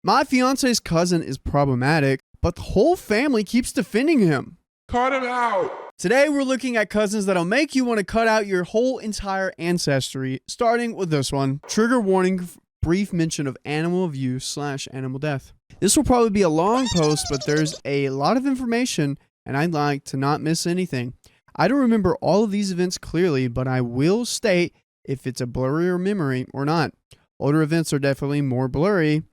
My fiance's cousin is problematic, but the whole family keeps defending him. Cut him out. Today, we're looking at cousins that'll make you want to cut out your whole entire ancestry, starting with this one. Trigger warning, brief mention of animal abuse / animal death. This will probably be a long post, but there's a lot of information, and I'd like to not miss anything. I don't remember all of these events clearly, but I will state if it's a blurrier memory or not. Older events are definitely more blurry.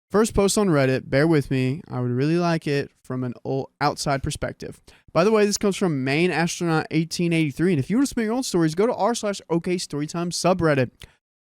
First post on Reddit, bear with me. I would really like it from an outside perspective. By the way, this comes from Main Astronaut 1883. And if you want to submit your own stories, go to r/OKStorytime subreddit.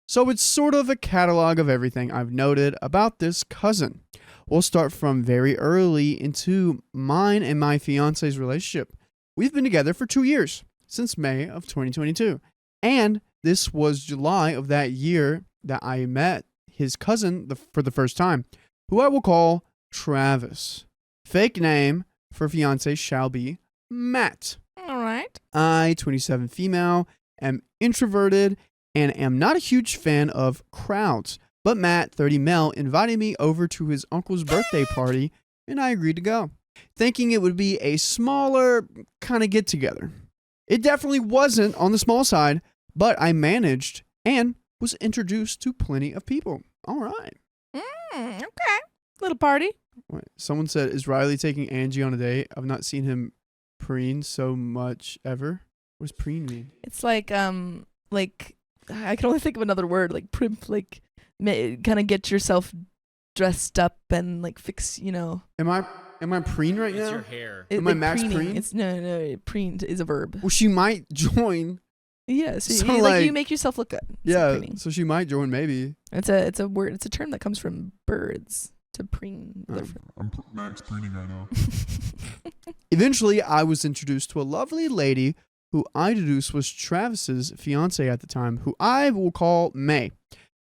So it's sort of a catalog of everything I've noted about this cousin. We'll start from very early into mine and my fiance's relationship. We've been together for 2 years, since May of 2022. And this was July of that year that I met his cousin for the first time, who I will call Travis. Fake name for fiance shall be Matt. All right. I, 27 female, am introverted and am not a huge fan of crowds. But Matt, 30 male, invited me over to his uncle's birthday party, and I agreed to go, thinking it would be a smaller kind of get-together. It definitely wasn't on the small side, but I managed and was introduced to plenty of people. All right. Okay. Little party. Wait, someone said, is Riley taking Angie on a date? I've not seen him preen so much ever. What does preen mean? It's like I can only think of another word, like primp, like kind of get yourself dressed up and like fix, Am I preen right now? It's your hair. Am I max preen? It's no, preen is a verb. Well, she might join. Yeah, so like you make yourself look good. It's Yeah, preening. so she might join maybe. It's a word. It's a term that comes from birds. To preen. I'm max preening right now. Eventually, I was introduced to a lovely lady who I deduced was Travis's fiance at the time, who I will call May.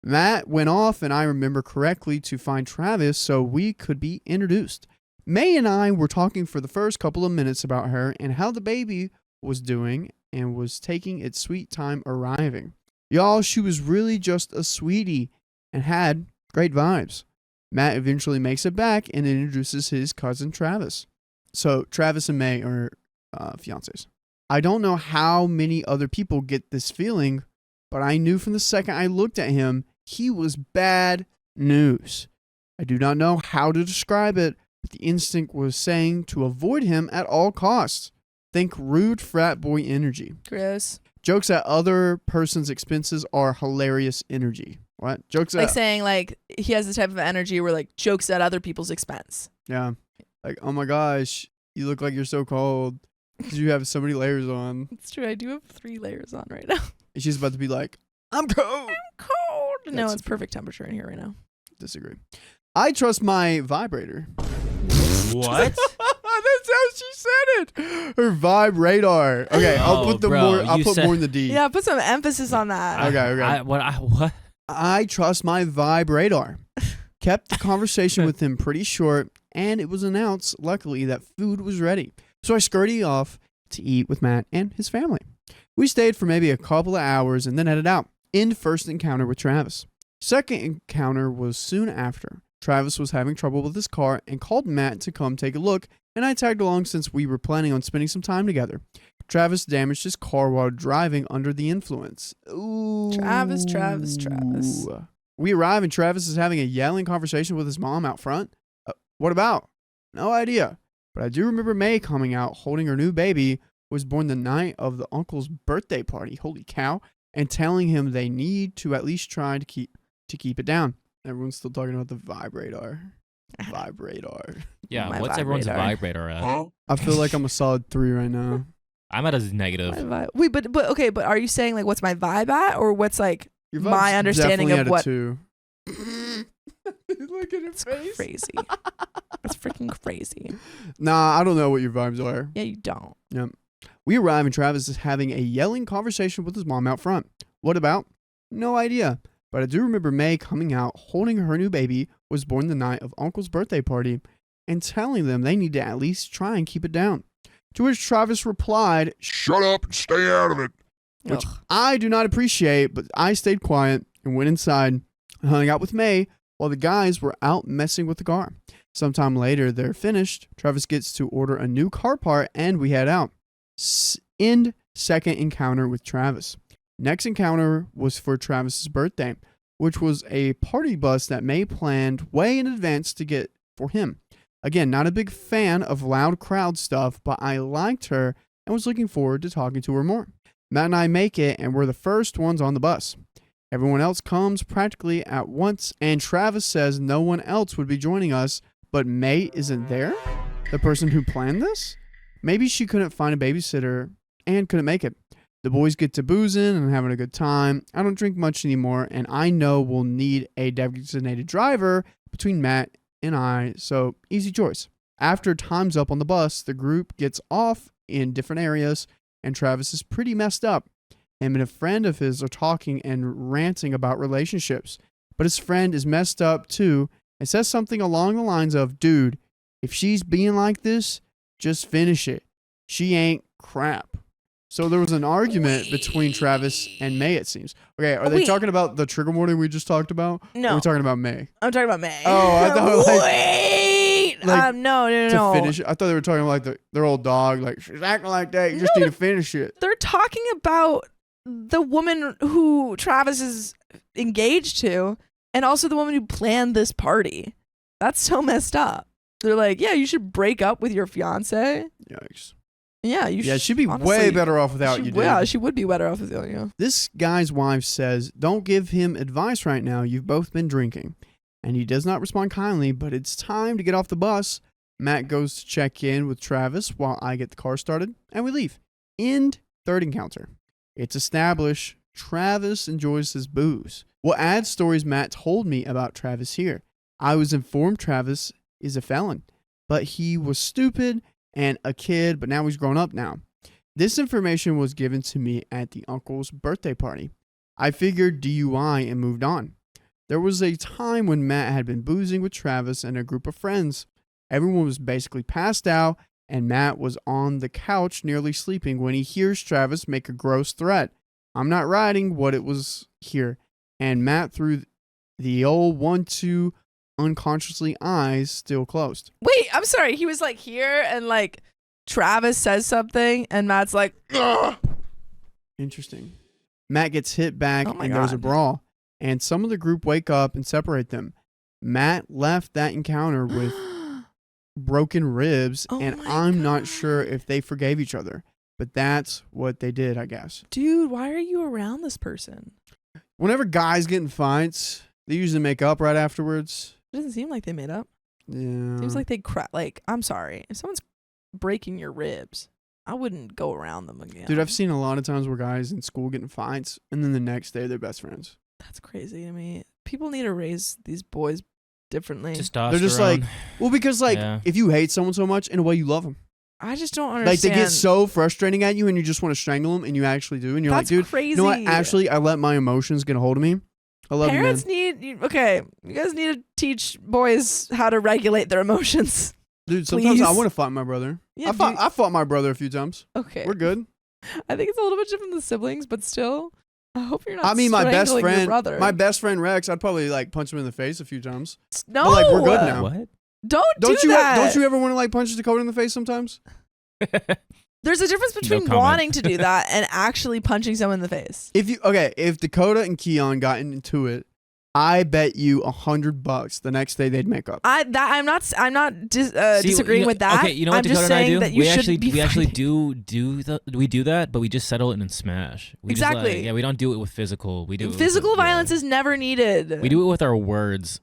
Matt went off, and I remember correctly, to find Travis so we could be introduced. May and I were talking for the first couple of minutes about her and how the baby was doing and was taking its sweet time arriving. Y'all, she was really just a sweetie and had great vibes. Matt eventually makes it back and introduces his cousin Travis. So Travis and May are fiancés. I don't know how many other people get this feeling, but I knew from the second I looked at him, he was bad news. I do not know how to describe it, but the instinct was saying to avoid him at all costs. Think rude frat boy energy. Gross. Jokes at other person's expenses are hilarious energy. What? Jokes like at... saying like he has this type of energy where like jokes at other people's expense. Yeah. Like, oh my gosh, you look like you're so cold because you have so many layers on. It's true. I do have 3 layers on right now. And she's about to be like, I'm cold. I'm cold. No, That's it's perfect temperature in here right now. Disagree. I trust my vibrator. What? That's how she said it. Her vibe radar. Okay, I'll put more in the D. Yeah, put some emphasis on that. Okay. What? I trust my vibe radar. Kept the conversation with him pretty short, and it was announced, luckily, that food was ready. So I scurried off to eat with Matt and his family. We stayed for maybe a couple of hours and then headed out. End first encounter with Travis. Second encounter was soon after. Travis was having trouble with his car and called Matt to come take a look, and I tagged along since we were planning on spending some time together. Travis damaged his car while driving under the influence. Ooh. Travis. We arrive and Travis is having a yelling conversation with his mom out front. What about? No idea. But I do remember May coming out holding her new baby, who was born the night of the uncle's birthday party. Holy cow. And telling him they need to at least try to keep it down. Everyone's still talking about the vibrator. Vibrator. Yeah, My what's everyone's vibrator. vibrator at? Huh? I feel like I'm a solid 3 right now. I'm at a negative. Wait, but are you saying like what's my vibe at, or what's like Your my vibe's understanding definitely of at a what? 2. Look at her It's face. crazy. It's freaking crazy. Nah, I don't know what your vibes are. Yeah, you don't. Yep. We arrive and Travis is having a yelling conversation with his mom out front. What about? No idea. But I do remember May coming out holding her new baby, was born the night of Uncle's birthday party, and telling them they need to at least try and keep it down. To which Travis replied, Shut up and stay out of it. which Ugh. I do not appreciate, but I stayed quiet and went inside and hung out with May while the guys were out messing with the car. Sometime later, they're finished. Travis gets to order a new car part, and we head out. End second encounter with Travis. Next encounter was for Travis's birthday, which was a party bus that May planned way in advance to get for him. Again, not a big fan of loud crowd stuff, but I liked her and was looking forward to talking to her more. Matt and I make it, and we're the first ones on the bus. Everyone else comes practically at once, and Travis says no one else would be joining us, but May isn't there? The person who planned this? Maybe she couldn't find a babysitter and couldn't make it. The boys get to boozing and having a good time. I don't drink much anymore, and I know we'll need a designated driver between Matt and I, so easy choice. After time's up on the bus, the group gets off in different areas, and Travis is pretty messed up. Him and a friend of his are talking and ranting about relationships, but his friend is messed up too and says something along the lines of, dude, if she's being like this, just finish it. She ain't crap. So there was an argument between Travis and May, it seems. Okay, are they talking about the trigger warning we just talked about? No. Or are we talking about May? I'm talking about May. Oh, I thought like... Wait! No. To finish it? I thought they were talking about like their old dog. Like, she's acting like that. You just need to finish it. They're talking about the woman who Travis is engaged to and also the woman who planned this party. That's so messed up. They're like, yeah, you should break up with your fiance. Yikes. Yeah, you should. Yeah, she'd be honestly, way better off without you, dude. Yeah, she would be better off without you. This guy's wife says, don't give him advice right now. You've both been drinking. And he does not respond kindly, but it's time to get off the bus. Matt goes to check in with Travis while I get the car started, and we leave. End third encounter. It's established Travis enjoys his booze. We'll add stories Matt told me about Travis here. I was informed Travis is a felon, but he was stupid and a kid, but now he's grown up now. This information was given to me at the uncle's birthday party. I figured DUI and moved on. There was a time when Matt had been boozing with Travis and a group of friends. Everyone was basically passed out, and Matt was on the couch nearly sleeping when he hears Travis make a gross threat. I'm not writing what it was here. And Matt threw the old 1-2 unconsciously, eyes still closed. Wait, I'm sorry. He was like here and like Travis says something and Matt's like, ugh. Interesting. Matt gets hit back and there's a God. brawl. And some of the group wake up and separate them. Matt left that encounter with broken ribs, and I'm not sure if they forgave each other. But that's what they did, I guess. Dude, why are you around this person? Whenever guys get in fights, they usually make up right afterwards. It doesn't seem like they made up. Yeah. Seems like they like, I'm sorry. If someone's breaking your ribs, I wouldn't go around them again. Dude, I've seen a lot of times where guys in school get in fights, and then the next day they're best friends. That's crazy to me. People need to raise these boys differently. Testosterone. They're just like, well, because like, Yeah. if you hate someone so much, in a way you love them. I just don't understand. Like, they get so frustrating at you, and you just want to strangle them, and you actually do, and you're That's like, dude, crazy. you know what? Actually, I let my emotions get a hold of me. I love Parents you, man. you guys need to teach boys how to regulate their emotions. Dude, sometimes I please. want to fight my brother. Yeah, I fought my brother a few times. Okay. We're good. I think it's a little bit different than siblings, but still, I hope you're not. I mean, my best strangling your friend, brother. my best friend Rex, I'd probably like punch him in the face a few times. No, But, like, we're good now. What? Don't do that. Don't you ever want to like punch Dakota in the face sometimes? There's a difference between comment. wanting to do that and actually punching someone in the face. If Dakota and Keon got into it, I bet you $100 the next day they'd make up. I'm not disagreeing with that. Okay, you know what I'm Dakota just and I saying do? that you we should actually be we actually fighting. do that, but we just settle it in Smash. We just, Exactly. like, yeah, we don't do it with physical. We do it with Physical yeah. violence is never needed. We do it with our words.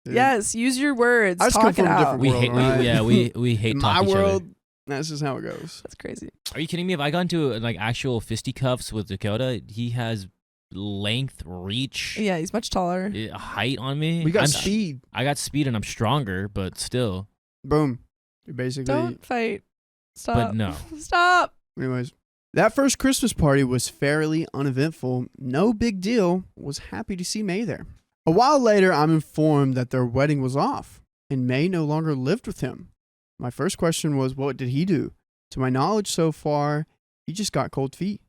Dude. Yes, use your words. I just come Talk it from a out. different We world, hate. right? We hate In my talking each other. world, that's just how it goes. That's crazy. Are you kidding me? If I got into like actual fisticuffs with Dakota, he has length, reach, Yeah, he's much taller. height on me. We got I'm speed. I got speed and I'm stronger, but still. Boom. You're basically. Don't fight. Stop. But no. Stop. Anyways, that first Christmas party was fairly uneventful. No big deal. Was happy to see May there. A while later, I'm informed that their wedding was off, and May no longer lived with him. My first question was, what did he do? To my knowledge so far, he just got cold feet.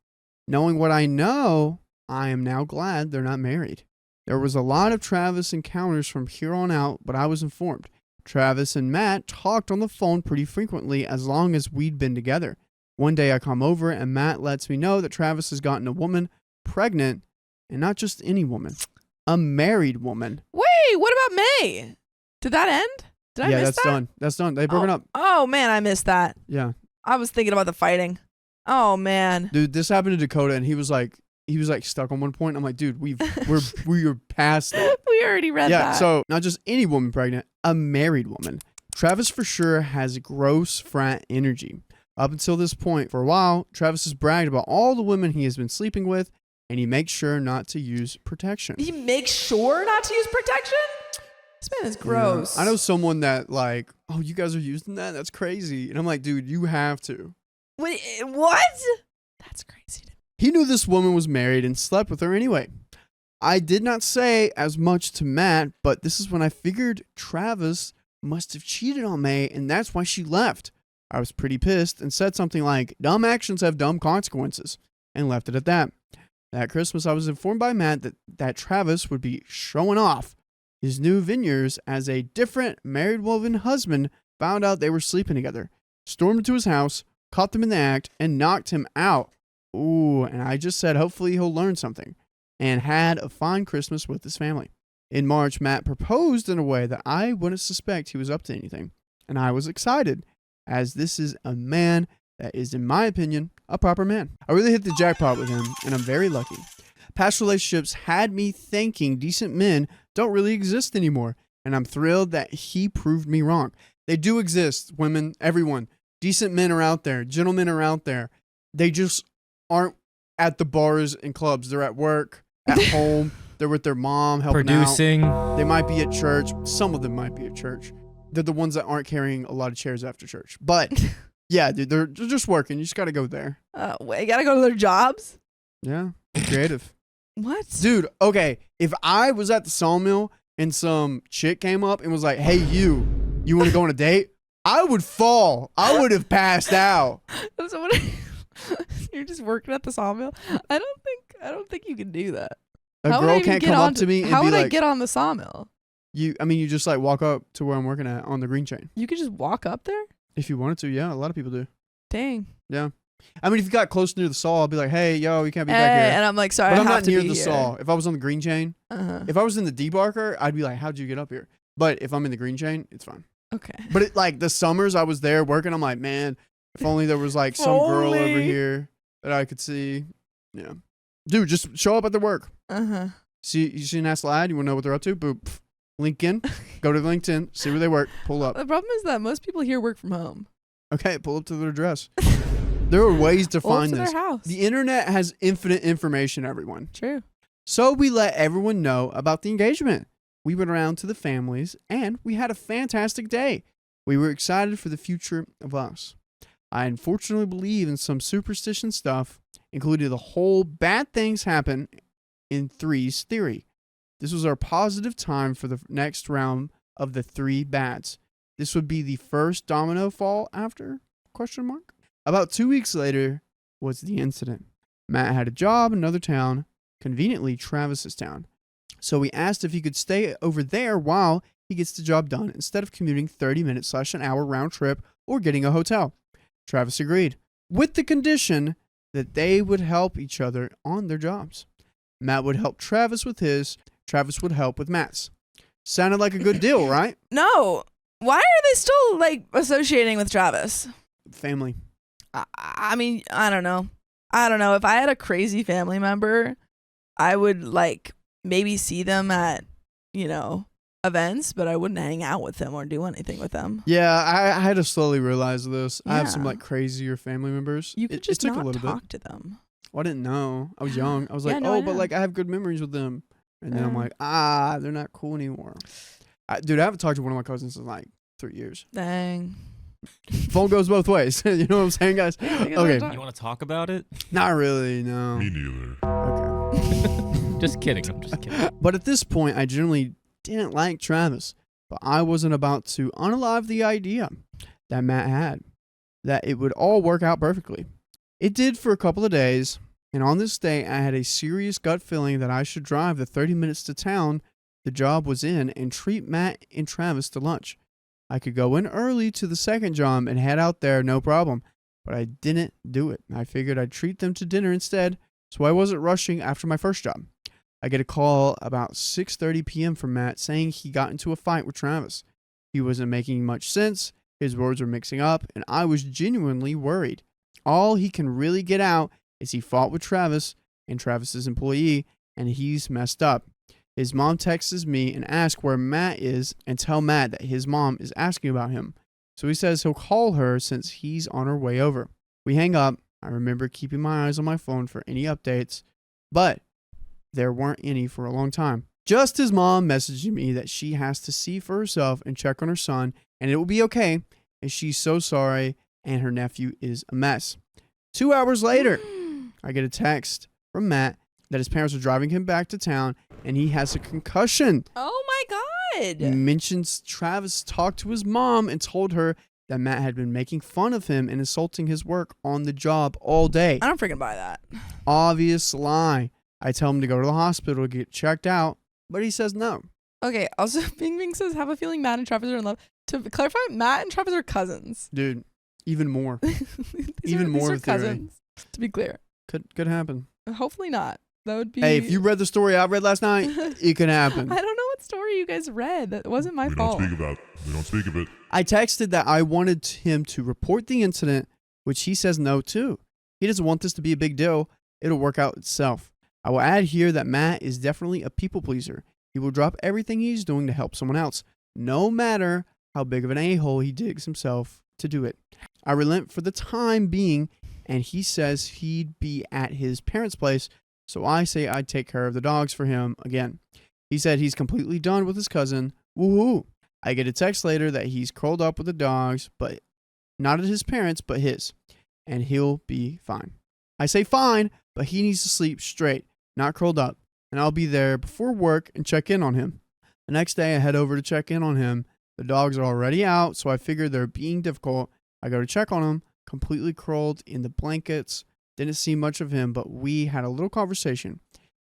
Knowing what I know, I am now glad they're not married. There was a lot of Travis encounters from here on out, but I was informed. Travis and Matt talked on the phone pretty frequently as long as we'd been together. One day I come over and Matt lets me know that Travis has gotten a woman pregnant, and not just any woman, a married woman. Wait, what about May? Did that end? Did I Yeah, miss that's that? done. That's done. They broken up. Oh man, I missed that. Yeah. I was thinking about the fighting. Oh man. Dude, this happened to Dakota, and he was like stuck on one point. I'm like, dude, we were past that. We already read Yeah, that. so not just any woman pregnant, a married woman. Travis for sure has gross frat energy. Up until this point, for a while, Travis has bragged about all the women he has been sleeping with, and he makes sure not to use protection. He makes sure not to use protection? This man is gross. Yeah. I know someone that like, oh, you guys are using that? That's crazy. And I'm like, dude, you have to. Wait, what? That's crazy. He knew this woman was married and slept with her anyway. I did not say as much to Matt, but this is when I figured Travis must have cheated on May, and that's why she left. I was pretty pissed and said something like, dumb actions have dumb consequences, and left it at that. That Christmas, I was informed by Matt that Travis would be showing off his new vineyards as a different married woman husband found out they were sleeping together, stormed into his house, caught them in the act, and knocked him out. Ooh, and I just said hopefully he'll learn something, and had a fine Christmas with his family. In March, Matt proposed in a way that I wouldn't suspect he was up to anything, and I was excited, as this is a man that is, in my opinion, a proper man. I really hit the jackpot with him, and I'm very lucky. Past relationships had me thinking decent men don't really exist anymore, and I'm thrilled that he proved me wrong. They do exist, women, everyone. Decent men are out there. Gentlemen are out there. They just aren't at the bars and clubs. They're at work, at home. They're with their mom helping Producing. out. They might be at church. Some of them might be at church. They're the ones that aren't carrying a lot of chairs after church. But yeah, dude, they're just working. You just got to go there. Wait, you gotta go to their jobs? Yeah, creative. What? Dude, okay, if I was at the sawmill and some chick came up and was like, hey, you want to go on a date? I would fall. I would have passed out. So what, you're just working at the sawmill? I don't think you can do that. A How would I girl even can't get come on up to me and How be would I like, get on the sawmill? you just like walk up to where I'm working at on the green chain. You could just walk up there? If you wanted to, yeah, a lot of people do. Dang. Yeah. I mean, if you got close near the saw, I'll be like, hey, yo, you can't be back here. And I'm like, sorry, But I I'm have not to near be the here. saw. If I was on the green chain, Uh-huh. if I was in the debarker, I'd be like, how'd you get up here? But if I'm in the green chain, it's fine. Okay. But it, like the summers I was there working, I'm like, man, if only there was like some girl over Only. here that I could see. Yeah. Dude, just show up at their work. Uh-huh. You see an ass lad, you want to know what they're up to? Boop. Pff, LinkedIn. Go to LinkedIn, see where they work, pull up. The problem is that most people here work from home. Okay, pull up to their address. There are ways to Pull up find to this. their house. The internet has infinite information, everyone. True. So we let everyone know about the engagement. We went around to the families, and we had a fantastic day. We were excited for the future of us. I unfortunately believe in some superstition stuff, including the whole bad things happen in threes theory. This was our positive time for the next round of the three bads. This would be the first domino fall after? ? About 2 weeks later was the incident. Matt had a job in another town, conveniently Travis's town. So we asked if he could stay over there while he gets the job done instead of commuting 30 minutes / an hour round trip or getting a hotel. Travis agreed, with the condition that they would help each other on their jobs. Matt would help Travis with his, Travis would help with Matt's. Sounded like a good deal, right? No. Why are they still like associating with Travis? Family. I mean, I don't know. If I had a crazy family member, I would like maybe see them at, events, but I wouldn't hang out with them or do anything with them. Yeah, I had to slowly realize this. I have some Yeah. like crazier family members. You could just it took not a little talk bit. to them. Well, I didn't know. I was young. I was like, Yeah, no, I but know. like I have good memories with them. And then I'm Yeah. like, they're not cool anymore. Dude, I haven't talked to one of my cousins in like 3 years. Dang. Phone goes both ways. You know what I'm saying, guys? Okay. You want to talk about it? Not really, no. Me neither. Okay. Just kidding. I'm just kidding. But at this point, I generally didn't like Travis. But I wasn't about to unalive the idea that Matt had, that it would all work out perfectly. It did for a couple of days, And on this day, I had a serious gut feeling that I should drive the 30 minutes to town the job was in and treat Matt and Travis to lunch. I could go in early to the second job and head out there, no problem. But I didn't do it. I figured I'd treat them to dinner instead, so I wasn't rushing after my first job. I get a call about 6:30 p.m. from Matt saying he got into a fight with Travis. He wasn't making much sense, his words were mixing up, and I was genuinely worried. All he can really get out is he fought with Travis and Travis's employee, and he's messed up. His mom texts me and asks where Matt is and tell Matt that his mom is asking about him. So he says he'll call her since he's on her way over. We hang up. I remember keeping my eyes on my phone for any updates, but there weren't any for a long time. Just his mom messaging me that she has to see for herself and check on her son, and it will be okay, and she's so sorry, and her nephew is a mess. 2 hours later, I get a text from Matt that his parents are driving him back to town, and he has a concussion. Oh my God. He mentions Travis talked to his mom and told her that Matt had been making fun of him and insulting his work on the job all day. I don't freaking buy that. Obvious lie. I tell him to go to the hospital to get checked out, but he says no. Okay, also, Bing Bing says, have a feeling Matt and Travis are in love. To clarify, Matt and Travis are cousins. Dude, even more. These more are of a theory. cousins, to be clear. Could happen. Hopefully not. That would be... Hey, if you read the story I read last night, it could happen. I don't know what story you guys read. That wasn't my We fault. don't speak of that. We don't speak of it. I texted that I wanted him to report the incident, which he says no to. He doesn't want this to be a big deal. It'll work out itself. I will add here that Matt is definitely a people pleaser. He will drop everything he's doing to help someone else, no matter how big of an a-hole he digs himself to do it. I relent for the time being, and he says he'd be at his parents' place, so I say I'd take care of the dogs for him again. He said he's completely done with his cousin. Woohoo! I get a text later that he's curled up with the dogs, but not at his parents, but his, and he'll be fine. I say fine, but he needs to sleep straight, not curled up, and I'll be there before work and check in on him. The next day I head over to check in on him. The dogs are already out, so I figure they're being difficult. I go to check on him, completely curled in the blankets. Didn't see much of him, but we had a little conversation,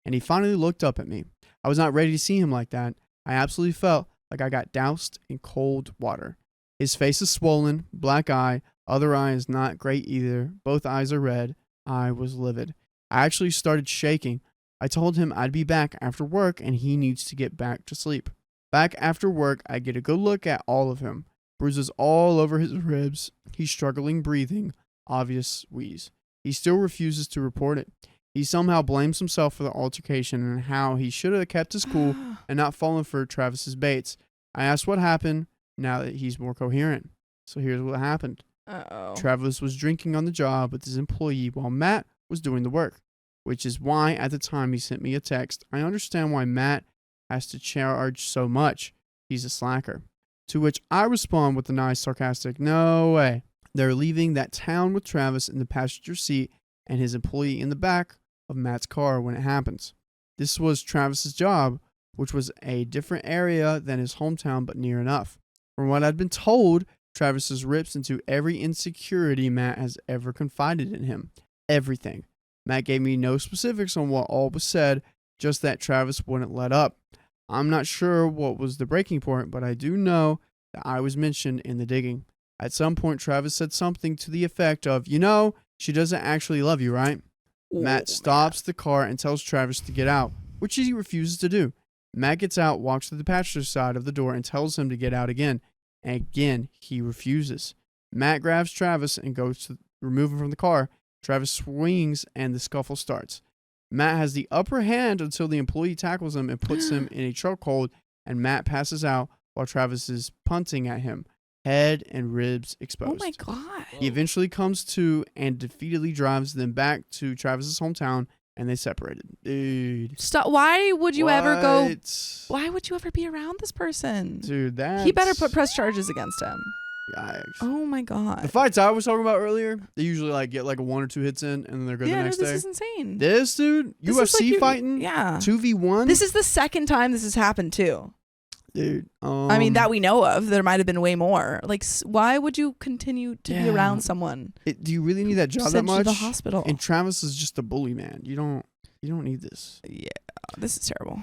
and he finally looked up at me. I was not ready to see him like that. I absolutely felt like I got doused in cold water. His face is swollen, black eye, other eye is not great either. Both eyes are red. I was livid. I actually started shaking. I told him I'd be back after work and he needs to get back to sleep. Back after work, I get a good look at all of him. Bruises all over his ribs. He's struggling breathing. Obvious wheeze. He still refuses to report it. He somehow blames himself for the altercation and how he should have kept his cool and not fallen for Travis's baits. I asked what happened now that he's more coherent. So here's what happened. Uh-oh. Travis was drinking on the job with his employee while Matt was doing the work, which is why at the time he sent me a text. I understand why Matt has to charge so much. He's a slacker. To which I respond with a nice sarcastic, no way. They're leaving that town with Travis in the passenger seat and his employee in the back of Matt's car when it happens. This was Travis's job, which was a different area than his hometown, but near enough. From what I'd been told, Travis rips into every insecurity Matt has ever confided in him. Everything. Matt gave me no specifics on what all was said, just that Travis wouldn't let up. I'm not sure what was the breaking point, but I do know that I was mentioned in the digging. At some point, Travis said something to the effect of, she doesn't actually love you, right? Matt stops the car and tells Travis to get out, which he refuses to do. Matt gets out, walks to the passenger side of the door, and tells him to get out again. And again, he refuses. Matt grabs Travis and goes to remove him from the car. Travis swings and the scuffle starts. Matt has the upper hand until the employee tackles him and puts him in a chokehold, and Matt passes out while Travis is punting at him, head and ribs exposed. Oh my God. He eventually comes to and defeatedly drives them back to Travis's hometown, and they separated. Dude. Stop. Why would you ever go? What? Why would you ever be around this person? Dude, He better press charges against him. Yikes. Oh my The God. fights I was talking about earlier, they usually get like 1 or 2 hits in, and then they're good the next this day. is insane. This dude, This is UFC like fighting, Yeah. 2v1. This is the second time this has happened too. Dude. I mean, that we know of. There might have been way more. Like, why would you continue to be around someone? Do you really need that job that Send you much? to the hospital. And Travis is just a bully, man. You don't need this. Yeah, this is terrible.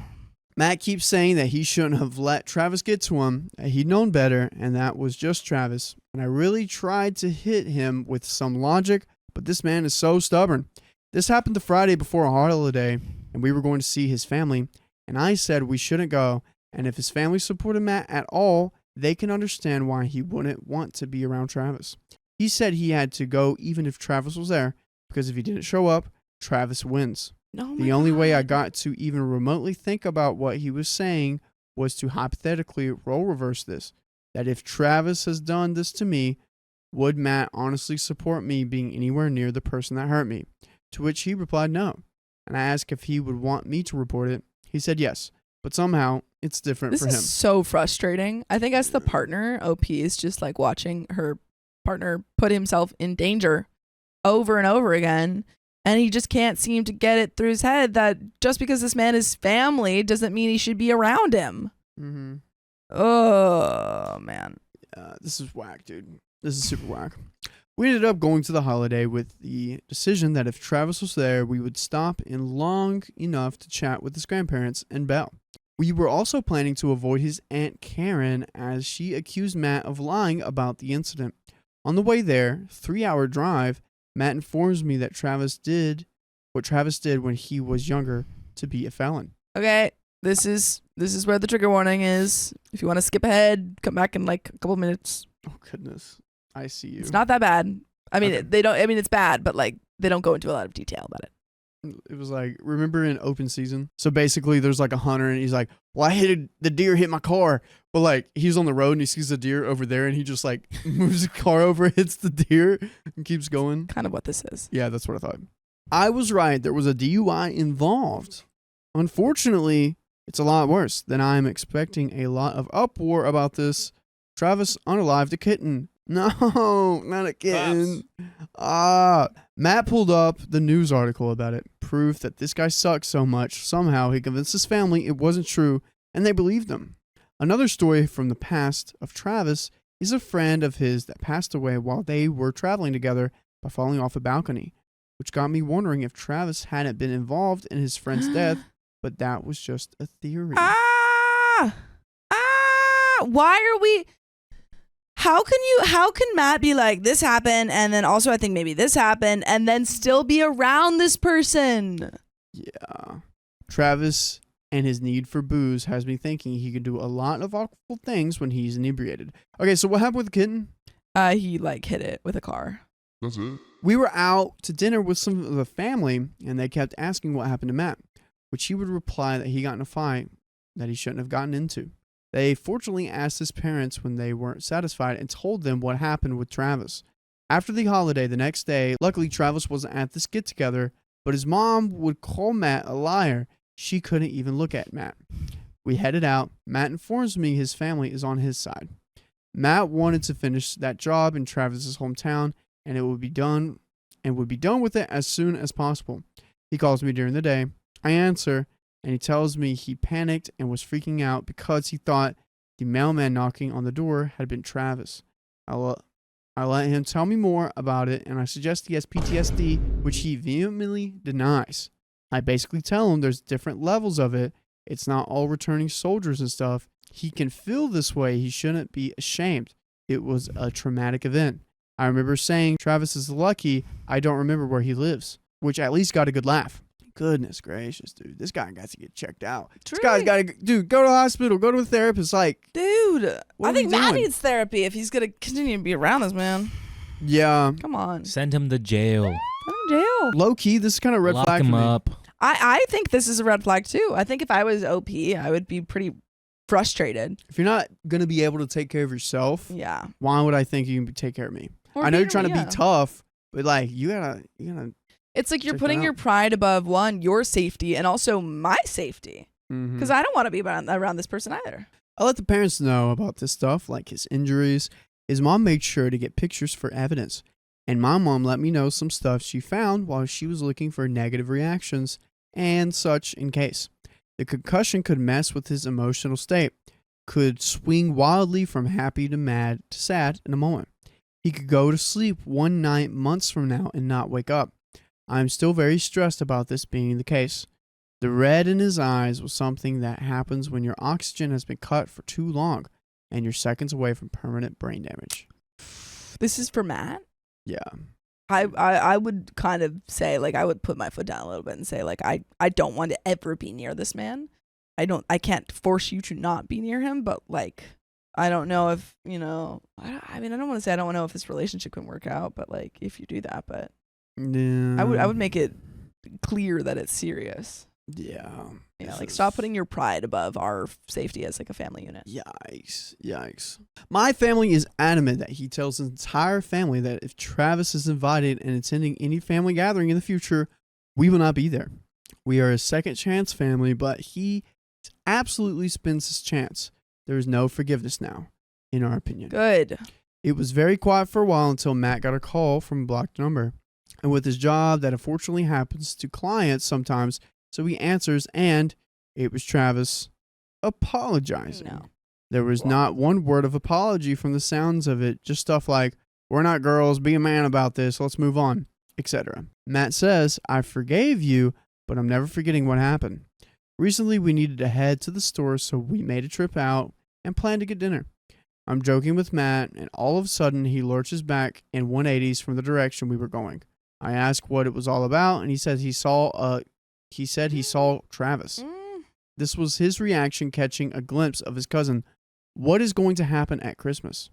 Matt keeps saying that he shouldn't have let Travis get to him, that he'd known better, and that was just Travis. And I really tried to hit him with some logic, but this man is so stubborn. This happened the Friday before a holiday, and we were going to see his family, and I said we shouldn't go, and if his family supported Matt at all, they can understand why he wouldn't want to be around Travis. He said he had to go even if Travis was there, because if he didn't show up, Travis wins. The only way I got to even remotely think about what he was saying was to hypothetically role reverse this. That if Travis has done this to me, would Matt honestly support me being anywhere near the person that hurt me? To which he replied no. And I asked if he would want me to report it. He said yes, but somehow it's different for him. This is so frustrating. I think as the partner, OP is just like watching her partner put himself in danger over and over again. And he just can't seem to get it through his head that just because this man is family doesn't mean he should be around him. Mm-hmm. Oh, man. This is whack, dude. This is super whack. We ended up going to the holiday with the decision that if Travis was there, we would stop in long enough to chat with his grandparents and Belle. We were also planning to avoid his Aunt Karen as she accused Matt of lying about the incident. On the way there, 3-hour drive, Matt informs me that Travis did what Travis did when he was younger to be a felon. Okay, this is where the trigger warning is. If you want to skip ahead, come back in like a couple minutes. Oh, goodness. I see you. It's not that bad. I mean, Okay. it's bad, but like they don't go into a lot of detail about it. It was like, remember in open season? So basically there's like a hunter and he's like, well, the deer hit my car. But like he's on the road and he sees a deer over there and he just like moves the car over, hits the deer and keeps going. Kind of what this is. Yeah, that's what I thought. I was right. There was a DUI involved. Unfortunately, it's a lot worse than I'm expecting. A lot of uproar about this. Travis unalived a kitten. No, not a kitten. Matt pulled up the news article about it. Proof that this guy sucks so much. Somehow he convinced his family it wasn't true and they believed him. Another story from the past of Travis is a friend of his that passed away while they were traveling together by falling off a balcony, which got me wondering if Travis hadn't been involved in his friend's death, but that was just a theory. Why are we... How can Matt be like, this happened, and then also I think maybe this happened, and then still be around this person? Yeah. Travis and his need for booze has me thinking he could do a lot of awful things when he's inebriated. Okay, so what happened with the kitten? He like hit it with a car. That's it. We were out to dinner with some of the family, and they kept asking what happened to Matt, which he would reply that he got in a fight that he shouldn't have gotten into. They fortunately asked his parents when they weren't satisfied and told them what happened with Travis. After the holiday the next day, luckily Travis wasn't at this get-together, but his mom would call Matt a liar. She couldn't even look at Matt. We headed out. Matt informs me his family is on his side. Matt wanted to finish that job in Travis's hometown, and it would be done with it as soon as possible. He calls me during the day. I answer, and he tells me he panicked and was freaking out because he thought the mailman knocking on the door had been Travis. I let him tell me more about it, and I suggest he has PTSD, which he vehemently denies. I basically tell him there's different levels of it. It's not all returning soldiers and stuff. He can feel this way. He shouldn't be ashamed. It was a traumatic event. I remember saying Travis is lucky I don't remember where he lives, which at least got a good laugh. Goodness gracious, dude. This guy got to get checked out. This guy's got to, dude, go to the hospital, go to a therapist. Like, dude, I think Matt doing? needs therapy if he's going to continue to be around this man. Yeah. Come on. Send him to jail. Put him in jail. Low key, this is kind of red Lock flag him for me. up. I think this is a red flag too. I think if I was OP, I would be pretty frustrated. If you're not going to be able to take care of yourself, Yeah. why would I think you can take care of me? Or I know be- you're trying to yeah. be tough, but like, you gotta. It's like you're Check putting that your out. pride above one, your safety, and also my safety. Mhm. Because I don't want to be around this person either. I let the parents know about this stuff, like his injuries. His mom made sure to get pictures for evidence. And my mom let me know some stuff she found while she was looking for negative reactions and such in case. The concussion could mess with his emotional state. could swing wildly from happy to mad to sad in a moment. He could go to sleep one night months from now and not wake up. I'm still very stressed about this being the case. The red in his eyes was something that happens when your oxygen has been cut for too long and you're seconds away from permanent brain damage. This is for Matt. Yeah. I would kind of say, like, I would put my foot down a little bit and say, like, I don't want to ever be near this man. I can't force you to not be near him, but, like, I don't know if, I don't want to say I don't know if this relationship can work out, but, like, if you do that, but Yeah. I would make it clear that it's serious. Yeah. Like, stop putting your pride above our safety as, like, a family unit. Yikes. My family is adamant that he tells his entire family that if Travis is invited and attending any family gathering in the future, we will not be there. We are a second chance family, but he absolutely spends his chance. There is no forgiveness now, in our opinion. Good. It was very quiet for a while until Matt got a call from a blocked number. And with his job, that unfortunately happens to clients sometimes, so he answers, and it was Travis apologizing. No. There was not one word of apology from the sounds of it, just stuff like, "We're not girls, be a man about this, let's move on," etc. Matt says, "I forgave you, but I'm never forgetting what happened. Recently, we needed to head to the store, so we made a trip out and planned to get dinner. I'm joking with Matt, and all of a sudden, he lurches back in 180s from the direction we were going. I asked what it was all about, and he said he saw Travis. This was his reaction catching a glimpse of his cousin. What is going to happen at Christmas?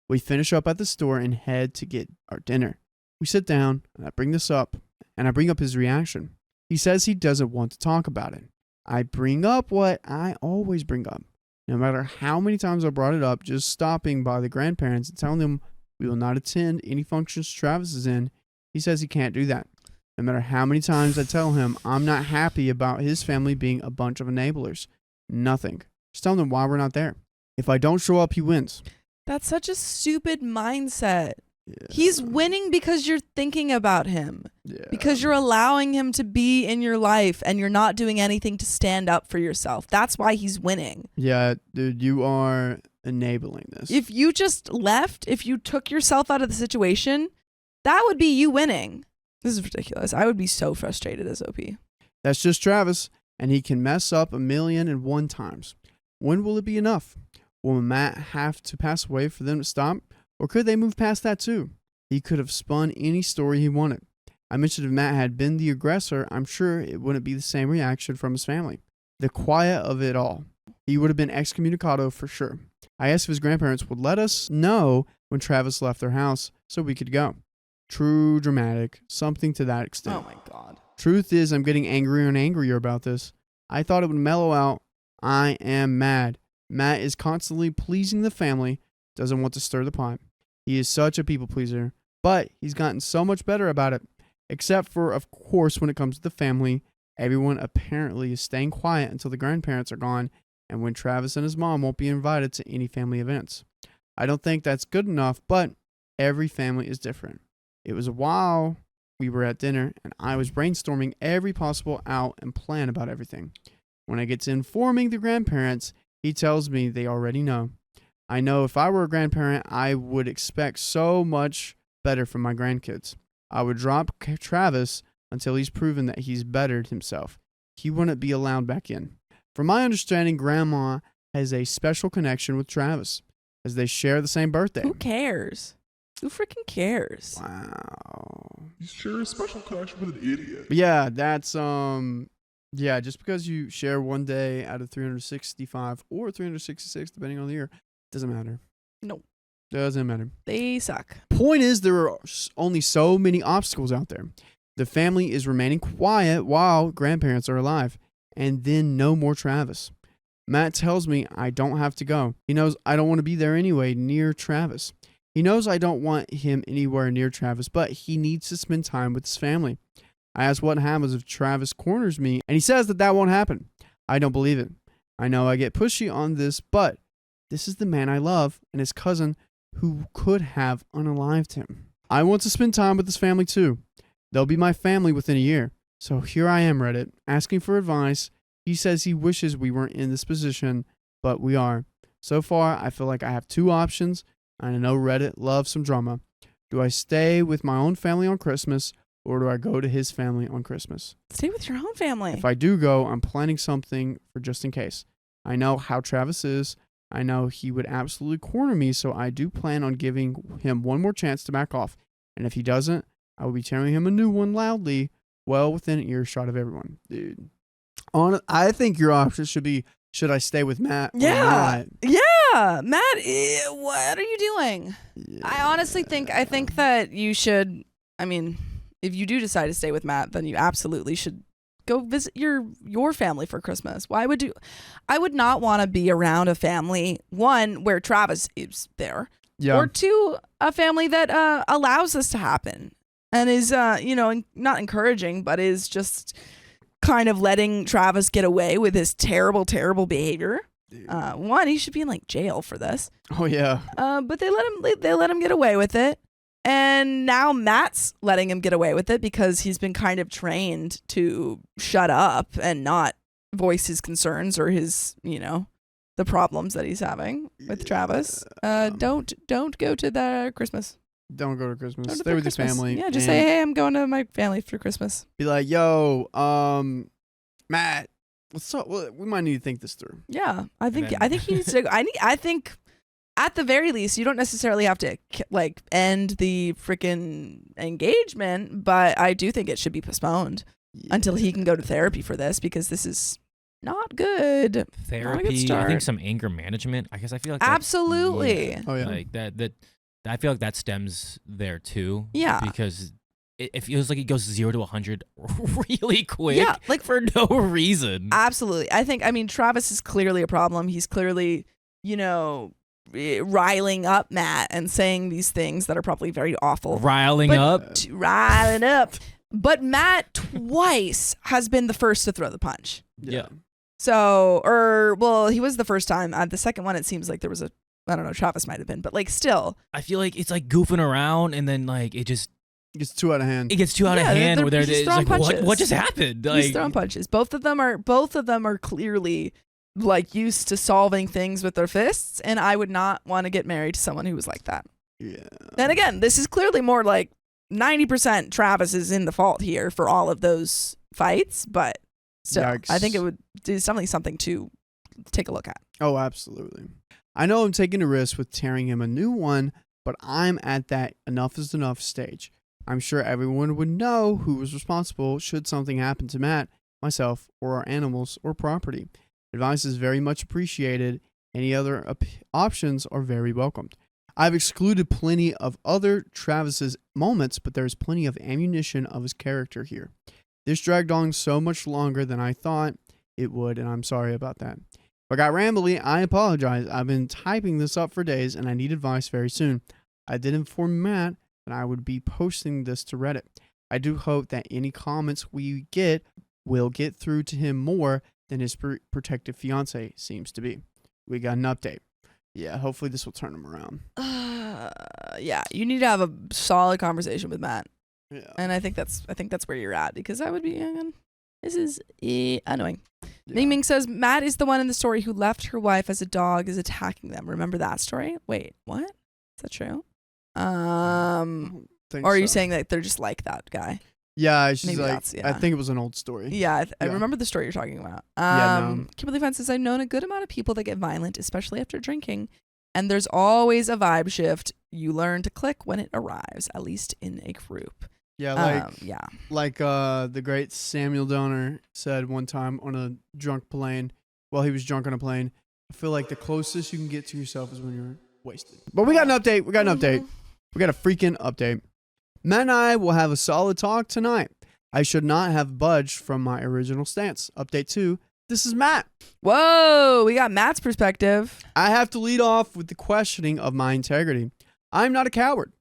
We finish up at the store and head to get our dinner. We sit down, and I bring up his reaction. He says he doesn't want to talk about it. I bring up what I always bring up. No matter how many times I brought it up, just stopping by the grandparents and telling them we will not attend any functions Travis is in. He says he can't do that. No matter how many times I tell him I'm not happy about his family being a bunch of enablers. Nothing. Just tell him why we're not there. If I don't show up, he wins." That's such a stupid mindset. Yeah. He's winning because you're thinking about him. Yeah. Because you're allowing him to be in your life and you're not doing anything to stand up for yourself. That's why he's winning. Yeah, dude, you are enabling this. If you just left, if you took yourself out of the situation, that would be you winning. This is ridiculous. I would be so frustrated as OP. That's just Travis, and he can mess up 1,000,001 times. When will it be enough? Will Matt have to pass away for them to stop? Or could they move past that too? He could have spun any story he wanted. I mentioned if Matt had been the aggressor, I'm sure it wouldn't be the same reaction from his family. The quiet of it all. He would have been excommunicado for sure. I asked if his grandparents would let us know when Travis left their house so we could go. True dramatic, something to that extent. Oh my God. Truth is, I'm getting angrier and angrier about this. I thought it would mellow out. I am mad. Matt is constantly pleasing the family, doesn't want to stir the pot. He is such a people pleaser, but he's gotten so much better about it. Except for, of course, when it comes to the family, everyone apparently is staying quiet until the grandparents are gone and when Travis and his mom won't be invited to any family events. I don't think that's good enough, but every family is different. It was a while we were at dinner, and I was brainstorming every possible out and plan about everything. When I get to informing the grandparents, he tells me they already know. I know if I were a grandparent, I would expect so much better from my grandkids. I would drop Travis until he's proven that he's bettered himself. He wouldn't be allowed back in. From my understanding, Grandma has a special connection with Travis, as they share the same birthday. Who cares? Who freaking cares? Wow. You share a special connection with an idiot. But yeah, that's yeah, just because you share one day out of 365 or 366, depending on the year, doesn't matter. No. Doesn't matter. They suck. Point is, there are only so many obstacles out there. The family is remaining quiet while grandparents are alive, and then no more Travis. Matt tells me I don't have to go. He knows I don't want to be there anyway, near Travis. He knows I don't want him anywhere near Travis, but he needs to spend time with his family. I ask what happens if Travis corners me, and he says that won't happen. I don't believe it. I know I get pushy on this, but this is the man I love and his cousin who could have unalived him. I want to spend time with his family too. They'll be my family within a year. So here I am, Reddit, asking for advice. He says he wishes we weren't in this position, but we are. So far, I feel like I have two options. I know Reddit loves some drama. Do I stay with my own family on Christmas, or do I go to his family on Christmas? Stay with your own family. If I do go, I'm planning something for just in case. I know how Travis is. I know he would absolutely corner me, so I do plan on giving him one more chance to back off. And if he doesn't, I will be tearing him a new one loudly, well within earshot of everyone. Dude. I think your options should be, should I stay with Matt or not? Yeah. Matt, what are you doing? I honestly think that you should. I mean, if you do decide to stay with Matt, then you absolutely should go visit your family for Christmas. Why would you? I would not want to be around a family, one, where Travis is there, or two, a family that allows this to happen and is not encouraging, but is just kind of letting Travis get away with his terrible behavior. One, he should be in like jail for this. Oh yeah. But they let him get away with it. And now Matt's letting him get away with it because he's been kind of trained to shut up and not voice his concerns or his, the problems that he's having with Travis. Don't go to the Christmas. Don't go to Christmas. Go to Stay with Christmas. your family. Yeah, just say, hey, I'm going to my family for Christmas. Be like, yo, Matt, what's up? Well, we might need to think this through. Yeah, I think he needs to. I think at the very least, you don't necessarily have to end the freaking engagement, but I do think it should be postponed until he can go to therapy for this, because this is not good. Therapy. Not a good start. I think some anger management. I guess I feel like Absolutely. Oh yeah. Like that. I feel like that stems there too. Yeah. Because it feels like it goes 0 to 100 really quick. Yeah, like for no reason. Absolutely. I mean, Travis is clearly a problem. He's clearly, riling up Matt and saying these things that are probably very awful. Riling up. But Matt twice has been the first to throw the punch. Yeah. So, he was the first time. The second one, it seems like there was I don't know, Travis might have been, but still. I feel like it's like goofing around, and then it just gets too out of hand. It gets too out of hand. Where it's like, what just happened? He's throwing punches. Both of them are clearly used to solving things with their fists, and I would not want to get married to someone who was like that. Yeah. And again, this is clearly more 90% Travis is in the fault here for all of those fights, but still, Yikes. I think it would do something to take a look at. Oh, absolutely. I know I'm taking a risk with tearing him a new one, but I'm at that enough is enough stage. I'm sure everyone would know who was responsible should something happen to Matt, myself, or our animals or property. Advice is very much appreciated. Any other options are very welcomed. I've excluded plenty of other Travis's moments, but there's plenty of ammunition of his character here. This dragged on so much longer than I thought it would, and I'm sorry about that. If I got rambly, I apologize. I've been typing this up for days, and I need advice very soon. I did inform Matt that I would be posting this to Reddit. I do hope that any comments we get will get through to him more than his protective fiancé seems to be. We got an update. Yeah, hopefully this will turn him around. Yeah, you need to have a solid conversation with Matt. Yeah. And I think that's where you're at, because I would be this is annoying. Yeah. Ming Ming says Matt is the one in the story who left her wife as a dog is attacking them. Remember that story? Wait, what? Is that true? Or are you saying that they're just like that guy? Yeah, she's Maybe like, that's- yeah. I think it was an old story. Yeah, I Yeah. remember the story you're talking about. No. Kimberly Fence says, I've known a good amount of people that get violent, especially after drinking, and there's always a vibe shift. You learn to click when it arrives, at least in a group. Yeah, Yeah. like the great Samuel Donner said one time on a drunk plane, while he was drunk on a plane, I feel like the closest you can get to yourself is when you're wasted. But we got an update. We got a freaking update. Matt and I will have a solid talk tonight. I should not have budged from my original stance. Update 2. This is Matt. Whoa, we got Matt's perspective. I have to lead off with the questioning of my integrity. I'm not a coward.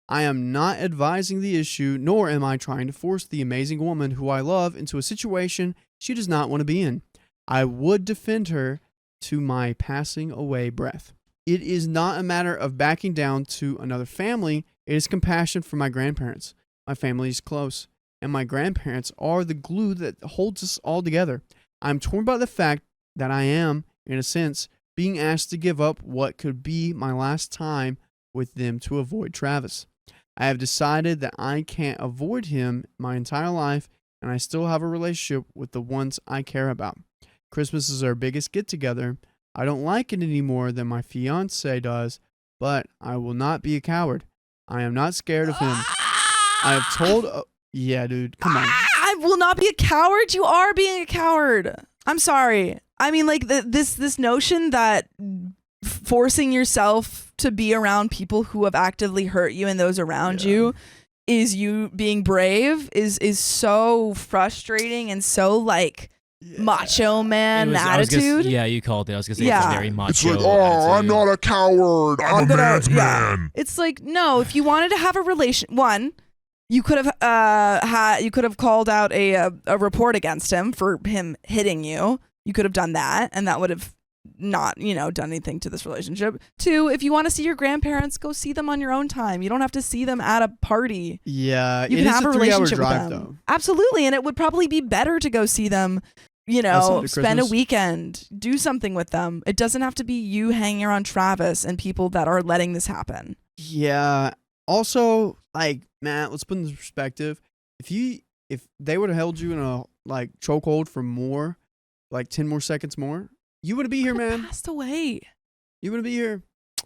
I am not advising the issue, nor am I trying to force the amazing woman who I love into a situation she does not want to be in. I would defend her to my passing away breath. It is not a matter of backing down to another family. It is compassion for my grandparents. My family is close, and my grandparents are the glue that holds us all together. I'm torn by the fact that I am, in a sense, being asked to give up what could be my last time with them to avoid Travis. I have decided that I can't avoid him my entire life, and I still have a relationship with the ones I care about. Christmas is our biggest get-together. I don't like it any more than my fiancé does, but I will not be a coward. I am not scared of him. I have told... yeah, dude, come on. I will not be a coward. You are being a coward. I'm sorry. I mean, like this notion that forcing yourself to be around people who have actively hurt you and those around you is you being brave is so frustrating and so like macho man attitude. Yeah, you called it. I was gonna say Yeah. it's very macho. It's like, oh, attitude. I'm not a coward. I'm a man's man. It's like, no, if you wanted to have a relation, one, you could have called out a report against him for him hitting you. You could have done that, and that would have not, done anything to this relationship. Two, if you want to see your grandparents, go see them on your own time. You don't have to see them at a party. Yeah, You it can is have a a 3-hour relationship drive, with them. though. Absolutely, and it would probably be better to go see them, Outside of spend a Christmas. weekend, do something with them. It doesn't have to be you hanging around Travis and people that are letting this happen. Yeah. Also, like, Matt, let's put in perspective. If they would have held you in a like chokehold for more, like 10 more seconds more, you wouldn't be here, man. Passed away. You wouldn't be here.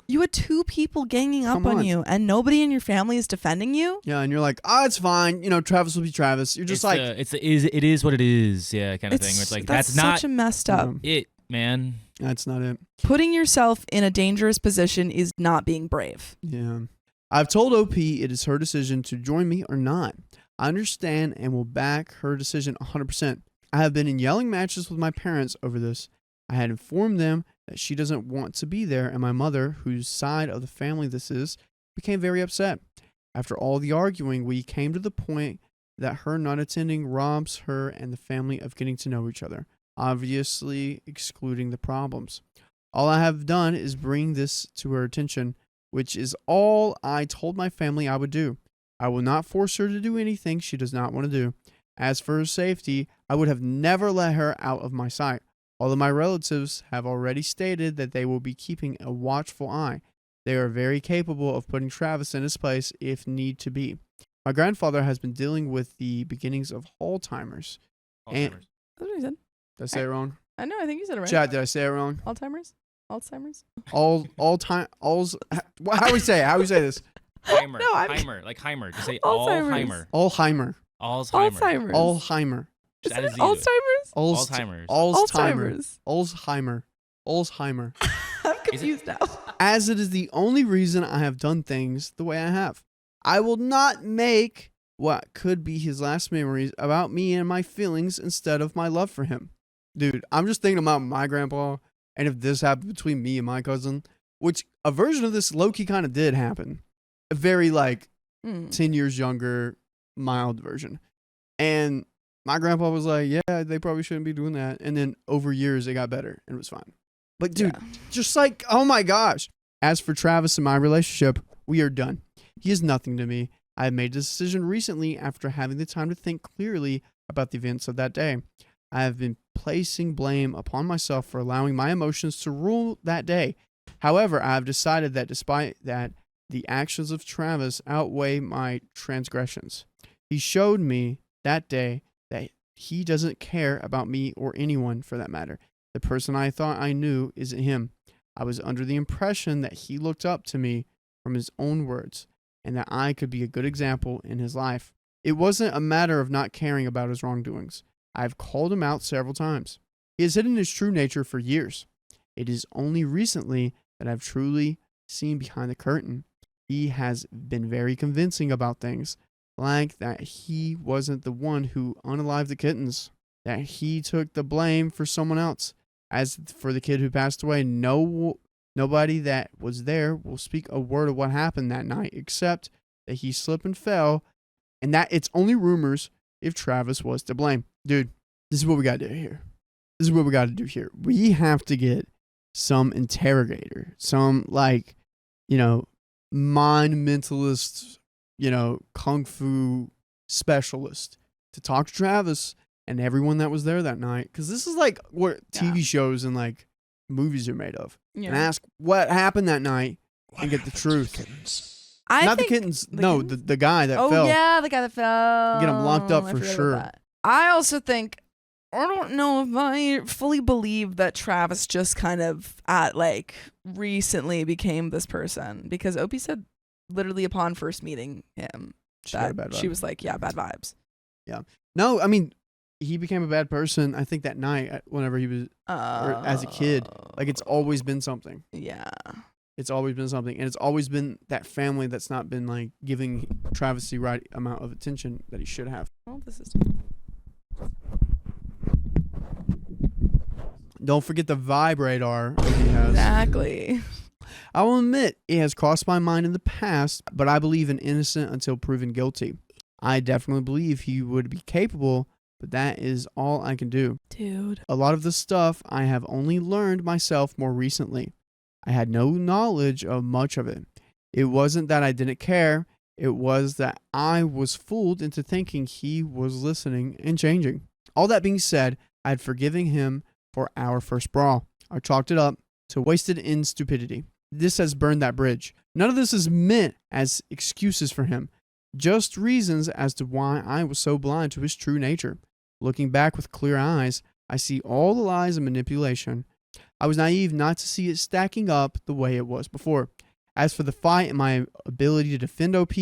You had two people ganging up Come on on. you, and nobody in your family is defending you. Yeah, and you're like, it's fine. Travis will be Travis. You're just it is what it is. Yeah, kind of thing. Where it's like that's not such a messed up. it, man. That's not it. Putting yourself in a dangerous position is not being brave. Yeah. I've told OP it is her decision to join me or not. I understand and will back her decision 100%. I have been in yelling matches with my parents over this. I had informed them that she doesn't want to be there, and my mother, whose side of the family this is, became very upset. After all the arguing, we came to the point that her not attending robs her and the family of getting to know each other, obviously excluding the problems. All I have done is bring this to her attention, which is all I told my family I would do. I will not force her to do anything she does not want to do. As for her safety, I would have never let her out of my sight. Although my relatives have already stated that they will be keeping a watchful eye. They are very capable of putting Travis in his place if need to be. My grandfather has been dealing with the beginnings of Alzheimer's. And- Alzheimer's. That's what he said. Did I say it wrong? I know. I think you said it right. Chat, did I say it wrong? Alzheimer's. How we say it? How we say this? Heimer. No, I'm- Heimer. Like Heimer. Just say Alzheimer's. Alzheimer. Alzheimer. Alzheimer. Alzheimer. Is That it is either. Alzheimer's? Alzheimer's. Alzheimer's. Alzheimer's. Alzheimer. I'm confused now. As it is the only reason I have done things the way I have. I will not make what could be his last memories about me and my feelings instead of my love for him. Dude, I'm just thinking about my grandpa, and if this happened between me and my cousin, which a version of this low-key kind of did happen. A very, 10 years younger, mild version. And my grandpa was like, yeah, they probably shouldn't be doing that. And then over years, it got better, and it was fine. But, dude, just oh my gosh. As for Travis and my relationship, we are done. He is nothing to me. I have made a decision recently after having the time to think clearly about the events of that day. I have been placing blame upon myself for allowing my emotions to rule that day. However, I have decided that despite that, the actions of Travis outweigh my transgressions. He showed me that day that he doesn't care about me or anyone for that matter. The person I thought I knew isn't him. I was under the impression that he looked up to me from his own words and that I could be a good example in his life. It wasn't a matter of not caring about his wrongdoings. I've called him out several times. He has hidden his true nature for years. It is only recently that I've truly seen behind the curtain. He has been very convincing about things, like that he wasn't the one who unalived the kittens, that he took the blame for someone else. As for the kid who passed away, nobody that was there will speak a word of what happened that night, except that he slipped and fell, and that it's only rumors if Travis was to blame. Dude, this is what we got to do here. We have to get some interrogator, some mind mentalist, kung fu specialist to talk to Travis and everyone that was there that night. Because this is what TV shows and movies are made of. Yeah. And ask what happened that night and get the truth. I Not think the kittens. the No, kittens? the guy that oh fell. yeah, the guy that fell. Get him locked up I for forgot about sure. that. I also think I don't know if I fully believe that Travis just kind of recently became this person, because Opie said literally upon first meeting him She got a that bad vibe. she was like, yeah, bad vibes. No, I mean, he became a bad person, I think, that night whenever he was, or as a kid. Like, it's always been something. Yeah. It's always been something. And it's always been that family that's not been, like, giving Travis the right amount of attention that he should have. Well, this is Don't forget the vibe radar that he has. exactly. I will admit, it has crossed my mind in the past, but I believe in innocent until proven guilty. I definitely believe he would be capable, but that is all I can do. Dude. A lot of the stuff I have only learned myself more recently. I had no knowledge of much of it. It wasn't that I didn't care. It was that I was fooled into thinking he was listening and changing. All that being said, I had forgiven him for our first brawl. I chalked it up to wasted in stupidity. This has burned that bridge. None of this is meant as excuses for him, just reasons as to why I was so blind to his true nature. Looking back with clear eyes, I see all the lies and manipulation. I was naive not to see it stacking up the way it was before. As for the fight and my ability to defend OP,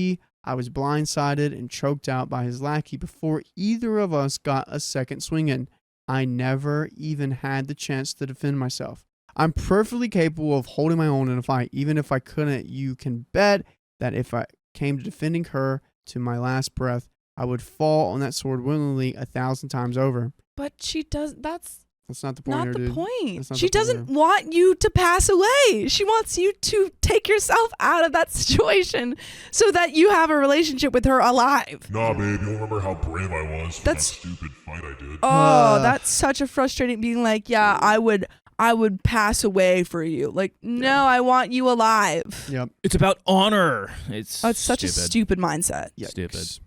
I was blindsided and choked out by his lackey before either of us got a second swing in. I never even had the chance to defend myself. I'm perfectly capable of holding my own in a fight. Even if I couldn't, you can bet that if I came to defending her to my last breath, I would fall on that sword willingly 1,000 times over. But she does. That's not the point not here, the dude. point. That's not She the point doesn't here. want you to pass away. She wants you to take yourself out of that situation so that you have a relationship with her alive. Nah, babe, you'll remember how brave I was for that That's- stupid fight I did. Oh, that's such a frustrating being like, yeah, I would pass away for you. Like, no, I want you alive. Yep. It's about honor. It's Oh, it's such a stupid. stupid mindset. Yikes. Stupid.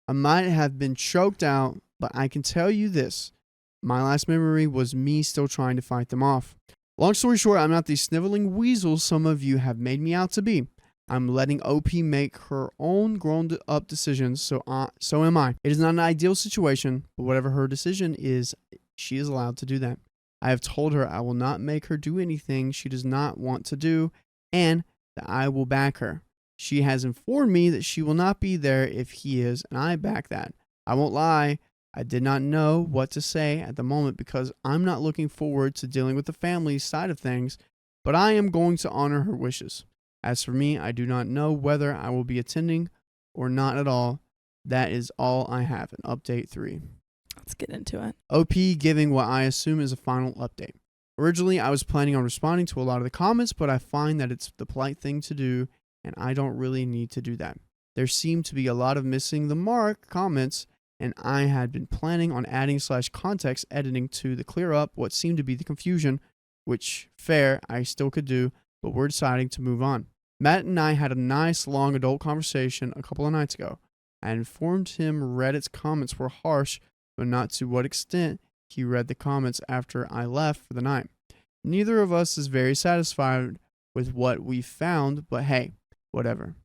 I might have been choked out, but I can tell you this. My last memory was me still trying to fight them off. Long story short, I'm not the sniveling weasel some of you have made me out to be. I'm letting OP make her own grown-up decisions, so am I. It is not an ideal situation, but whatever her decision is, she is allowed to do that. I have told her I will not make her do anything she does not want to do, and that I will back her. She has informed me that she will not be there if he is, and I back that. I won't lie, I did not know what to say at the moment because I'm not looking forward to dealing with the family side of things, but I am going to honor her wishes. As for me, I do not know whether I will be attending or not at all. That is all I have in Update 3. Let's get into it. OP giving what I assume is a final update. Originally, I was planning on responding to a lot of the comments, but I find that it's the polite thing to do, and I don't really need to do that. There seemed to be a lot of missing the mark comments, and I had been planning on adding /context editing to clear up what seemed to be the confusion, which, fair, I still could do, but we're deciding to move on. Matt and I had a nice long adult conversation a couple of nights ago. I informed him Reddit's comments were harsh, but not to what extent he read the comments after I left for the night. Neither of us is very satisfied with what we found, but hey, whatever.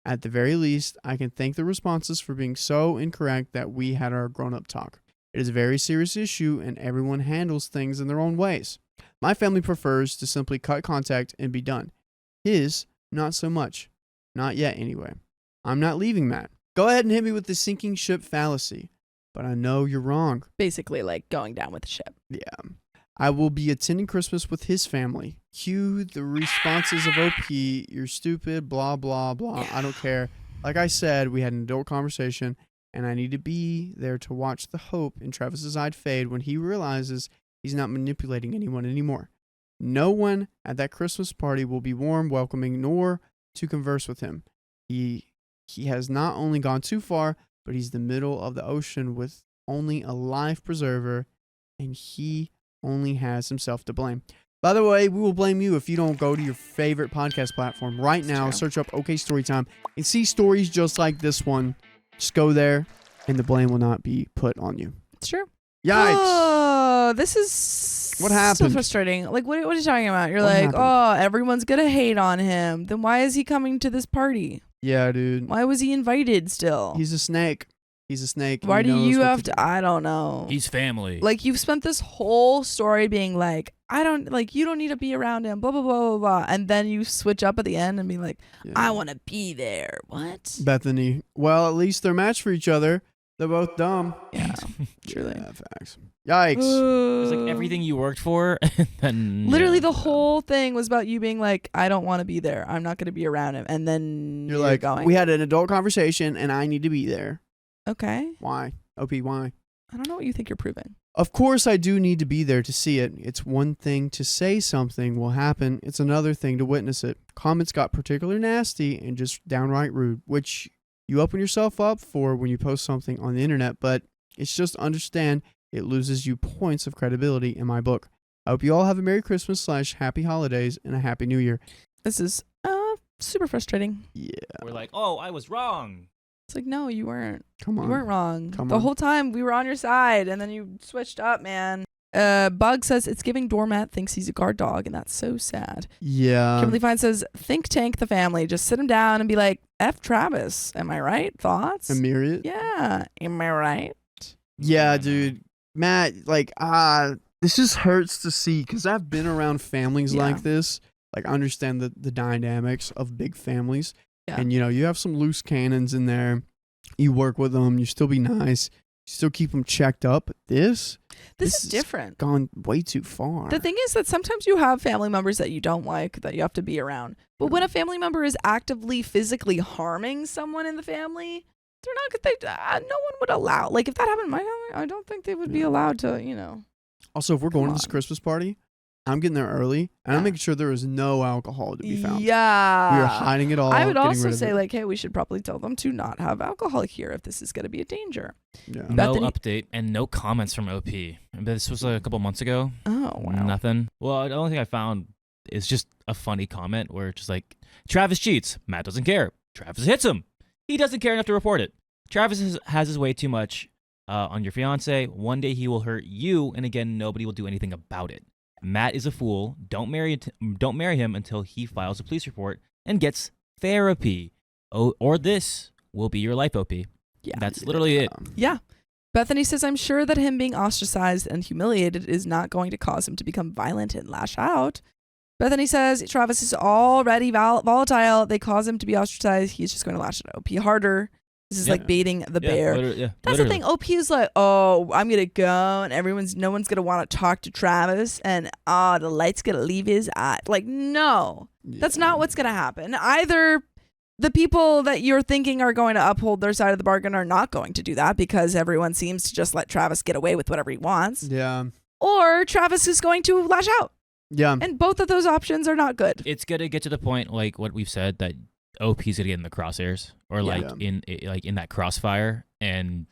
At the very least, I can thank the responses for being so incorrect that we had our grown-up talk. It is a very serious issue, and everyone handles things in their own ways. My family prefers to simply cut contact and be done. His, not so much. Not yet, anyway. I'm not leaving, Matt. Go ahead and hit me with the sinking ship fallacy, but I know you're wrong. Basically, like going down with the ship. Yeah. I will be attending Christmas with his family. Cue the responses of OP, you're stupid, blah, blah, blah. I don't care. Like I said, we had an adult conversation, and I need to be there to watch the hope in Travis's eye fade when he realizes he's not manipulating anyone anymore. No one at that Christmas party will be warm, welcoming, nor to converse with him. He has not only gone too far, but he's the middle of the ocean with only a life preserver, and he only has himself to blame. By the way, we will blame you if you don't go to your favorite podcast platform right now, search up OK Storytime, and see stories just like this one. Just go there, and the blame will not be put on you. It's true. Yikes! Oh, this is What So happened? frustrating. Like, what are you talking about? You're What like, happened? oh, everyone's gonna hate on him. Then why is he coming to this party? Yeah, dude. Why was he invited still? He's a snake. He's a snake. and Why he do knows you what have do. to? I don't know. He's family. Like, you've spent this whole story being like, I don't like, you don't need to be around him, blah blah blah blah blah, and then you switch up at the end and be like, Yeah. I want to be there. What? Bethany. Well, at least they're matched for each other. They're both dumb. Yeah, truly. Yeah, facts. Yikes. It's like everything you worked for, and then Literally, yeah. the whole thing was about you being like, I don't want to be there. I'm not going to be around him. And then You're like, going. we had an adult conversation and I need to be there. Okay. Why? OP, why? I don't know what you think you're proving. Of course, I do need to be there to see it. It's one thing to say something will happen. It's another thing to witness it. Comments got particularly nasty and just downright rude, which you open yourself up for when you post something on the internet, but it's just understand it loses you points of credibility in my book. I hope you all have a Merry Christmas / Happy Holidays and a Happy New Year. This is super frustrating. Yeah. We're like, oh, I was wrong. It's like, no, you weren't. Come You on. weren't wrong. Come the on. whole time we were on your side, and then you switched up, man. Bug says it's giving doormat thinks he's a guard dog, and that's so sad. Yeah. Kimberly Fine says think tank the family, just sit him down and be like, F Travis, am I right? Thoughts? A myriad? Yeah, am I right? Yeah, dude. Matt, like, this just hurts to see because I've been around families Yeah. like this. Like, I understand the dynamics of big families. Yeah. And, you know, you have some loose cannons in there. You work with them. You still be nice. You still keep them checked up. This This is is different. gone way too far. The thing is that sometimes you have family members that you don't like that you have to be around. But when a family member is actively physically harming someone in the family, they're not. No one would allow. Like if that happened in my family, I don't think they would be Yeah. allowed to. You know. Also, if we're going to Come this on. Christmas party, I'm getting there early, and I'm Yeah. making sure there is no alcohol to be found. Yeah. We are hiding it all. I would getting also rid of say it. like, hey, we should probably tell them to not have alcohol here if this is going to be a danger. Yeah. No Bethany- update and no comments from OP. But this was like a couple months ago. Oh wow. Nothing. Well, the only thing I found is just a funny comment where it's just like, Travis cheats. Matt doesn't care. Travis hits him. He doesn't care enough to report it. Travis has his way too much on your fiance. One day he will hurt you, and again, nobody will do anything about it. Matt is a fool. Don't marry him until he files a police report and gets therapy. Oh, or this will be your life, OP. Yeah. That's literally it. Yeah. Bethany says, I'm sure that him being ostracized and humiliated is not going to cause him to become violent and lash out. Bethany says, Travis is already volatile. They cause him to be ostracized. He's just going to lash out OP harder. This is Yeah. like baiting the bear. Yeah, That's the thing. OP is like, oh, I'm going to go and no one's going to want to talk to Travis and the light's going to leave his eye. Like, no, that's not what's going to happen. Either the people that you're thinking are going to uphold their side of the bargain are not going to do that because everyone seems to just let Travis get away with whatever he wants. Yeah. Or Travis is going to lash out. Yeah. And both of those options are not good. It's gonna get to the point like what we've said that OP's gonna get in the crosshairs or like Yeah. in that crossfire, and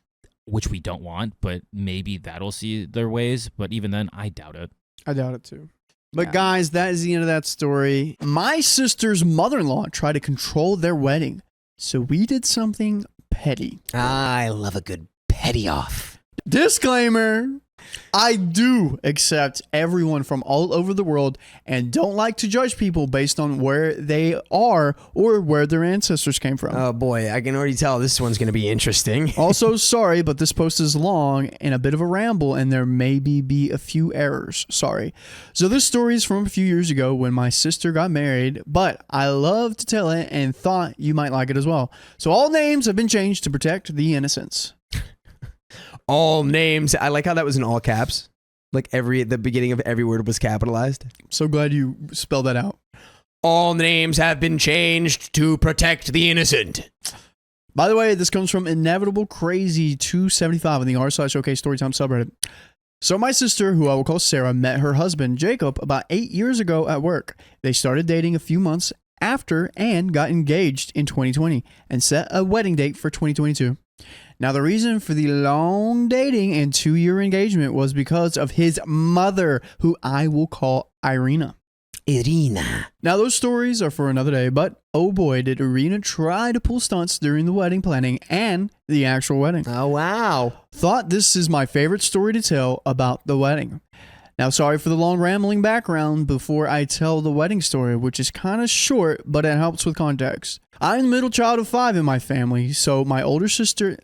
which we don't want, but maybe that'll see their ways. But even then, I doubt it. I doubt it too. But Yeah. guys, that is the end of that story. My sister's mother-in-law tried to control their wedding, so we did something petty. I love a good petty off. Disclaimer. I do accept everyone from all over the world and don't like to judge people based on where they are or where their ancestors came from. Oh boy, I can already tell this one's going to be interesting. Also, sorry, but this post is long and a bit of a ramble, and there may be a few errors. Sorry. So this story is from a few years ago when my sister got married, but I love to tell it and thought you might like it as well. So all names have been changed to protect the innocents. All names. I like how that was in all caps. Like the beginning of every word was capitalized. So glad you spelled that out. All names have been changed to protect the innocent. By the way, this comes from Inevitable Crazy 275 in the r/OK Storytime subreddit. So my sister, who I will call Sarah, met her husband, Jacob, about 8 years ago at work. They started dating a few months after and got engaged in 2020 and set a wedding date for 2022. Now, the reason for the long dating and 2-year engagement was because of his mother, who I will call Irina. Irina. Now, those stories are for another day, but oh boy, did Irina try to pull stunts during the wedding planning and the actual wedding. Oh, wow. Thought this is my favorite story to tell about the wedding. Now, sorry for the long rambling background before I tell the wedding story, which is kind of short, but it helps with context. I'm the middle child of 5 in my family, so my older sister,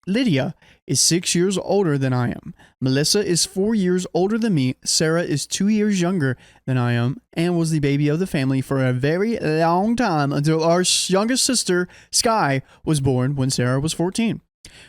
Lydia, is 6 years older than I am. Melissa is 4 years older than me. Sarah is 2 years younger than I am and was the baby of the family for a very long time until our youngest sister, Sky, was born when Sarah was 14.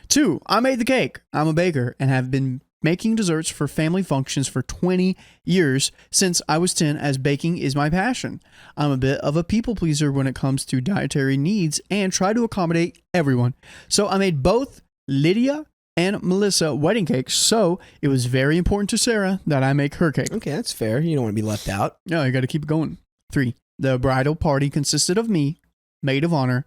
2. I made the cake. I'm a baker and have been making desserts for family functions for 20 years since I was 10, as baking is my passion. I'm a bit of a people pleaser when it comes to dietary needs and try to accommodate everyone. So I made both Lydia and Melissa wedding cakes, so it was very important to Sarah that I make her cake. Okay, that's fair. You don't want to be left out. No, you got to keep it going. 3. The bridal party consisted of me, maid of honor,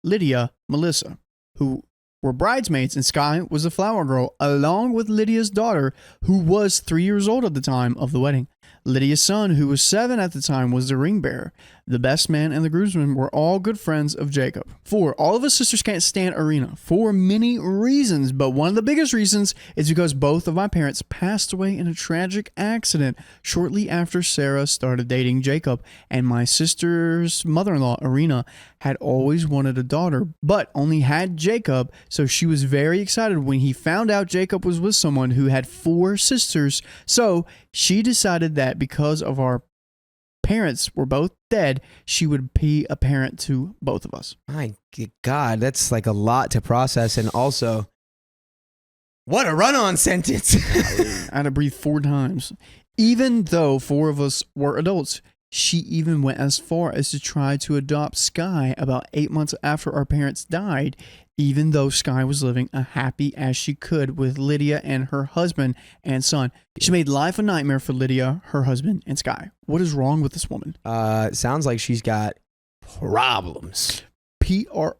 Lydia, Melissa, who were bridesmaids, and Sky was the flower girl, along with Lydia's daughter, who was 3 years old at the time of the wedding. Lydia's son, who was 7 at the time, was the ring bearer. The best man and the groomsmen were all good friends of Jacob. 4. All of us sisters can't stand Arena for many reasons, but one of the biggest reasons is because both of my parents passed away in a tragic accident shortly after Sarah started dating Jacob, and my sister's mother-in-law, Arena, had always wanted a daughter, but only had Jacob, so she was very excited when he found out Jacob was with someone who had 4 sisters. So she decided that because of our parents were both dead, she would be a parent to both of us. My God, that's like a lot to process. And also, what a run-on sentence. I had to breathe 4 times. Even though 4 of us were adults, she even went as far as to try to adopt Sky about 8 months after our parents died, even though Sky was living as happy as she could with Lydia and her husband and son. She made life a nightmare for Lydia, her husband, and Sky. What is wrong with this woman? Sounds like she's got problems. Problems.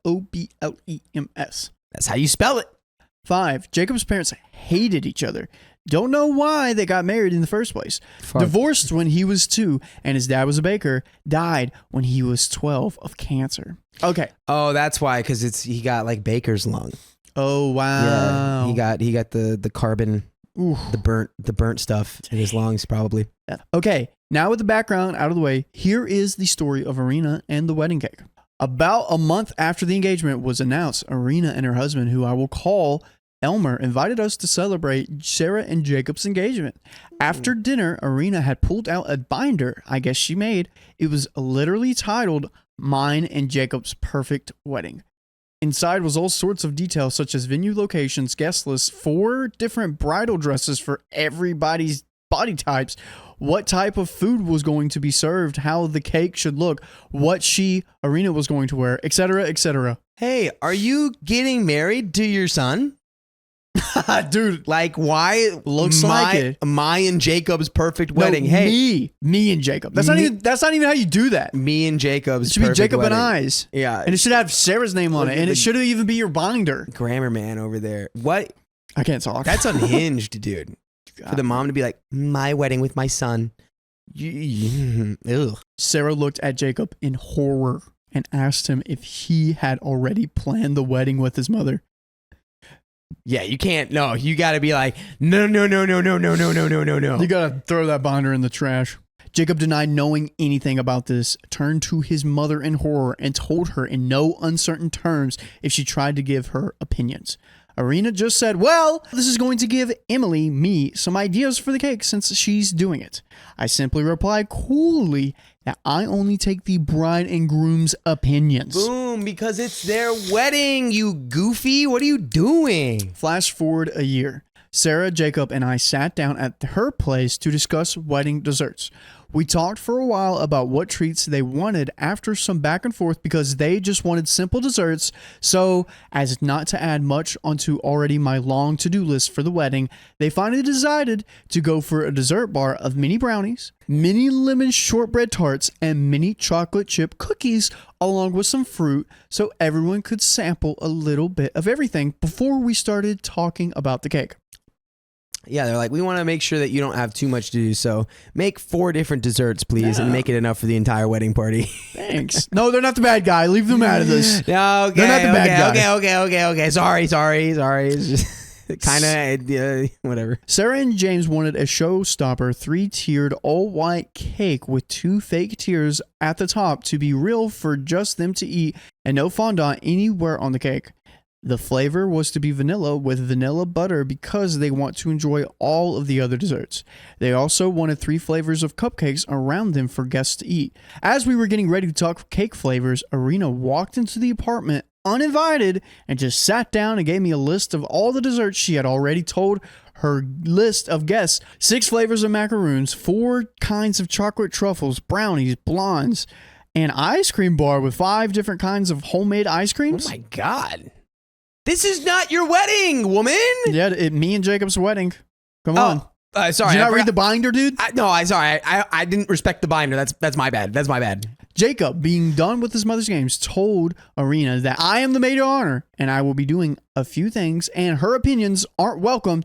That's how you spell it. 5. Jacob's parents hated each other. Don't know why they got married in the first place. Divorced when he was 2, and his dad was a baker. Died when he was 12 of cancer. Okay. Oh, that's why, because he got like baker's lung. Oh wow. Yeah, he got the carbon, Oof. the burnt stuff in his lungs probably. Yeah. Okay. Now with the background out of the way, here is the story of Arena and the wedding cake. About a month after the engagement was announced, Arena and her husband, who I will call Elmer, invited us to celebrate Sarah and Jacob's engagement. After dinner, Arena had pulled out a binder I guess she made. It was literally titled Mine and Jacob's Perfect Wedding. Inside was all sorts of details such as venue locations, guest lists, 4 different bridal dresses for everybody's body types, what type of food was going to be served, how the cake should look, what Arena was going to wear, etc., etc. Hey, are you getting married to your son? Dude, like why looks like it. My and Jacob's perfect wedding. No, hey, me and Jacob. That's not even how you do that. Me and Jacob's. It should be perfect Jacob wedding. and I's. Yeah, and it should have Sarah's name on it, and it should even be your binder. Grammar man over there. What? I can't talk. That's unhinged, dude. God. For the mom to be like, my wedding with my son. Ugh. Sarah looked at Jacob in horror and asked him if he had already planned the wedding with his mother. Yeah, you can't. No, you got to be like, no. You got to throw that binder in the trash. Jacob denied knowing anything about this, turned to his mother in horror, and told her in no uncertain terms if she tried to give her opinions. Arena just said, well, this is going to give me some ideas for the cake since she's doing it. I simply replied coolly that I only take the bride and groom's opinions. Boom, because it's their wedding, you goofy. What are you doing? Flash forward a year. Sarah, Jacob, and I sat down at her place to discuss wedding desserts. We talked for a while about what treats they wanted after some back and forth because they just wanted simple desserts, so as not to add much onto already my long to-do list for the wedding, they finally decided to go for a dessert bar of mini brownies, mini lemon shortbread tarts, and mini chocolate chip cookies along with some fruit so everyone could sample a little bit of everything before we started talking about the cake. Yeah, they're like, we want to make sure that you don't have too much to do, so make 4 different desserts, please, and make it enough for the entire wedding party. Thanks. No, they're not the bad guy. Leave them out of this. No, okay, they're not the bad guy. Okay. Sorry. It's just Kind of, whatever. Sarah and James wanted a showstopper 3-tiered all-white cake with 2 fake tiers at the top to be real for just them to eat and no fondant anywhere on the cake. The flavor was to be vanilla with vanilla butter because they want to enjoy all of the other desserts. They also wanted 3 flavors of cupcakes around them for guests to eat. As we were getting ready to talk cake flavors, Arena walked into the apartment uninvited and just sat down and gave me a list of all the desserts she had already told her list of guests. 6 flavors of macaroons, 4 kinds of chocolate truffles, brownies, blondes, an ice cream bar with 5 different kinds of homemade ice creams. Oh my God. This is not your wedding, woman. Yeah, me and Jacob's wedding. Come on. Sorry. Did you not read the binder, dude? I didn't respect the binder. That's my bad. That's my bad. Jacob, being done with his mother's games, told Arena that I am the maid of honor and I will be doing a few things and her opinions aren't welcome,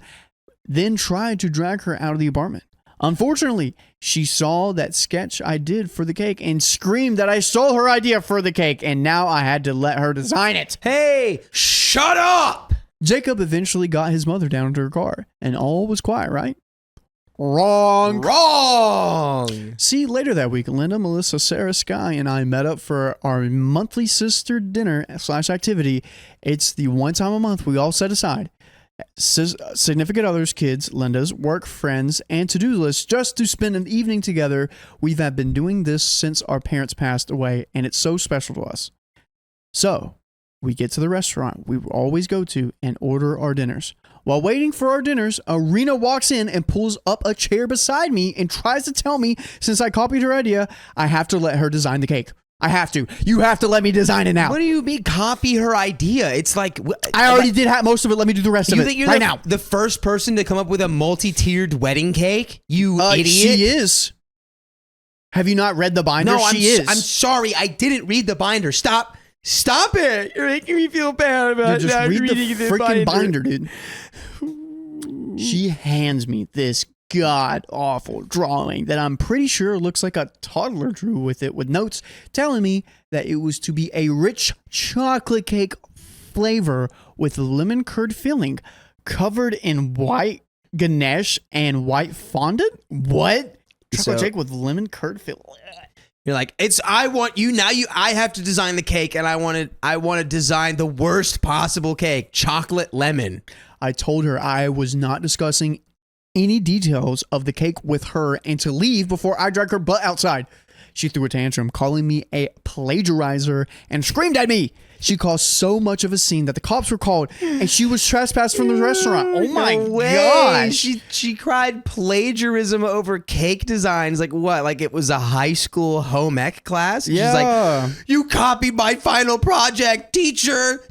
then tried to drag her out of the apartment. Unfortunately, she saw that sketch I did for the cake and screamed that I stole her idea for the cake and now I had to let her design it. Hey, shut up! Jacob eventually got his mother down to her car and all was quiet, right? Wrong. See, later that week, Linda, Melissa, Sarah, Sky, and I met up for our monthly sister dinner / activity. It's the one time a month we all set aside. Significant others, kids, Linda's, work friends, and to-do lists just to spend an evening together. We've been doing this since our parents passed away, and it's so special to us. So, we get to the restaurant we always go to and order our dinners. While waiting for our dinners, Arena walks in and pulls up a chair beside me and tries to tell me, since I copied her idea, I have to let her design the cake. I have to. You have to let me design it now. What do you mean copy her idea? It's like... I already did most of it. Let me do the rest of it. You think you're now. the first person to come up with a multi-tiered wedding cake? You idiot. She is. Have you not read the binder? No, she is. I'm sorry. I didn't read the binder. Stop it. You're making me feel bad about just read the freaking binder, dude. She hands me this god-awful drawing that I'm pretty sure looks like a toddler drew with it, with notes telling me that it was to be a rich chocolate cake flavor with lemon curd filling covered in white ganache and white fondant. What? Chocolate cake with lemon curd filling. You're like, I have to design the cake and I want to design the worst possible cake, chocolate lemon. I told her I was not discussing any details of the cake with her and to leave before I drag her butt outside. She threw a tantrum, calling me a plagiarizer and screamed at me. She caused so much of a scene that the cops were called and she was trespassed from the restaurant. Oh my gosh. She cried plagiarism over cake designs. Like what? Like it was a high school home ec class? Yeah. She's like, you copied my final project. Teacher,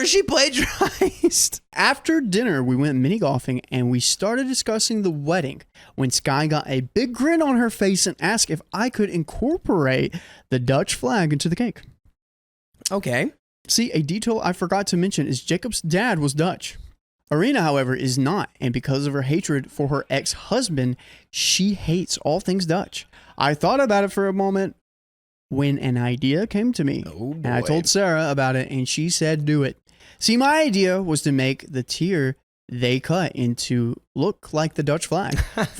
she plagiarized. After dinner, we went mini golfing and we started discussing the wedding when Sky got a big grin on her face and asked if I could incorporate the Dutch flag into the cake. Okay. See, a detail I forgot to mention is Jacob's dad was Dutch. Arena, however, is not, and because of her hatred for her ex-husband, she hates all things Dutch. I thought about it for a moment when an idea came to me, and I told Sarah about it, and she said do it. See, my idea was to make the tier they cut into look like the Dutch flag.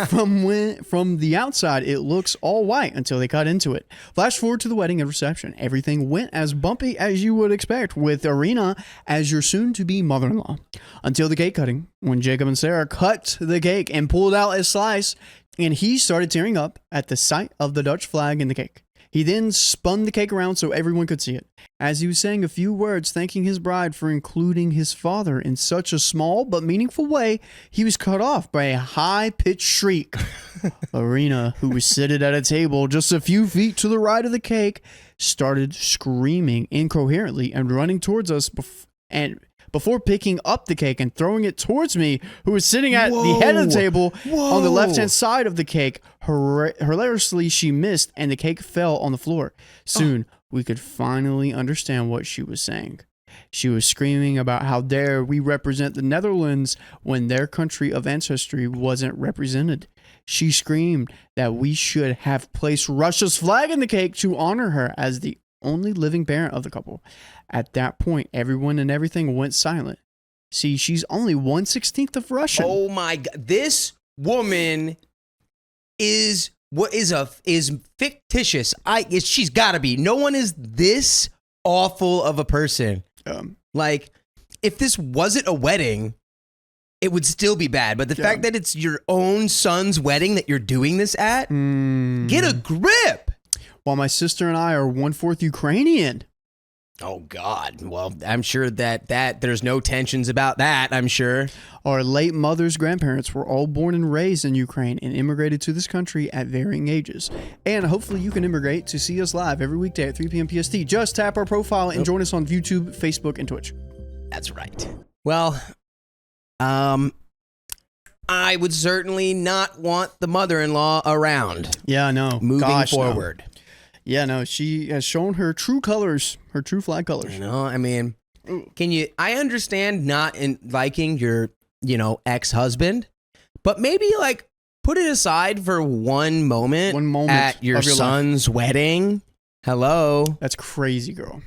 From the outside, it looks all white until they cut into it. Flash forward to the wedding and reception. Everything went as bumpy as you would expect, with Arena as your soon-to-be mother-in-law. Until the cake cutting, when Jacob and Sarah cut the cake and pulled out a slice, and he started tearing up at the sight of the Dutch flag in the cake. He then spun the cake around so everyone could see it. As he was saying a few words thanking his bride for including his father in such a small but meaningful way, he was cut off by a high-pitched shriek. Arena, who was seated at a table just a few feet to the right of the cake, started screaming incoherently and running towards us before picking up the cake and throwing it towards me, who was sitting at the head of the table on the left-hand side of the cake. Hilariously, she missed, and the cake fell on the floor. Soon, we could finally understand what she was saying. She was screaming about how dare we represent the Netherlands when their country of ancestry wasn't represented. She screamed that we should have placed Russia's flag in the cake to honor her as the only living parent of the couple. At that point, everyone and everything went silent. See, she's only 1/16 of Russian. Oh my God. This woman is fictitious. She's got to be. No one is this awful of a person. Like, if this wasn't a wedding, it would still be bad. But the fact that it's your own son's wedding that you're doing this at, get a grip. While my sister and I are 1/4 Ukrainian. Oh, God. Well, I'm sure that there's no tensions about that, I'm sure. Our late mother's grandparents were all born and raised in Ukraine and immigrated to this country at varying ages. And hopefully you can immigrate to see us live every weekday at 3 p.m. PST. Just tap our profile and join us on YouTube, Facebook, and Twitch. That's right. Well, I would certainly not want the mother-in-law around. Yeah, no. Moving forward. No. Yeah, no, she has shown her true colors, her true flag colors. You know, I mean, I understand not liking your, ex-husband, but maybe like put it aside for one moment at your son's wedding. Hello. That's crazy, girl.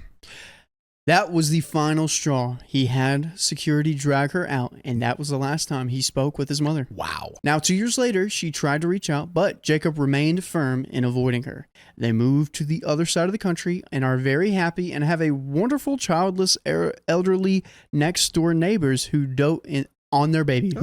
That was the final straw. He had security drag her out, and that was the last time he spoke with his mother. Wow. Now, 2 years later, she tried to reach out, but Jacob remained firm in avoiding her. They moved to the other side of the country and are very happy and have a wonderful childless elderly next door neighbors who dote on their baby.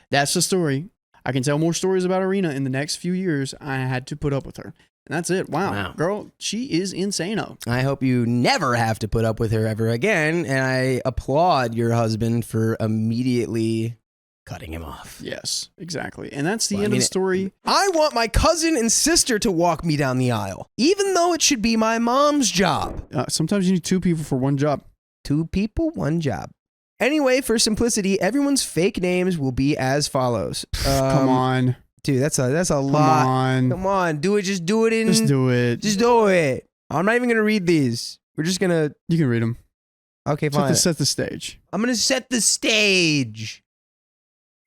That's the story. I can tell more stories about Arena in the next few years. I had to put up with her. And that's it. Wow. Girl, she is insane-o. I hope you never have to put up with her ever again. And I applaud your husband for immediately cutting him off. Yes, exactly. And that's the end of the story. I want my cousin and sister to walk me down the aisle, even though it should be my mom's job. Sometimes you need 2 people for one job. 2 people, 1 job. Anyway, for simplicity, everyone's fake names will be as follows. Come on. Dude, that's a lot. Come on, do it. Just do it. Just do it. Just do it. I'm not even going to read these. We're just going to... You can read them. Okay, fine. Set the stage. I'm going to set the stage.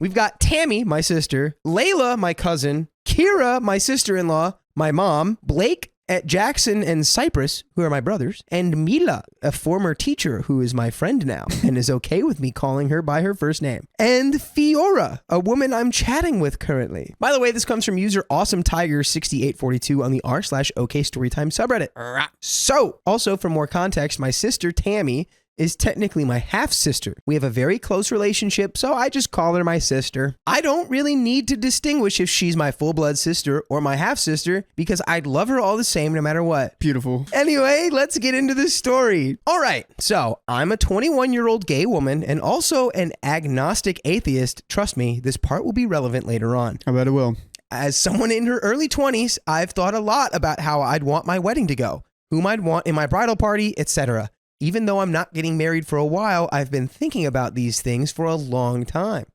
We've got Tammy, my sister, Layla, my cousin, Kira, my sister-in-law, my mom, Blake at Jackson and Cypress, who are my brothers, and Mila, a former teacher who is my friend now and is okay with me calling her by her first name, and Fiora, a woman I'm chatting with currently. By the way, this comes from user AwesomeTiger6842 on the r/OKStorytime subreddit. So, also for more context, my sister Tammy is technically my half-sister. We have a very close relationship, so I just call her my sister. I don't really need to distinguish if she's my full-blood sister or my half-sister because I'd love her all the same no matter what. Beautiful. Anyway, let's get into this story. All right, so I'm a 21-year-old gay woman and also an agnostic atheist. Trust me, this part will be relevant later on. I bet it will. As someone in her early 20s, I've thought a lot about how I'd want my wedding to go, whom I'd want in my bridal party, etc. Even though I'm not getting married for a while, I've been thinking about these things for a long time.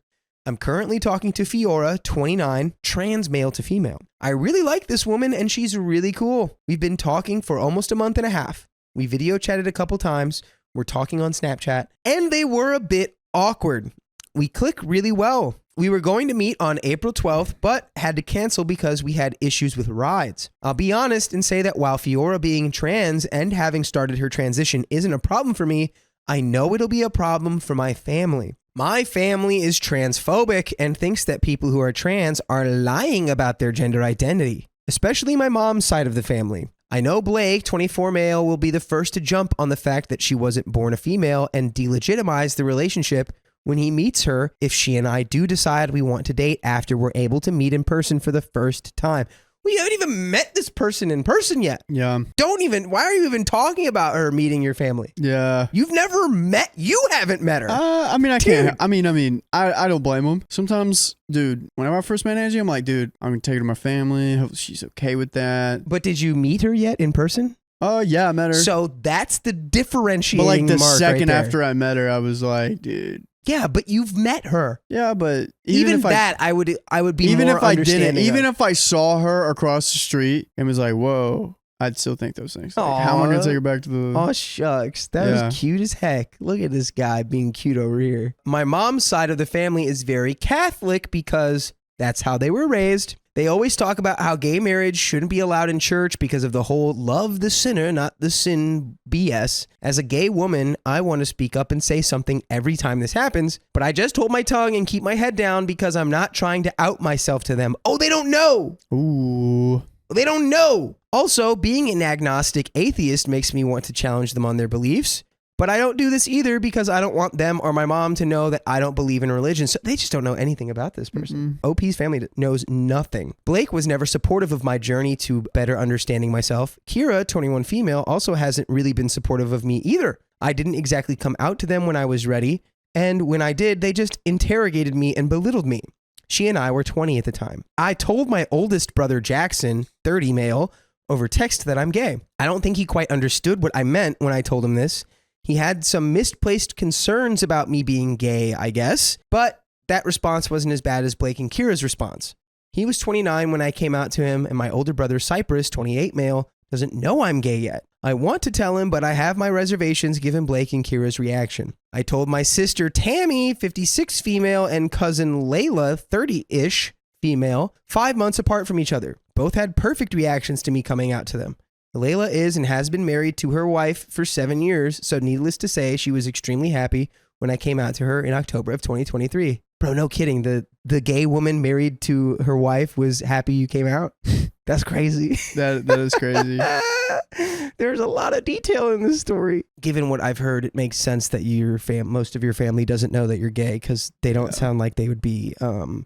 I'm currently talking to Fiora, 29, trans male to female. I really like this woman and she's really cool. We've been talking for almost a month and a half. We video chatted a couple times. We're talking on Snapchat and they were a bit awkward. We click really well. We were going to meet on April 12th, but had to cancel because we had issues with rides. I'll be honest and say that while Fiora being trans and having started her transition isn't a problem for me, I know it'll be a problem for my family. My family is transphobic and thinks that people who are trans are lying about their gender identity, especially my mom's side of the family. I know Blake, 24 male, will be the first to jump on the fact that she wasn't born a female and delegitimize the relationship when he meets her if she and I do decide we want to date after we're able to meet in person for the first time. We haven't even met this person in person yet. Yeah. Why are you even talking about her meeting your family? Yeah. You've never met, you haven't met her. I don't blame him. Sometimes, dude, whenever I first met Angie, I'm like, dude, I'm going to take her to my family. Hopefully she's okay with that. But did you meet her yet in person? Oh, yeah, I met her. So that's the differentiating mark. But like the mark second right there. after I met her, I was like, dude. Yeah, but you've met her. Yeah, but even that, I would be even more if I understanding didn't, even of. if I saw her across the street and was like, whoa, I'd still think those things. Like, how am I going to take her back to the... Oh, shucks. That was cute as heck. Look at this guy being cute over here. My mom's side of the family is very Catholic because that's how they were raised. They always talk about how gay marriage shouldn't be allowed in church because of the whole love the sinner, not the sin BS. As a gay woman, I want to speak up and say something every time this happens, but I just hold my tongue and keep my head down because I'm not trying to out myself to them. Oh, they don't know. Ooh. They don't know. Also, being an agnostic atheist makes me want to challenge them on their beliefs. But I don't do this either because I don't want them or my mom to know that I don't believe in religion. So they just don't know anything about this person. OP's family knows nothing. Blake was never supportive of my journey to better understanding myself. Kira, 21 female, also hasn't really been supportive of me either. I didn't exactly come out to them when I was ready. And when I did, they just interrogated me and belittled me. She and I were 20 at the time. I told my oldest brother, Jackson, 30 male, over text that I'm gay. I don't think he quite understood what I meant when I told him this. He had some misplaced concerns about me being gay, I guess, but that response wasn't as bad as Blake and Kira's response. He was 29 when I came out to him, and my older brother, Cypress, 28 male, doesn't know I'm gay yet. I want to tell him, but I have my reservations given Blake and Kira's reaction. I told my sister, Tammy, 56 female, and cousin Layla, 30-ish female, 5 months apart from each other. Both had perfect reactions to me coming out to them. Layla is and has been married to her wife for 7 years, so needless to say, she was extremely happy when I came out to her in October of 2023. Bro, no kidding. The gay woman married to her wife was happy you came out? That's crazy. That is crazy. There's a lot of detail in this story. Given what I've heard, it makes sense that most of your family doesn't know that you're gay because they don't sound like they would be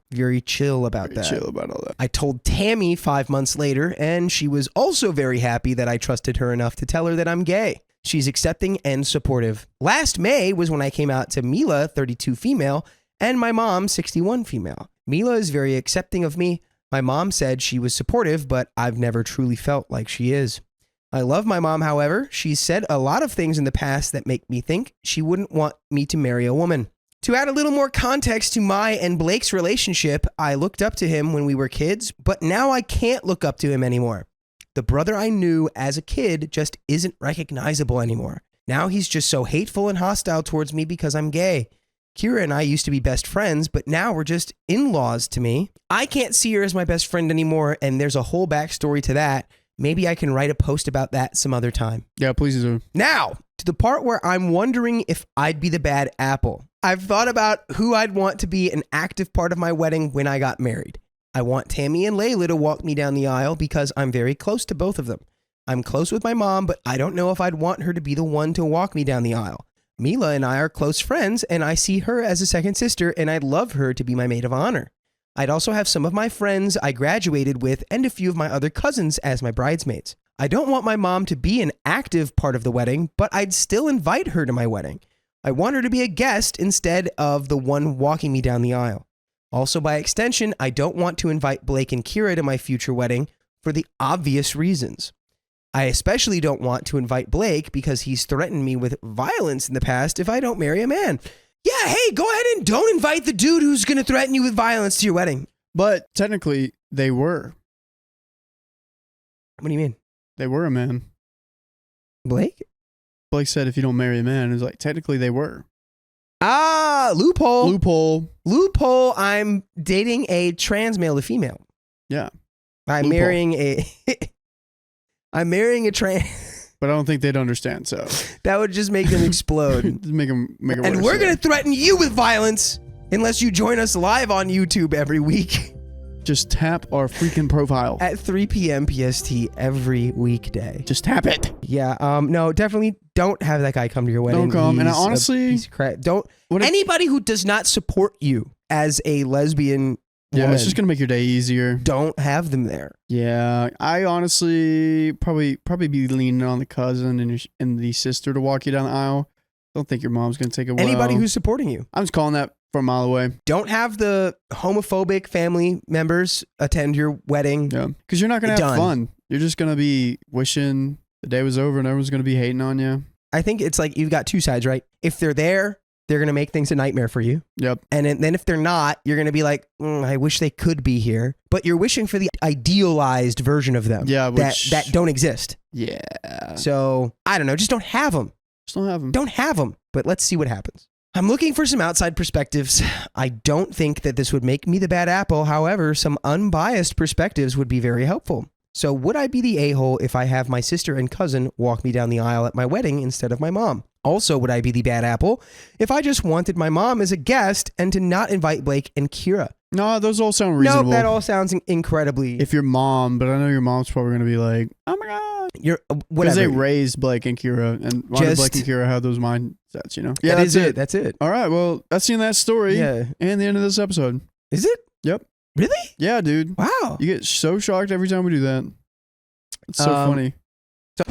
very chill about that. Chill about all that. I told Tammy 5 months later, and she was also very happy that I trusted her enough to tell her that I'm gay. She's accepting and supportive. Last May was when I came out to Mila, 32 female, and my mom, 61 female. Mila is very accepting of me. My mom said she was supportive, but I've never truly felt like she is. I love my mom, however. She's said a lot of things in the past that make me think she wouldn't want me to marry a woman. To add a little more context to my and Blake's relationship, I looked up to him when we were kids, but now I can't look up to him anymore. The brother I knew as a kid just isn't recognizable anymore. Now he's just so hateful and hostile towards me because I'm gay. Kira and I used to be best friends, but now we're just in-laws to me. I can't see her as my best friend anymore, and there's a whole backstory to that. Maybe I can write a post about that some other time. Yeah, please do. Now, to the part where I'm wondering if I'd be the bad apple. I've thought about who I'd want to be an active part of my wedding when I got married. I want Tammy and Layla to walk me down the aisle because I'm very close to both of them. I'm close with my mom, but I don't know if I'd want her to be the one to walk me down the aisle. Mila and I are close friends, and I see her as a second sister, and I'd love her to be my maid of honor. I'd also have some of my friends I graduated with and a few of my other cousins as my bridesmaids. I don't want my mom to be an active part of the wedding, but I'd still invite her to my wedding. I want her to be a guest instead of the one walking me down the aisle. Also, by extension, I don't want to invite Blake and Kira to my future wedding for the obvious reasons. I especially don't want to invite Blake because he's threatened me with violence in the past if I don't marry a man. Yeah, hey, go ahead and don't invite the dude who's going to threaten you with violence to your wedding. But technically, they were. What do you mean? They were a man. Blake? Blake said if you don't marry a man, it's like, technically they were. Ah, loophole. Loophole. I'm dating a trans male to female. Yeah. I'm marrying a trans. But I don't think they'd understand, so. That would just make them explode. make it worse. And we're going to threaten you with violence unless you join us live on YouTube every week. Just tap our freaking profile. At 3 p.m. PST every weekday. Just tap it. Yeah, no, definitely don't have that guy come to your wedding. Don't come. And I He's honestly... a piece of crap. Anybody who does not support you as a lesbian woman, it's just going to make your day easier. Don't have them there. Yeah, I honestly probably be leaning on the cousin and the sister to walk you down the aisle. Don't think your mom's going to take it well. Anybody who's supporting you. I'm just calling that from a mile away. Don't have the homophobic family members attend your wedding. Yeah, because you're not going to have fun. You're just going to be wishing the day was over and everyone's going to be hating on you. I think it's like you've got two sides, right? If they're there, they're going to make things a nightmare for you. Yep. And then if they're not, you're going to be like, I wish they could be here. But you're wishing for the idealized version of them. Yeah. That don't exist. Yeah. So, I don't know. Just don't have them. Just don't have them. Don't have them. But let's see what happens. I'm looking for some outside perspectives. I don't think that this would make me the bad apple. However, some unbiased perspectives would be very helpful. So would I be the a-hole if I have my sister and cousin walk me down the aisle at my wedding instead of my mom? Also, would I be the bad apple if I just wanted my mom as a guest and to not invite Blake and Kira? No, those all sound reasonable. Nope, that all sounds incredibly... If your mom, but I know your mom's probably going to be like, oh my God. You're Because whatever. they raised Blake and Kira, and why did Blake and Kira have those mindsets, you know? Yeah, that's it. That's it. All right, well, that's the end of that story Yeah. and the end of this episode. Is it? Yep. Really? Yeah, dude. Wow. You get so shocked every time we do that. It's so funny.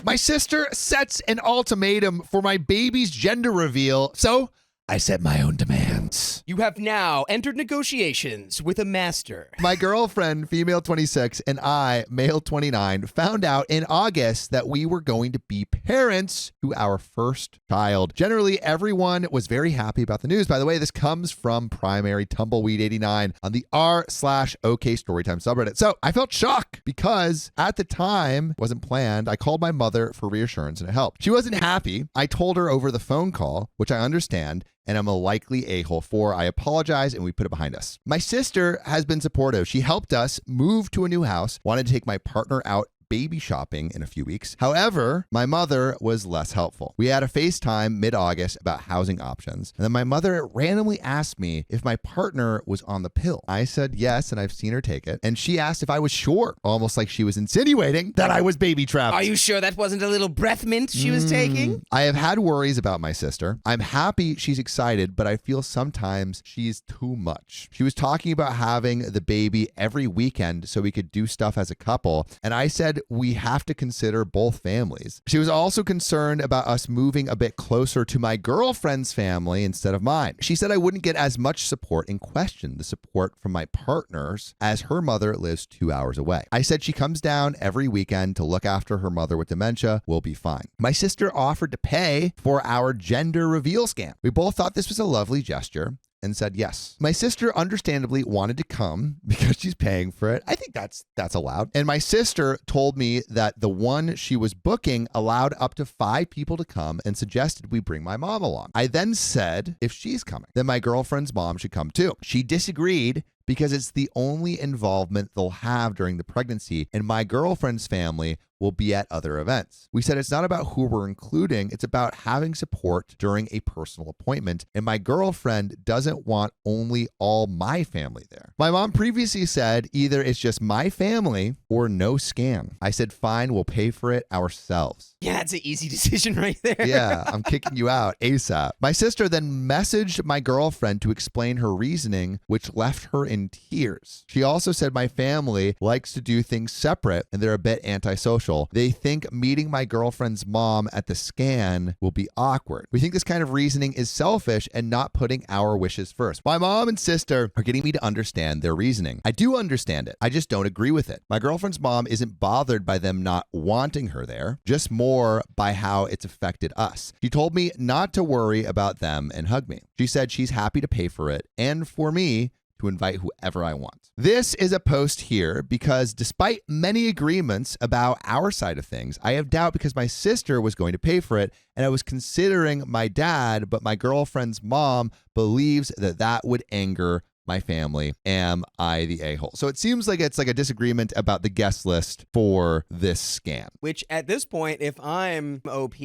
My sister sets an ultimatum for my baby's gender reveal, so I set my own demands. You have now entered negotiations with a master. My girlfriend, female 26, and I, male 29, found out in August that we were going to be parents to our first child. Generally, everyone was very happy about the news. By the way, this comes from Primary Tumbleweed 89 on the r/OK Storytime subreddit. So I felt shock because at the time, wasn't planned. I called my mother for reassurance and it helped. She wasn't happy. I told her over the phone call, which I understand, and I'm a likely a-hole for. I apologize, and we put it behind us. My sister has been supportive. She helped us move to a new house, wanted to take my partner out baby shopping in a few weeks. However, my mother was less helpful. We had a FaceTime mid-August about housing options, and then my mother randomly asked me if my partner was on the pill. I said yes, and I've seen her take it, and she asked if I was sure, almost like she was insinuating that I was baby trapped. Are you sure that wasn't a little breath mint she was taking? I have had worries about my sister. I'm happy she's excited, but I feel sometimes she's too much. She was talking about having the baby every weekend so we could do stuff as a couple, and I said we have to consider both families. She was also concerned about us moving a bit closer to my girlfriend's family instead of mine. She said I wouldn't get as much support and questioned the support from my partners as her mother lives 2 hours away. I said she comes down every weekend to look after her mother with dementia. We'll be fine. My sister offered to pay for our gender reveal scan. We both thought this was a lovely gesture and said yes. My sister understandably wanted to come because she's paying for it. I think that's allowed. And my sister told me that the one she was booking allowed up to 5 people to come and suggested we bring my mom along. I then said if she's coming, then my girlfriend's mom should come too. She disagreed because it's the only involvement they'll have during the pregnancy, and my girlfriend's family will be at other events. We said it's not about who we're including, it's about having support during a personal appointment, and my girlfriend doesn't want only all my family there. My mom previously said either it's just my family or no scan. I said fine, we'll pay for it ourselves. Yeah, it's an easy decision right there. Yeah, I'm kicking you out ASAP. My sister then messaged my girlfriend to explain her reasoning, which left her in tears. She also said my family likes to do things separate and they're a bit antisocial. They think meeting my girlfriend's mom at the scan will be awkward. We think this kind of reasoning is selfish and not putting our wishes first. My mom and sister are getting me to understand their reasoning. I do understand it. I just don't agree with it. My girlfriend's mom isn't bothered by them not wanting her there, just more by how it's affected us. She told me not to worry about them and hug me. She said she's happy to pay for it and for me to invite whoever I want. This is a post here because despite many agreements about our side of things, I have doubt because my sister was going to pay for it and I was considering my dad, but my girlfriend's mom believes that that would anger my family. Am I the a-hole? So it seems like it's like a disagreement about the guest list for this scan. Which at this point, if I'm OP,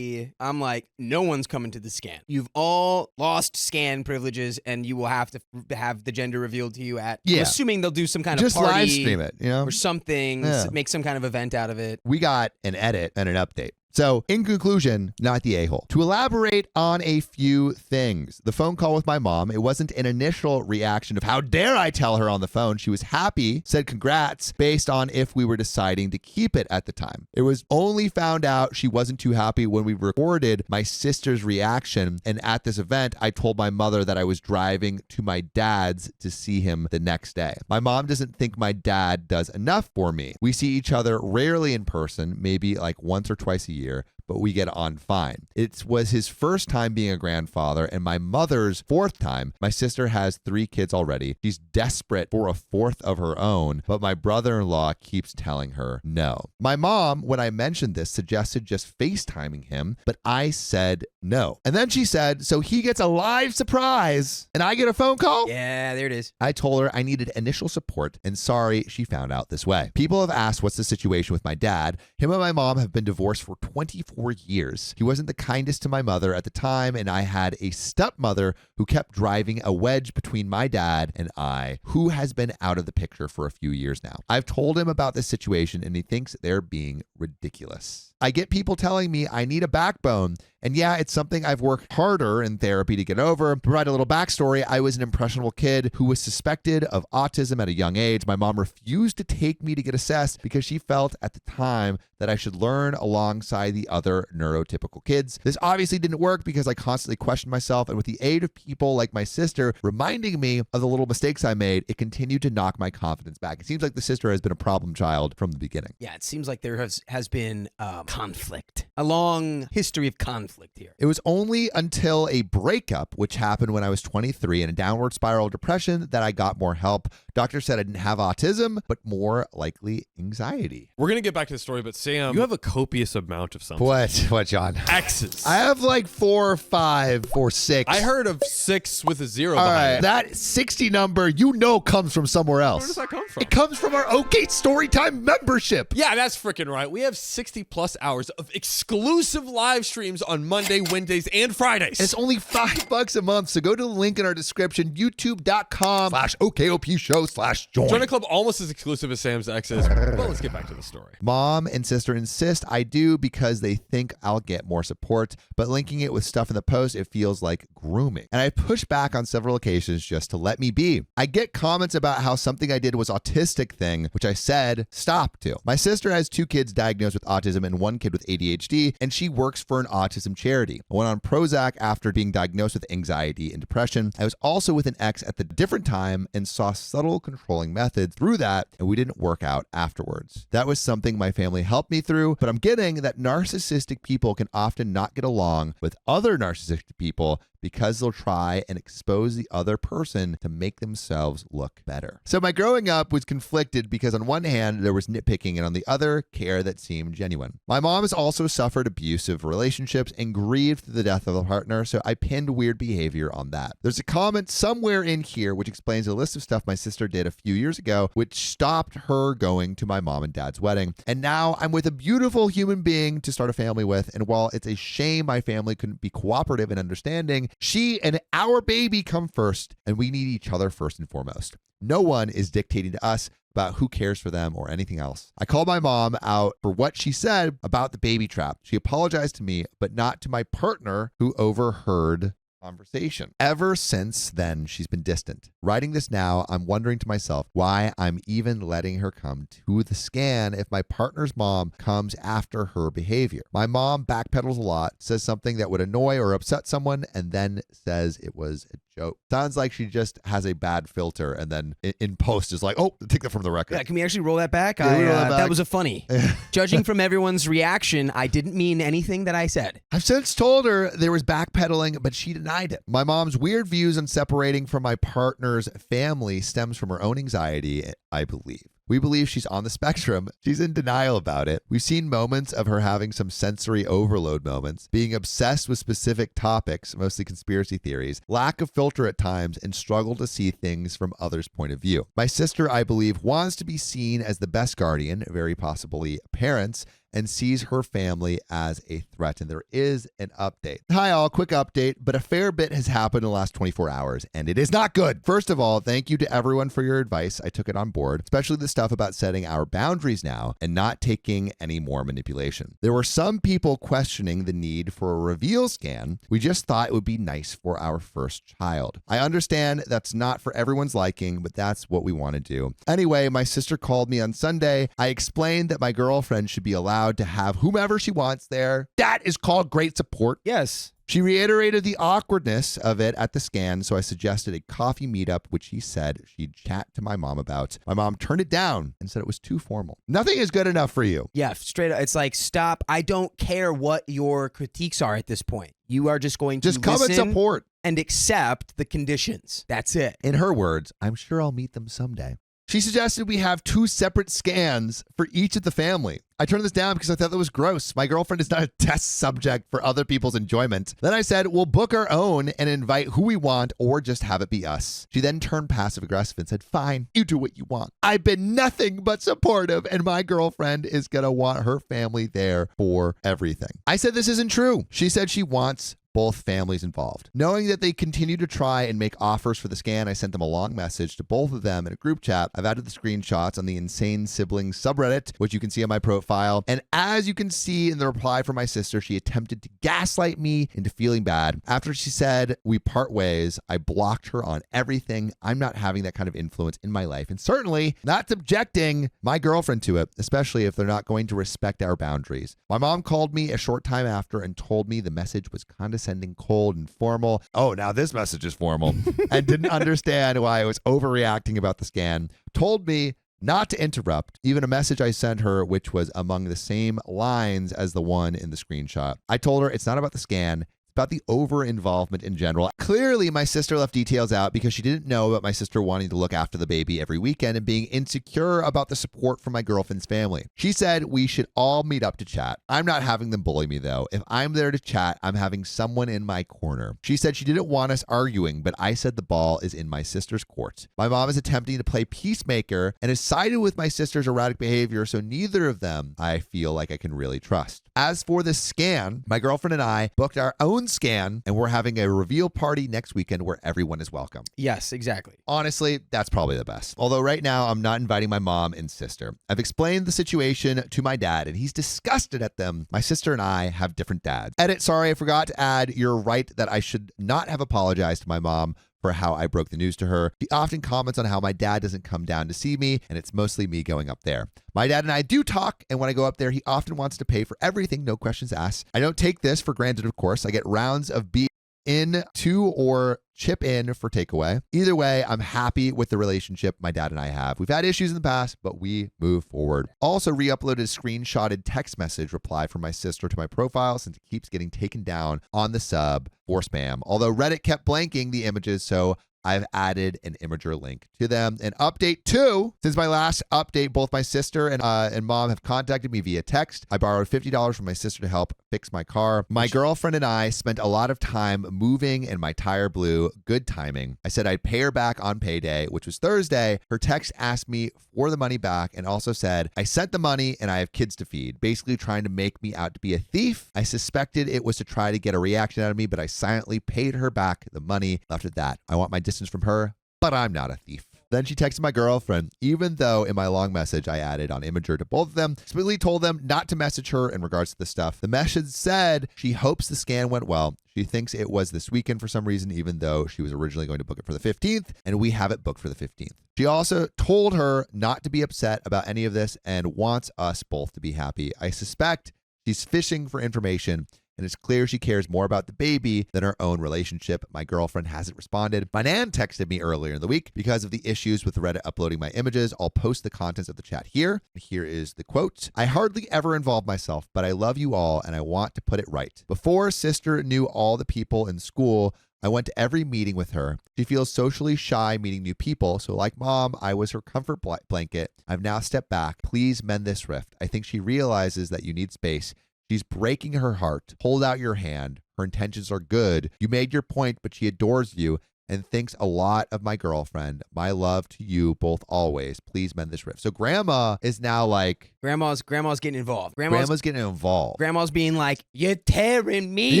I'm like, no one's coming to the scan. You've all lost scan privileges and you will have to have the gender revealed to you at, I'm assuming they'll do some kind Just of party live stream it, you know, or something, make some kind of event out of it. We got an edit and an update. So, in conclusion, not the a-hole. To elaborate on a few things, the phone call with my mom, it wasn't an initial reaction of how dare I tell her on the phone. She was happy, said congrats, based on if we were deciding to keep it at the time. It was only found out she wasn't too happy when we recorded my sister's reaction. And at this event, I told my mother that I was driving to my dad's to see him the next day. My mom doesn't think my dad does enough for me. We see each other rarely in person, maybe like once or twice a year. but we get on fine. It was his first time being a grandfather and my mother's fourth time. My sister has 3 kids already. She's desperate for a fourth of her own, but my brother-in-law keeps telling her no. My mom, when I mentioned this, suggested just FaceTiming him, but I said no. And then she said, so he gets a live surprise and I get a phone call? Yeah, there it is. I told her I needed initial support, and sorry she found out this way. People have asked what's the situation with my dad. Him and my mom have been divorced for 24 years. He wasn't the kindest to my mother at the time, and I had a stepmother who kept driving a wedge between my dad and I, who has been out of the picture for a few years now. I've told him about this situation, and he thinks they're being ridiculous. I get people telling me I need a backbone. And yeah, it's something I've worked harder in therapy to get over. To provide a little backstory, I was an impressionable kid who was suspected of autism at a young age. My mom refused to take me to get assessed because she felt at the time that I should learn alongside the other neurotypical kids. This obviously didn't work because I constantly questioned myself, and with the aid of people like my sister reminding me of the little mistakes I made, it continued to knock my confidence back. It seems like the sister has been a problem child from the beginning. Yeah, it seems like there has been conflict, a long history of conflict here. It was only until a breakup, which happened when I was 23 and a downward spiral of depression, that I got more help. Doctor said I didn't have autism, but more likely anxiety. We're going to get back to the story, but Sam, you have a copious amount of something. What, John? X's. I have like 4 or 5 or 6. I heard of 6 with a 0 All behind right, it. that 60 number, comes from somewhere else. Where does that come from? It comes from our OK Storytime membership. Yeah, that's freaking right. We have 60 plus hours of exclusive live streams on Monday, Wednesdays, and Fridays. And it's only $5 a month, so go to the link in our description, youtube.com/OKOP show/join. Join a club almost as exclusive as Sam's X's. Well, let's get back to the story. Mom and sister insist I do because they think I'll get more support, but linking it with stuff in the post, it feels like grooming. And I push back on several occasions just to let me be. I get comments about how something I did was autistic thing, which I said stop to. My sister has 2 kids diagnosed with autism and 1 kid with ADHD, and she works for an autism charity. I went on Prozac after being diagnosed with anxiety and depression. I was also with an ex at the different time and saw subtle controlling methods through that, and we didn't work out afterwards. That was something my family helped me through, but I'm getting that narcissistic people can often not get along with other narcissistic people because they'll try and expose the other person to make themselves look better. So my growing up was conflicted because on one hand, there was nitpicking and on the other, care that seemed genuine. My mom has also suffered abusive relationships and grieved through the death of a partner, so I pinned weird behavior on that. There's a comment somewhere in here which explains a list of stuff my sister did a few years ago, which stopped her going to my mom and dad's wedding. And now I'm with a beautiful human being to start a family with, and while it's a shame my family couldn't be cooperative and understanding, she and our baby come first, and we need each other first and foremost. No one is dictating to us about who cares for them or anything else. I called my mom out for what she said about the baby trap. She apologized to me, but not to my partner who overheard conversation. Ever since then, she's been distant. Writing this now, I'm wondering to myself why I'm even letting her come to the scan if my partner's mom comes after her behavior. My mom backpedals a lot, says something that would annoy or upset someone, and then says it was a joke. Sounds like she just has a bad filter and then in post is like, oh, take that from the record. Yeah, can we actually roll that back? Yeah, we roll that back. That was a funny. Judging from everyone's reaction, I didn't mean anything that I said. I've since told her there was backpedaling, but she denied it. My mom's weird views on separating from my partner's family stems from her own anxiety, I believe. We believe she's on the spectrum. She's in denial about it. We've seen moments of her having some sensory overload moments, being obsessed with specific topics, mostly conspiracy theories, lack of filter at times, and struggle to see things from others' point of view. My sister, I believe, wants to be seen as the best guardian, very possibly parents, and sees her family as a threat. And there is an update. Hi all, quick update, but a fair bit has happened in the last 24 hours, and it is not good. First of all, thank you to everyone for your advice. I took it on board, especially the stuff about setting our boundaries now and not taking any more manipulation. There were some people questioning the need for a reveal scan. We just thought it would be nice for our first child. I understand that's not for everyone's liking, but that's what we want to do. Anyway, my sister called me on Sunday. I explained that my girlfriend should be allowed to have whomever she wants there. That is called great support. Yes. She reiterated the awkwardness of it at the scan, so I suggested a coffee meetup, which he said she'd chat to my mom about. My mom turned it down and said it was too formal. Nothing is good enough for you. Yeah, straight up. It's like, stop. I don't care what your critiques are at this point. You are just going to Just come and listen support. and accept the conditions. That's it. In her words, I'm sure I'll meet them someday. She suggested we have 2 separate scans for each of the family. I turned this down because I thought that was gross. My girlfriend is not a test subject for other people's enjoyment. Then I said, we'll book our own and invite who we want or just have it be us. She then turned passive aggressive and said, fine, you do what you want. I've been nothing but supportive and my girlfriend is going to want her family there for everything. I said this isn't true. She said she wants both families involved. Knowing that they continue to try and make offers for the scan, I sent them a long message to both of them in a group chat. I've added the screenshots on the Insane Siblings subreddit, which you can see on my profile. And as you can see in the reply from my sister, she attempted to gaslight me into feeling bad. After she said we part ways, I blocked her on everything. I'm not having that kind of influence in my life, and certainly not subjecting my girlfriend to it, especially if they're not going to respect our boundaries. My mom called me a short time after and told me the message was condescending, cold, and formal. Oh, now this message is formal. And didn't understand why I was overreacting about the scan. Told me not to interrupt. Even a message I sent her, which was among the same lines as the one in the screenshot. I told her it's not about the scan. About the over-involvement in general. Clearly, my sister left details out because she didn't know about my sister wanting to look after the baby every weekend and being insecure about the support from my girlfriend's family. She said we should all meet up to chat. I'm not having them bully me, though. If I'm there to chat, I'm having someone in my corner. She said she didn't want us arguing, but I said the ball is in my sister's court. My mom is attempting to play peacemaker and has sided with my sister's erratic behavior, so neither of them I feel like I can really trust. As for the scan, my girlfriend and I booked our own scan, and we're having a reveal party next weekend where everyone is welcome. Yes, exactly. Honestly, that's probably the best. Although right now, I'm not inviting my mom and sister. I've explained the situation to my dad, and he's disgusted at them. My sister and I have different dads. Edit, sorry, I forgot to add, you're right that I should not have apologized to my mom for how I broke the news to her. He often comments on how my dad doesn't come down to see me, and it's mostly me going up there. My dad and I do talk, and when I go up there, he often wants to pay for everything, no questions asked. I don't take this for granted, of course. I get rounds of beer in to or chip in for takeaway. Either way, I'm happy with the relationship my dad and I have. We've had issues in the past, but we move forward. Also re-uploaded a screenshotted text message reply from my sister to my profile since it keeps getting taken down on the sub for spam. Although Reddit kept blanking the images, so I've added an imager link to them. And update 2, since my last update, both my sister and mom have contacted me via text. I borrowed $50 from my sister to help fix my car. My girlfriend and I spent a lot of time moving and my tire blew. Good timing. I said I'd pay her back on payday, which was Thursday. Her text asked me for the money back and also said, I sent the money and I have kids to feed, basically trying to make me out to be a thief. I suspected it was to try to get a reaction out of me, but I silently paid her back the money. Left at that. I want my distance from her, but I'm not a thief. Then she texted my girlfriend, even though in my long message I added on Imager to both of them, specifically told them not to message her in regards to the stuff. The message said she hopes the scan went well. She thinks it was this weekend for some reason, even though she was originally going to book it for the 15th, and we have it booked for the 15th. She also told her not to be upset about any of this and wants us both to be happy. I suspect she's fishing for information, and it's clear she cares more about the baby than her own relationship. My girlfriend hasn't responded. My nan texted me earlier in the week because of the issues with Reddit uploading my images. I'll post the contents of the chat here. Here is the quote. I hardly ever involve myself, but I love you all and I want to put it right. Before sister knew all the people in school, I went to every meeting with her. She feels socially shy meeting new people, so like mom, I was her comfort blanket. I've now stepped back. Please mend this rift. I think she realizes that you need space. She's breaking her heart. Hold out your hand. Her intentions are good. You made your point, but she adores you and thinks a lot of my girlfriend. My love to you both always. Please mend this rift. So grandma is now like... Grandma's getting involved. Grandma's getting involved. Grandma's being like, you're tearing me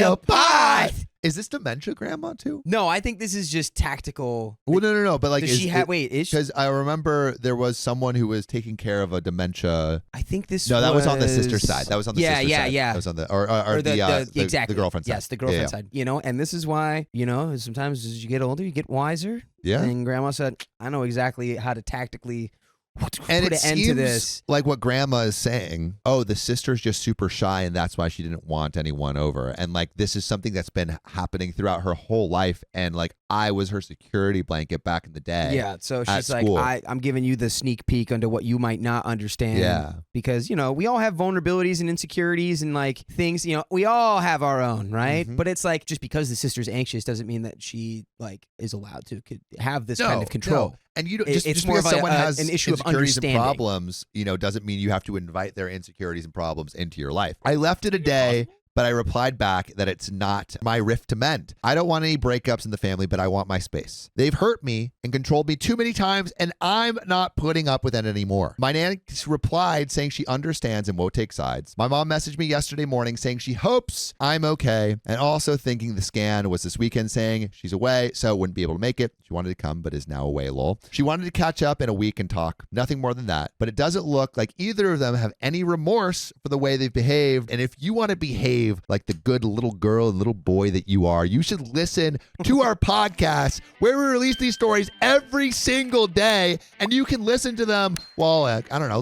apart. Is this dementia grandma too? No, I think this is just tactical. Well, no. But like, does she have? Wait, is she? Because I remember there was someone who was taking care of a dementia. I think this. No, that was on the sister's side. That was on the sister's side. Yeah. That was on the or the exactly the girlfriend's side. Yes, the girlfriend's side. You know, and this is why sometimes as you get older, you get wiser. Yeah. And grandma said, I know exactly how to tactically And put it an end to seems this. like what grandma is saying. Oh, the sister's just super shy and that's why she didn't want anyone over. And like, this is something that's been happening throughout her whole life. And like, I was her security blanket back in the day. Yeah, so she's like, school. I'm giving you the sneak peek into what you might not understand. Yeah. Because, we all have vulnerabilities and insecurities and like things, we all have our own, right? Mhm. But it's like, just because the sister's anxious doesn't mean that she like is allowed to have this kind of control. No. And you don't, It's just more because of someone has an issue of insecurities and understanding. problems, doesn't mean you have to invite their insecurities and problems into your life. I left it a day, but I replied back that it's not my rift to mend. I don't want any breakups in the family, but I want my space. They've hurt me and controlled me too many times, and I'm not putting up with it anymore. My nanny replied saying she understands and won't take sides. My mom messaged me yesterday morning saying she hopes I'm okay, and also thinking the scan was this weekend, saying she's away, so wouldn't be able to make it. She wanted to come, but is now away, lol. She wanted to catch up in a week and talk. Nothing more than that. But it doesn't look like either of them have any remorse for the way they've behaved, and if you want to behave like the good little girl and little boy that you are, you should listen to our podcast where we release these stories every single day, and you can listen to them while,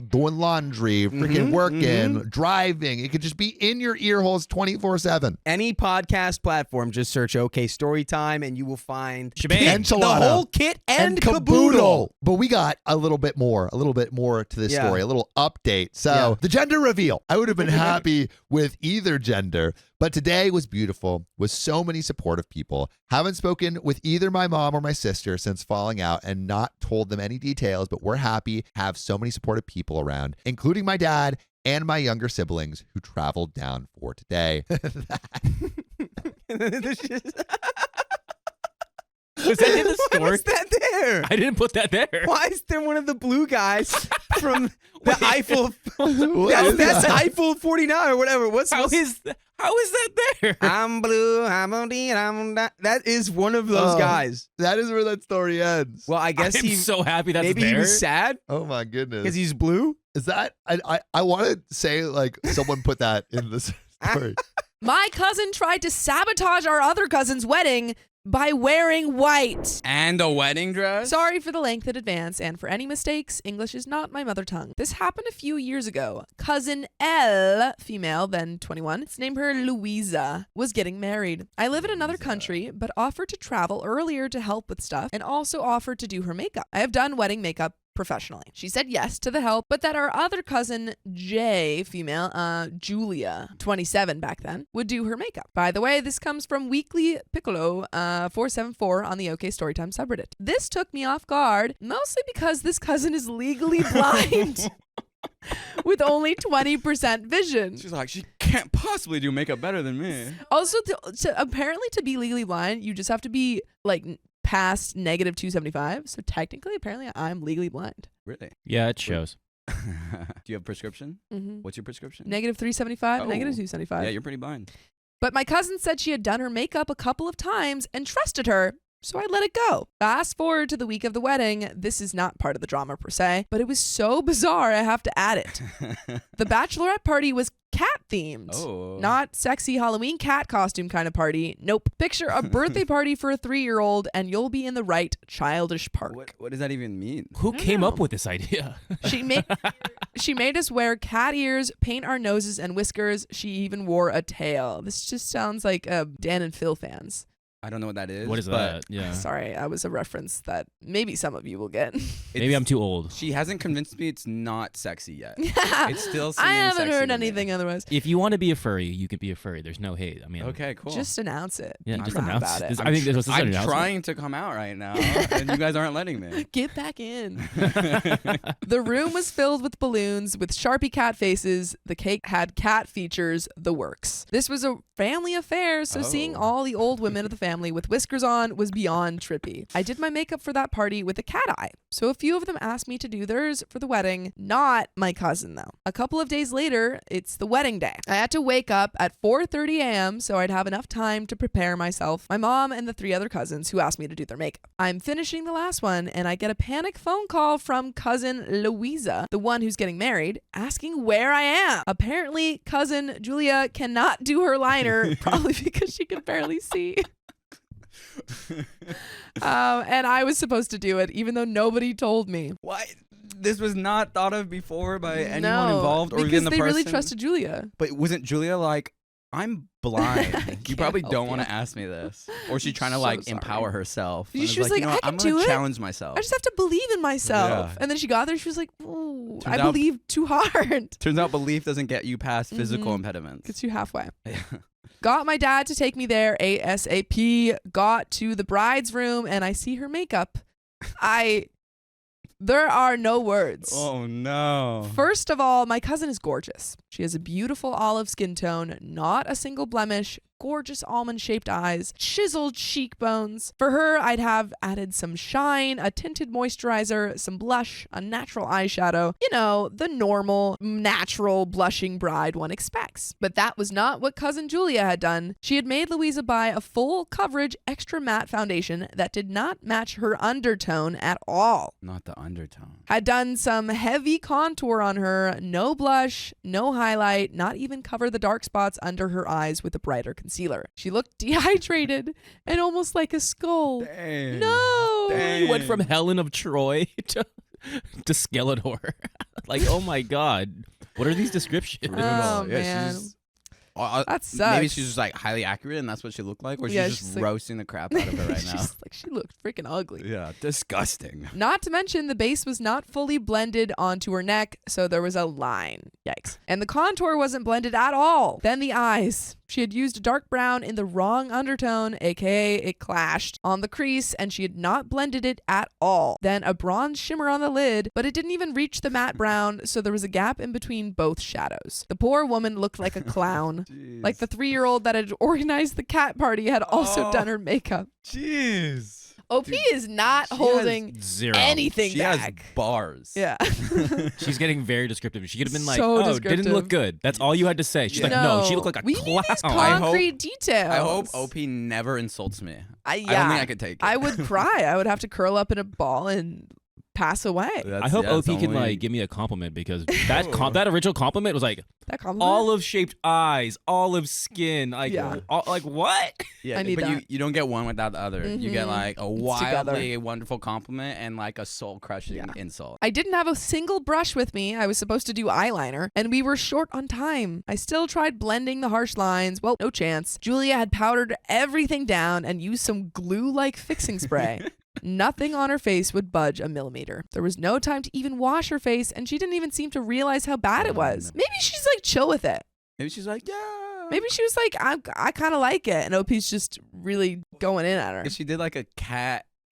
doing laundry, freaking working, driving. It could just be in your ear holes 24/7. Any podcast platform, just search OK Storytime and you will find Shebang. the whole kit and caboodle. But we got a little bit more to this Yeah. story, a little update. So Yeah. the gender reveal, I would have been happy with either gender, but today was beautiful with so many supportive people. Haven't spoken with either my mom or my sister since falling out and not told them any details, but we're happy to have so many supportive people around, including my dad and my younger siblings who traveled down for today. Was that in the Why story? is that there? I didn't put that there. Why is there one of the blue guys from the Wait. Eiffel? What? That's Eiffel 49 or whatever. How is that there? I'm blue. That is one of those Oh. guys. That is where that story ends. Well, I guess I'm so happy that's maybe there. he was sad Oh my goodness. because he's blue. Is that I want to say like someone put that in this story. My cousin tried to sabotage our other cousin's wedding by wearing white. And a wedding dress? Sorry for the length in advance and for any mistakes. English is not my mother tongue. This happened a few years ago. Cousin L, female, then 21, let's name her Louisa, was getting married. I live in another country, but offered to travel earlier to help with stuff and also offered to do her makeup. I have done wedding makeup professionally. She said yes to the help, but that our other cousin, J, female, Julia, 27 back then, would do her makeup. By the way, this comes from Weekly Piccolo 474 on the OK Storytime subreddit. This took me off guard, mostly because this cousin is legally blind with only 20% vision. She's like, she can't possibly do makeup better than me. Also, apparently to be legally blind, you just have to be like past negative 275. So technically, apparently, I'm legally blind. Really? Yeah, it shows. Do you have a prescription? Mm-hmm. What's your prescription? Negative 375, Oh. negative 275. Yeah, you're pretty blind. But my cousin said she had done her makeup a couple of times and trusted her, so I let it go. Fast forward to the week of the wedding. This is not part of the drama per se, but it was so bizarre I have to add it. The bachelorette party was cat themed. Oh. Not sexy Halloween cat costume kind of party. Nope. Picture a birthday party for a 3-year-old and you'll be in the right childish park. What does that even mean? Who I came know. up with this idea? She made us wear cat ears, paint our noses and whiskers. She even wore a tail. This just sounds like Dan and Phil fans. I don't know what that is. What is but that? Yeah. Sorry, that was a reference that maybe some of you will get. Maybe I'm too old. She hasn't convinced me it's not sexy yet. Yeah. It's still I seeming haven't sexy heard to me. anything otherwise. If you want to be a furry, you can be a furry. There's no hate. I mean, Okay, cool. Just announce it. yeah, Be just proud announce about it. this. I think this was an I'm announcement. trying to come out right now, and you guys aren't letting me. Get back in. The room was filled with balloons with Sharpie cat faces. The cake had cat features, the works. This was a family affair, so seeing Oh. all the old women of the family with whiskers on was beyond trippy. I did my makeup for that party with a cat eye, so a few of them asked me to do theirs for the wedding. Not my cousin, though. A couple of days later, it's the wedding day. I had to wake up at 4:30 a.m. so I'd have enough time to prepare myself, my mom, and the 3 other cousins who asked me to do their makeup. I'm finishing the last one, and I get a panic phone call from cousin Louisa, the one who's getting married, asking where I am. Apparently, cousin Julia cannot do her liner, probably because she can barely see. And I was supposed to do it, even though nobody told me. Why? this was not thought of before by anyone No, involved or because even the they person. really trusted Julia. But wasn't Julia like, I'm blind. You can't probably help don't want you. to ask me this. Or she's trying to So like sorry. empower herself. She And was it's like, you know I what? can I'm gonna do it. challenge myself. I just have to believe in myself. Yeah. And then she got there. She was like, "Ooh, I Turns out- believe too hard." Turns out belief doesn't get you past physical Mhm. impediments. Gets you halfway. Got my dad to take me there ASAP. Got to the bride's room and I see her makeup. There are no words. Oh no. First of all, my cousin is gorgeous. She has a beautiful olive skin tone, not a single blemish, gorgeous almond-shaped eyes, chiseled cheekbones. For her, I'd have added some shine, a tinted moisturizer, some blush, a natural eyeshadow. You know, the normal, natural blushing bride one expects. But that was not what cousin Julia had done. She had made Louisa buy a full coverage extra matte foundation that did not match her undertone at all. Not the undertone. Had done some heavy contour on her, no blush, no highlight, not even cover the dark spots under her eyes with a brighter concealer. She looked dehydrated and almost like a skull. Dang. No! Dang. Went from Helen of Troy to Skeletor. Like, oh my god. What are these descriptions? Oh, yeah, man. she's That maybe sucks. she's just like highly accurate and that's what she looked like, or Yeah, she's she's just like- roasting the crap out of her right now. She's like, she looked freaking ugly. Yeah, disgusting. Not to mention the base was not fully blended onto her neck, so there was a line. Yikes. And the contour wasn't blended at all. Then the eyes. She had used a dark brown in the wrong undertone, aka it clashed on the crease, and she had not blended it at all. Then a bronze shimmer on the lid, but it didn't even reach the matte brown, so there was a gap in between both shadows. The poor woman looked like a clown. Like the 3-year-old that had organized the cat party had also done her makeup. Jeez. OP is not she holding Zero. anything She back. has bars. Yeah. She's getting very descriptive. She could have been like, So oh, didn't descriptive. look good. That's all you had to say. She's like, no, she looked like a we clown. need these I hope- concrete details. I hope OP never insults me. I I don't think I could take it. I would cry. I would have to curl up in a ball and pass away. That's- I hope yeah, OP it's can only- like give me a compliment because that original compliment was like That compliment? olive shaped eyes, olive skin, like Yeah. like what? Yeah, I need but that. you don't get one without the other. You get Mhm. like a It's wildly wonderful compliment and like a soul crushing Yeah. insult. I didn't have a single brush with me. I was supposed to do eyeliner, and we were short on time. I still tried blending the harsh lines. Well, no chance. Julia had powdered everything down and used some glue-like fixing spray. Nothing on her face would budge a millimeter. There was no time to even wash her face, and she didn't even seem to realize how bad it was. no. Maybe she's like chill with it. Maybe she's like, yeah. Maybe she was like, I kind of like it, and OP's just really going in at her. If she did like a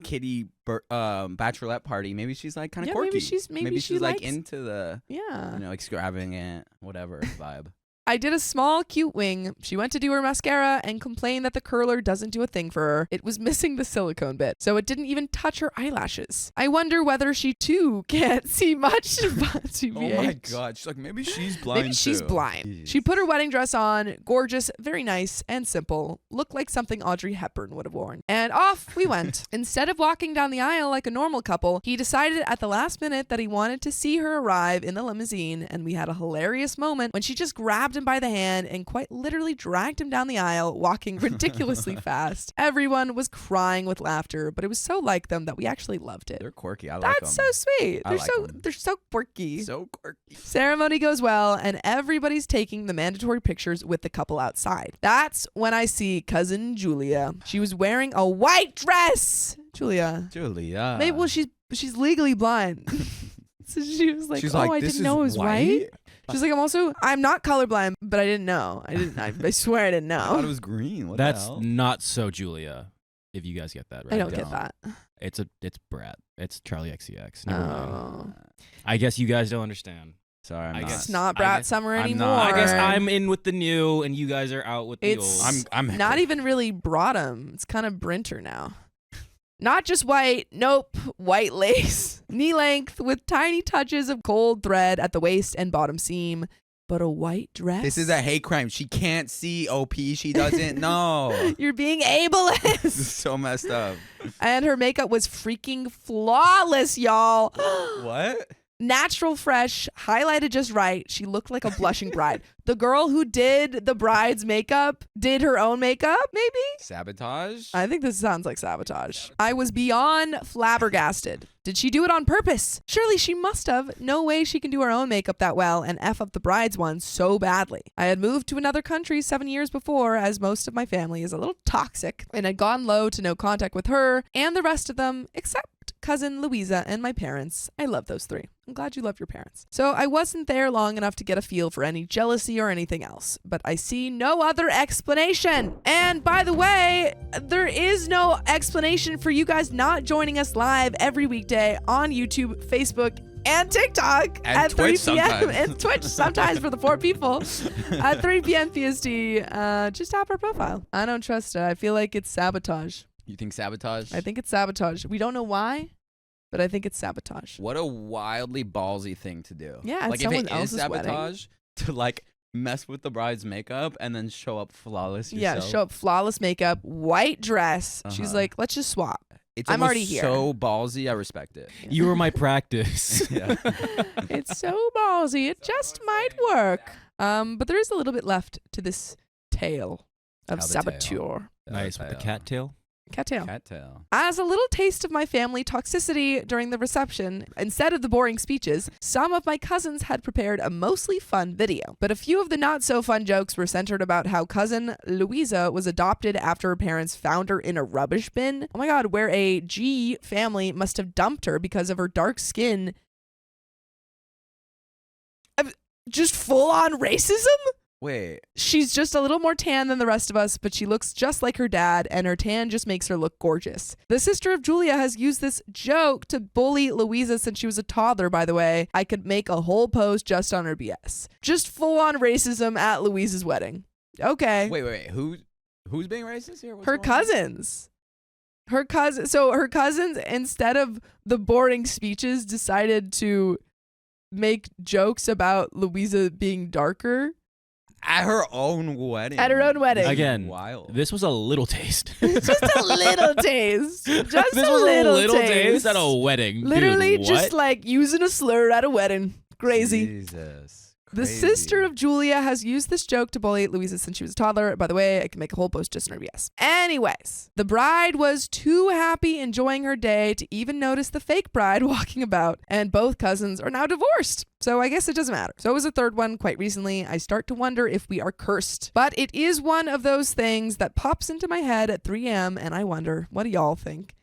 kitty bachelorette party, maybe she's like kind of Yeah, quirky. maybe she she's like likes- into the Yeah. extravagant whatever vibe. I did a small cute wing. She went to do her mascara and complained that the curler doesn't do a thing for her. It was missing the silicone bit, so it didn't even touch her eyelashes. I wonder whether she too can't see much. Oh my god, she's like maybe she's blind. Maybe she's too. blind. Jeez. She put her wedding dress on, gorgeous, very nice and simple, looked like something Audrey Hepburn would have worn. And off we went. Instead of walking down the aisle like a normal couple, he decided at the last minute that he wanted to see her arrive in the limousine, and we had a hilarious moment when she just grabbed him by the hand and quite literally dragged him down the aisle, walking ridiculously fast. Everyone was crying with laughter, but it was so like them that we actually loved it. They're quirky. I like That's them. so sweet. I like 'em. They're so quirky. So quirky. Ceremony goes well, and everybody's taking the mandatory pictures with the couple outside. That's when I see cousin Julia. She was wearing a white dress. Julia. Maybe well she's legally blind. So she was like, She's "Oh, like, I "This didn't know it is was white." She's like, I'm not colorblind, but I didn't know. I swear I didn't I thought it know. was green. What the That's hell? not so Julia. If you guys get that right, I don't get that. It's Brett. It's Charlie XCX. Never mind. Oh. I guess you guys don't understand. Sorry, I'm I not. guess It's not I Brat guess- Summer I'm anymore. not. I guess I'm in with the new, and you guys are out with the It's- old. I'm Not even really Broadham. It's kind of Brinter now. Not just white, nope, white lace. Knee length with tiny touches of gold thread at the waist and bottom seam, but a white dress. This is a hate crime. She can't see OP. She doesn't know. You're being This ableist. is so messed up. And her makeup was freaking flawless, y'all. What? natural, fresh, highlighted just right. She looked like a blushing bride. The girl who did the bride's makeup did her own makeup, maybe? Sabotage? I think this sounds like sabotage. I was beyond flabbergasted. Did she do it on purpose? Surely she must have. No way she can do her own makeup that well and F up the bride's one so badly. I had moved to another country 7 years before, as most of my family is a little toxic, and had gone low to no contact with her and the rest of them, except cousin Louisa and my parents. I love those three. I'm glad you love your parents. So I wasn't there long enough to get a feel for any jealousy or anything else, but I see no other explanation. And by the way, there is no explanation for you guys not joining us live every weekday on YouTube, Facebook, and TikTok And at Twitch 3 p.m. sometimes. and Twitch sometimes for the 4 people at 3 p.m. PST. Just tap our profile. I don't trust it. I feel like it's sabotage. You think sabotage? I think it's sabotage. We don't know why, but I think it's sabotage. What a wildly ballsy thing to do. Yeah, it's like if someone it is else's wedding. sabotage, to like mess with the bride's makeup and then show up flawless yourself. Yeah, show up flawless makeup, white dress. She's Uh-huh. like, let's just swap. It's I'm almost already here. so ballsy. I respect it. You were my practice. Yeah. It's so ballsy. It just might work. But there is a little bit left to this tale of Tell the saboteur. Nice with the cattail. Cattail. Cattail. As a little taste of my family toxicity during the reception, instead of the boring speeches, some of my cousins had prepared a mostly fun video. But a few of the not so fun jokes were centered about how cousin Louisa was adopted after her parents found her in a rubbish bin. Oh my god, where a G family must have dumped her because of her dark skin. Just full on racism? Wait. She's just a little more tan than the rest of us, but she looks just like her dad, and her tan just makes her look gorgeous. The sister of Julia has used this joke to bully Louisa since she was a toddler, by the way. I could make a whole post just on her BS. Just full-on racism at Louisa's wedding. Okay. Wait. Who's being racist here? What's Her going on? cousins. So her cousins, instead of the boring speeches, decided to make jokes about Louisa being darker. At her own wedding. At her own wedding. Again, Wild. this was a little taste. Just a little taste. Just this a was little, a little taste taste at a wedding. Literally Dude, just what? like using a slur at a wedding. Crazy. Jesus. The Crazy. sister of Julia has used this joke to bully Louisa since she was a toddler. By the way, I can make a whole post just in her BS. Anyways, the bride was too happy enjoying her day to even notice the fake bride walking about, and both cousins are now divorced. So I guess it doesn't matter. So it was a third one quite recently. I start to wonder if we are cursed. But it is one of those things that pops into my head at 3 a.m. and I wonder, what do y'all think?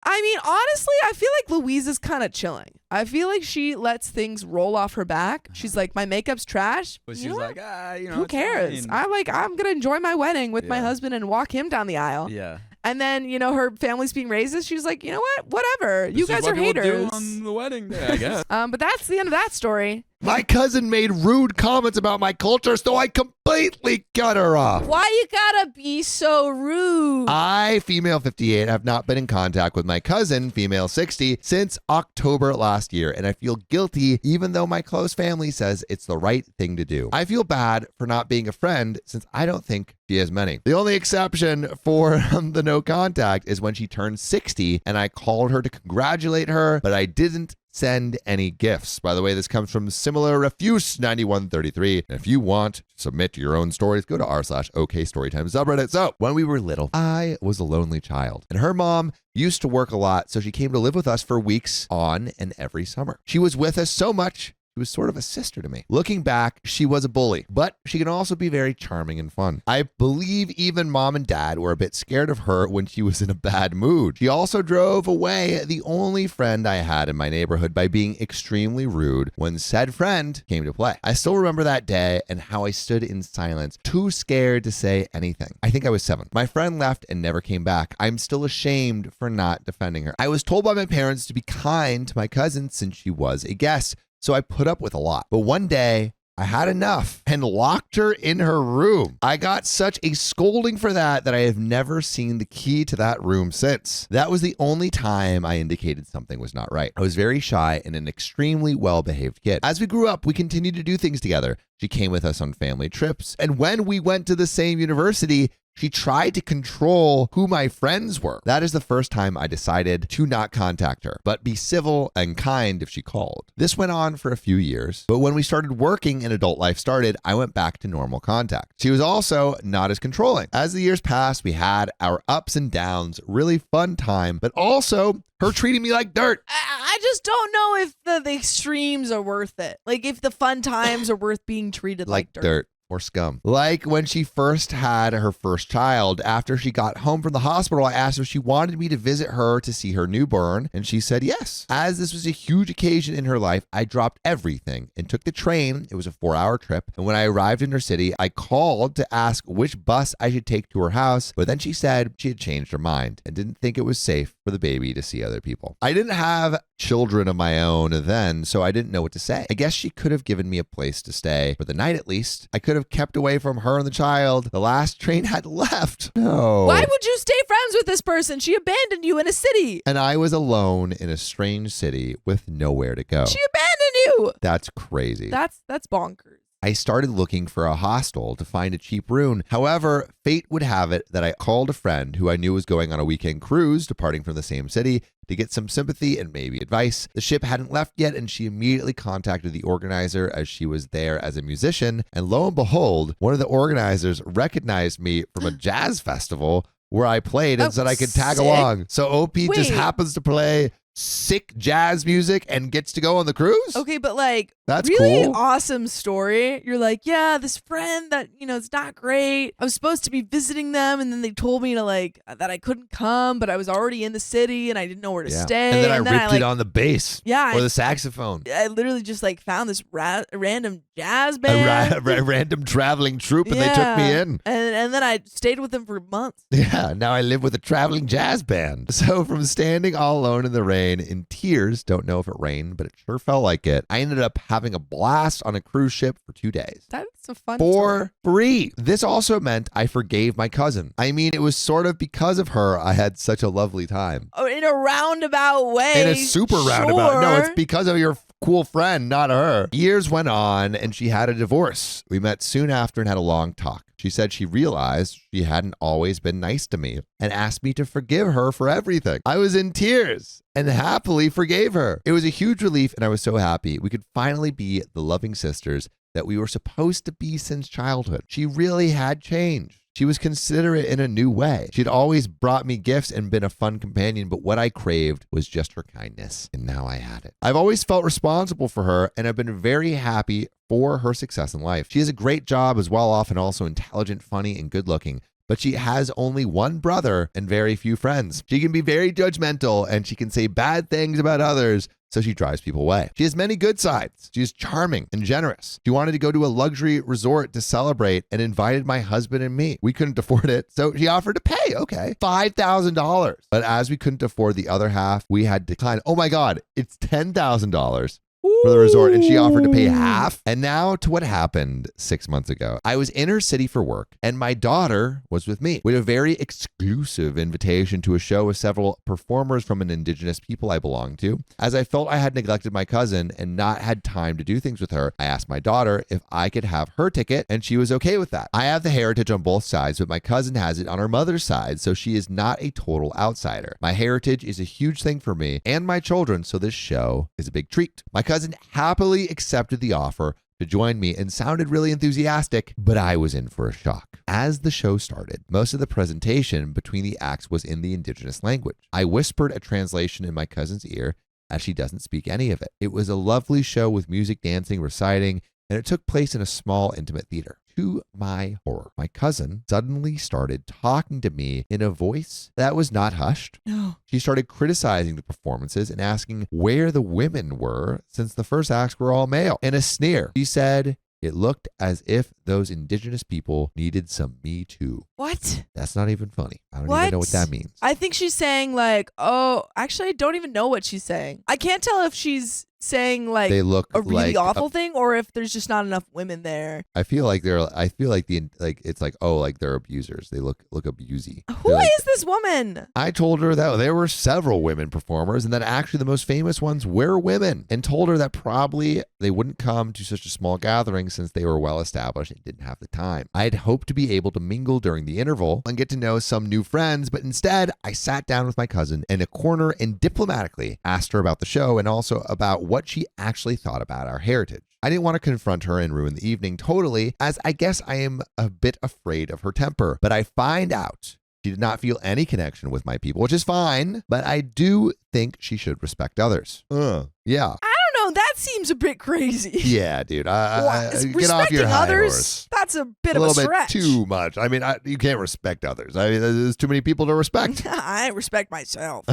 I mean, honestly, I feel like Louisa's kind of chilling. I feel like she lets things roll off her back. She's like, my makeup's trash. But You she's know like, what? you know, Who it's cares? fine. I'm going to enjoy my wedding with my Yeah. husband and walk him down the aisle. Yeah. And then, her family's being racist. She's like, you know what? Whatever. You This is guys what are people do haters. on the wedding day, I guess. But that's the end of that story. My cousin made rude comments about my culture, so I completely cut her off. Why you gotta be so rude? I, female 58, have not been in contact with my cousin, female 60, since October last year, and I feel guilty even though my close family says it's the right thing to do. I feel bad for not being a friend since I don't think she has many. The only exception for the no contact is when she turned 60 and I called her to congratulate her, but I didn't send any gifts. By the way, this comes from Similar Refuse 9133. And if you want to submit your own stories, go to r/OK Storytime subreddit. So when we were little, I was a lonely child, and her mom used to work a lot, so she came to live with us for weeks on and every summer. She was with us so much, she was sort of a sister to me. Looking back, she was a bully, but she can also be very charming and fun. I believe even mom and dad were a bit scared of her when she was in a bad mood. She also drove away the only friend I had in my neighborhood by being extremely rude when said friend came to play. I still remember that day and how I stood in silence, too scared to say anything. I think I was 7. My friend left and never came back. I'm still ashamed for not defending her. I was told by my parents to be kind to my cousin since she was a guest. So I put up with a lot. But one day, I had enough and locked her in her room. I got such a scolding for that I have never seen the key to that room since. That was the only time I indicated something was not right. I was very shy and an extremely well-behaved kid. As we grew up, we continued to do things together. She came with us on family trips. And when we went to the same university, She tried to control who my friends were. That is the first time I decided to not contact her, but be civil and kind if she called. This went on for a few years, but when we started working and adult life started, I went back to normal contact. She was also not as controlling. As the years passed, we had our ups and downs, really fun time, but also her treating me like dirt. I just don't know if the extremes are worth it. Like if the fun times are worth being treated like dirt. Or scum. Like when she first had her first child, after she got home from the hospital, I asked her if she wanted me to visit her to see her newborn, and she said yes. As this was a huge occasion in her life, I dropped everything and took the train. It was a 4-hour trip, and when I arrived in her city, I called to ask which bus I should take to her house, but then she said she had changed her mind and didn't think it was safe for the baby to see other people. I didn't have children of my own then, so I didn't know what to say. I guess she could have given me a place to stay for the night at least. I could have kept away from her and the child. The last train had left. No. Why would you stay friends with this person? She abandoned you in a city. And I was alone in a strange city with nowhere to go. She abandoned you. That's crazy. That's bonkers. I started looking for a hostel to find a cheap room. However, fate would have it that I called a friend who I knew was going on a weekend cruise, departing from the same city, to get some sympathy and maybe advice. The ship hadn't left yet, and she immediately contacted the organizer as she was there as a musician. And lo and behold, one of the organizers recognized me from a jazz festival where I played and said I could tag along. So OP just happens to play sick jazz music and gets to go on the cruise? Okay, but like, that's really cool. Awesome story. You're like, yeah, this friend that, it's not great. I was supposed to be visiting them, and then they told me to that I couldn't come, but I was already in the city and I didn't know where to stay. And then I ripped it on the bass. Yeah. Or the saxophone. I literally just found this random jazz band. A random traveling troupe, and they took me in. And then I stayed with them for months. Yeah, now I live with a traveling jazz band. So from standing all alone in the rain, in tears, don't know if it rained, but it sure felt like it, I ended up having a blast on a cruise ship for 2 days. That's a fun For free. This also meant I forgave my cousin. I mean, it was sort of because of her I had such a lovely time. Oh, in a roundabout way. In a super roundabout. No, it's because of your cool friend, not her. Years went on and she had a divorce. We met soon after and had a long talk. She said she realized she hadn't always been nice to me and asked me to forgive her for everything. I was in tears and happily forgave her. It was a huge relief, and I was so happy we could finally be the loving sisters that we were supposed to be since childhood. She really had changed. She was considerate in a new way. She'd always brought me gifts and been a fun companion, but what I craved was just her kindness, and now I had it. I've always felt responsible for her, and I've been very happy for her success in life. She has a great job, is well off, and also intelligent, funny, and good looking. But she has only one brother and very few friends. She can be very judgmental, and she can say bad things about others, so she drives people away. She has many good sides. She is charming and generous. She wanted to go to a luxury resort to celebrate and invited my husband and me. We couldn't afford it, so she offered to pay, $5,000. But as we couldn't afford the other half, we had to decline. Oh my God, it's $10,000. For the resort, and she offered to pay half. And now to what happened 6 months ago. I was in her city for work, and my daughter was with me. We had a very exclusive invitation to a show with several performers from an indigenous people I belong to. As I felt I had neglected my cousin and not had time to do things with her, I asked my daughter if I could have her ticket, and she was okay with that. I have the heritage on both sides, but my cousin has it on her mother's side, so she is not a total outsider. My heritage is a huge thing for me and my children, so this show is a big treat. My cousin happily accepted the offer to join me and sounded really enthusiastic, but I was in for a shock. As the show started, most of the presentation between the acts was in the indigenous language. I whispered a translation in my cousin's ear as she doesn't speak any of it. It was a lovely show with music, dancing, reciting, and it took place in a small, intimate theater. To my horror, my cousin suddenly started talking to me in a voice that was not hushed. No. She started criticizing the performances and asking where the women were since the first acts were all male. In a sneer, she said it looked as if those indigenous people needed some Me Too. What? That's not even funny. I don't even know what that means. I think she's saying actually, I don't even know what she's saying. I can't tell if she's saying like They look a really like awful thing, or if there's just not enough women there. I feel like it's like, oh, like they're abusers. They look abusey. Who is this woman? I told her that there were several women performers and that actually the most famous ones were women, and told her that probably they wouldn't come to such a small gathering since they were well established and didn't have the time. I had hoped to be able to mingle during the interval and get to know some new friends, but instead I sat down with my cousin in a corner and diplomatically asked her about the show and also about what she actually thought about our heritage. I didn't want to confront her and ruin the evening totally, as I guess I am a bit afraid of her temper, but I find out she did not feel any connection with my people, which is fine, but I do think she should respect others. Yeah. I don't know. That seems a bit crazy. Yeah, dude. Get off Respecting your high others, horse. that's a bit A of a little stretch. bit too much. I mean, you can't respect others. I mean, there's too many people to respect. I respect myself.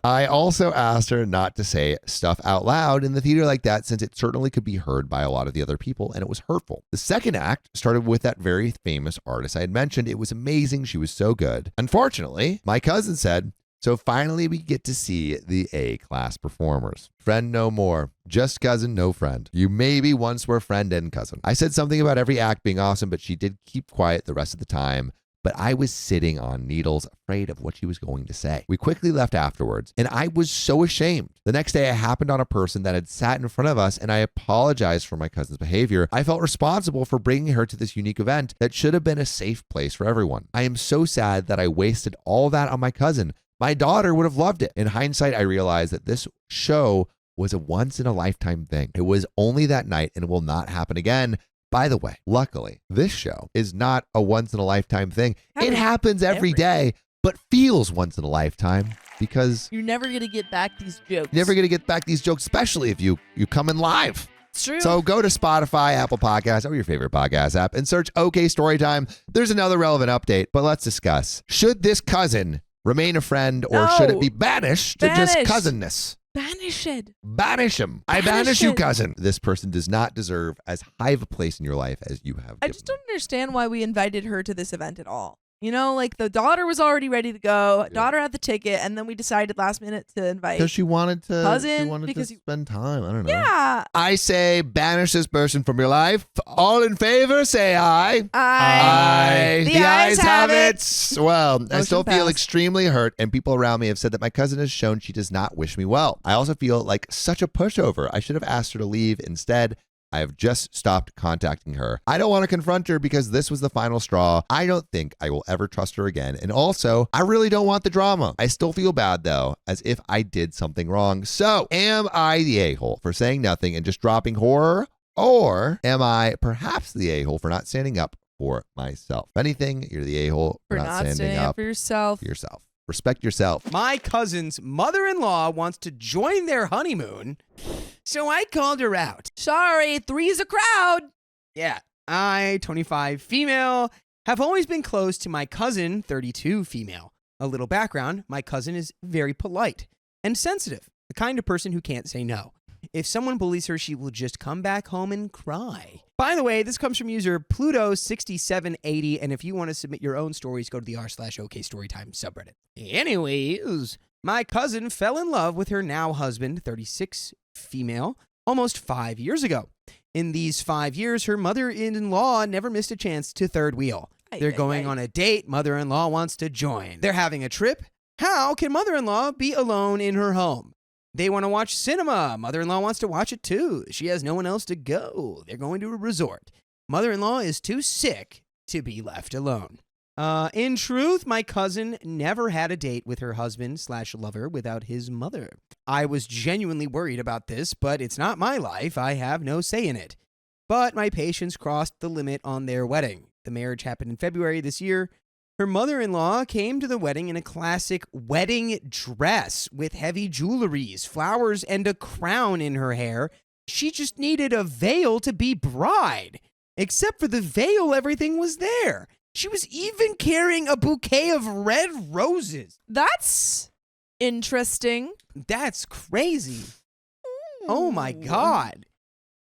I also asked her not to say stuff out loud in the theater like that, since it certainly could be heard by a lot of the other people and it was hurtful. The second act started with that very famous artist I had mentioned. It was amazing. She was so good. Unfortunately, my cousin said, so finally we get to see the A-class performers. Friend no more. Just cousin, no friend. You maybe once were friend and cousin. I said something about every act being awesome, but she did keep quiet the rest of the time. But I was sitting on needles, afraid of what she was going to say. We quickly left afterwards, and I was so ashamed. The next day, I happened on a person that had sat in front of us, and I apologized for my cousin's behavior. I felt responsible for bringing her to this unique event that should have been a safe place for everyone. I am so sad that I wasted all that on my cousin. My daughter would have loved it. In hindsight, I realized that this show was a once-in-a-lifetime thing. It was only that night, and it will not happen again. By the way, luckily, this show is not a once-in-a-lifetime thing. It happens every day, but feels once in a lifetime because You're never going to get back these jokes. you're never going to get back these jokes, especially if you come in live. It's true. So go to Spotify, Apple Podcasts, or your favorite podcast app and search OK Storytime. There's another relevant update, but let's discuss. Should this cousin remain a friend or should it be banished to just cousinness? Banish it. Banish him. I banish you, cousin. This person does not deserve as high of a place in your life as you have. I just don't understand why we invited her to this event at all. You know, like the daughter was already ready to go. Yeah. Daughter had the ticket, and then we decided last minute to invite Because she wanted to. cousin. She wanted because to spend time. I don't know. yeah, I say banish this person from your life. All in favor, say aye. Aye. The ayes have it. Well, I Motion still feel passed. extremely hurt, and people around me have said that my cousin has shown she does not wish me well. I also feel like such a pushover. I should have asked her to leave. Instead, I have just stopped contacting her. I don't want to confront her because this was the final straw. I don't think I will ever trust her again. And also, I really don't want the drama. I still feel bad though, as if I did something wrong. So, am I the a-hole for saying nothing and just dropping horror? Or am I perhaps the a-hole for not standing up for myself? If anything, you're the a-hole for not standing up for yourself. for yourself. Respect yourself. My cousin's mother-in-law wants to join their honeymoon, so I called her out. Sorry, three's a crowd. Yeah, I, 25 female, have always been close to my cousin, 32 female. A little background, my cousin is very polite and sensitive, the kind of person who can't say no. If someone bullies her, she will just come back home and cry. By the way, this comes from user Pluto6780, and if you want to submit your own stories, go to the r/OK Storytime subreddit. Anyways, my cousin fell in love with her now husband, 36 female, almost 5 years ago. In these 5 years, her mother-in-law never missed a chance to third wheel. They're going on a date. Mother-in-law wants to join. They're having a trip. How can mother-in-law be alone in her home? They want to watch cinema. Mother-in-law wants to watch it too. She has no one else to go. They're going to a resort. Mother-in-law is too sick to be left alone. In truth, my cousin never had a date with her husband/lover without his mother. I was genuinely worried about this, but it's not my life. I have no say in it. But my patience crossed the limit on their wedding. The marriage happened in February this year. Her mother-in-law came to the wedding in a classic wedding dress with heavy jewelries, flowers, and a crown in her hair. She just needed a veil to be bride. Except for the veil, everything was there. She was even carrying a bouquet of red roses. That's interesting. That's crazy. Oh my God.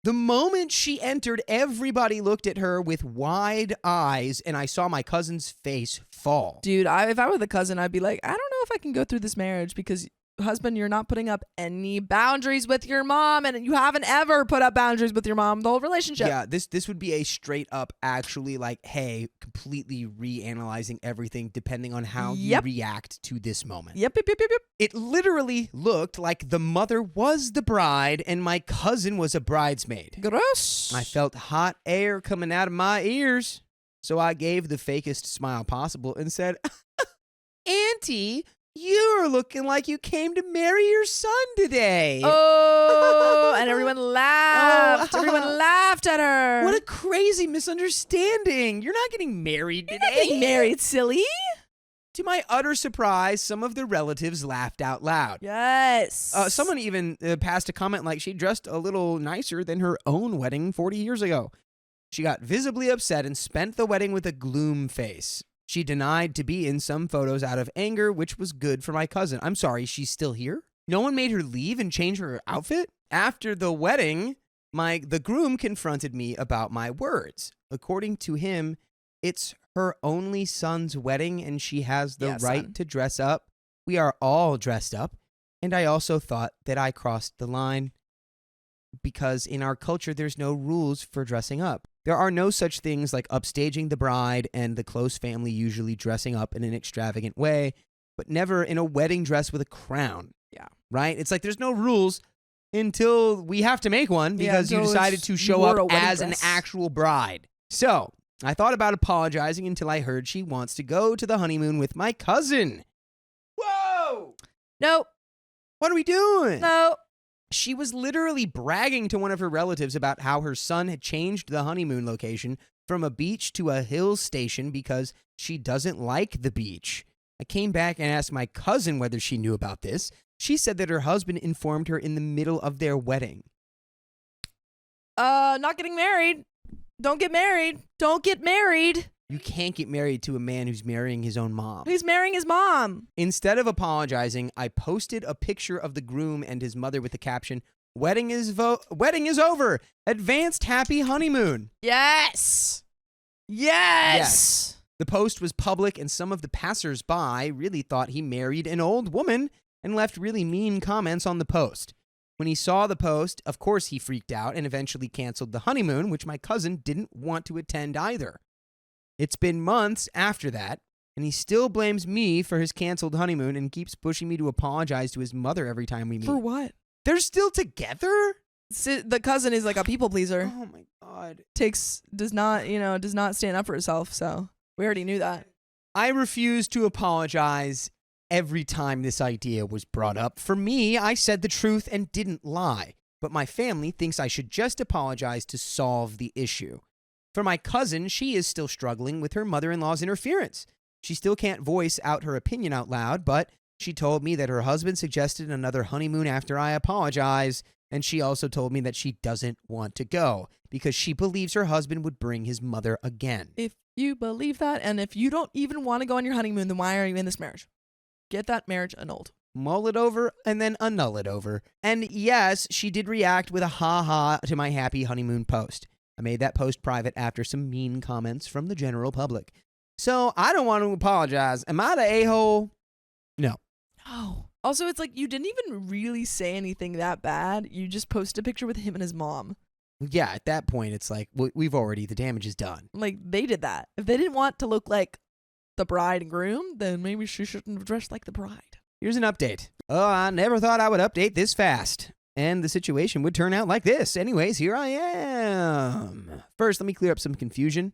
The moment she entered, everybody looked at her with wide eyes, and I saw my cousin's face fall. Dude, if I were the cousin, I'd be like, I don't know if I can go through this marriage because husband, you're not putting up any boundaries with your mom, and you haven't ever put up boundaries with your mom the whole relationship. Yeah, this would be a straight up actually like, hey, completely reanalyzing everything depending on how you react to this moment. Yep. It literally looked like the mother was the bride and my cousin was a bridesmaid. Gross. I felt hot air coming out of my ears, so I gave the fakest smile possible and said, Auntie, you're looking like you came to marry your son today. Oh, and everyone laughed. Everyone laughed at her. What a crazy misunderstanding. You're not getting married today. You're not getting married, silly. To my utter surprise, some of the relatives laughed out loud. Yes. Someone even passed a comment like she dressed a little nicer than her own wedding 40 years ago. She got visibly upset and spent the wedding with a gloom face. She denied to be in some photos out of anger, which was good for my cousin. I'm sorry, she's still here? No one made her leave and change her outfit? After the wedding, the groom confronted me about my words. According to him, it's her only son's wedding and she has the right to dress up. We are all dressed up. And I also thought that I crossed the line because in our culture, there's no rules for dressing up. There are no such things like upstaging the bride and the close family usually dressing up in an extravagant way, but never in a wedding dress with a crown. Yeah. Right? It's like there's no rules until we have to make one because you decided to show up as an actual bride. So I thought about apologizing until I heard she wants to go to the honeymoon with my cousin. Whoa! No. What are we doing? No. She was literally bragging to one of her relatives about how her son had changed the honeymoon location from a beach to a hill station because she doesn't like the beach. I came back and asked my cousin whether she knew about this. She said that her husband informed her in the middle of their wedding. Not getting married. Don't get married. Don't get married. You can't get married to a man who's marrying his own mom. He's marrying his mom. Instead of apologizing, I posted a picture of the groom and his mother with the caption, Wedding is over. Advanced happy honeymoon. Yes. Yes. The post was public and some of the passers-by really thought he married an old woman and left really mean comments on the post. When he saw the post, of course he freaked out and eventually canceled the honeymoon, which my cousin didn't want to attend either. It's been months after that, and he still blames me for his canceled honeymoon and keeps pushing me to apologize to his mother every time we meet. For what? They're still together? The cousin is like a people pleaser. Oh my God. Does not stand up for herself, so we already knew that. I refuse to apologize every time this idea was brought up. For me, I said the truth and didn't lie, but my family thinks I should just apologize to solve the issue. For my cousin, she is still struggling with her mother-in-law's interference. She still can't voice out her opinion out loud, but she told me that her husband suggested another honeymoon after I apologize, and she also told me that she doesn't want to go because she believes her husband would bring his mother again. If you believe that, and if you don't even want to go on your honeymoon, then why are you in this marriage? Get that marriage annulled. Mull it over and then annul it over. And yes, she did react with a ha-ha to my happy honeymoon post. I made that post private after some mean comments from the general public. So I don't want to apologize. Am I the a-hole? No. No. Also, it's like you didn't even really say anything that bad. You just posted a picture with him and his mom. Yeah, at that point, it's like, the damage is done. Like, they did that. If they didn't want to look like the bride and groom, then maybe she shouldn't have dressed like the bride. Here's an update. Oh, I never thought I would update this fast. And the situation would turn out like this. Anyways, here I am. First, let me clear up some confusion.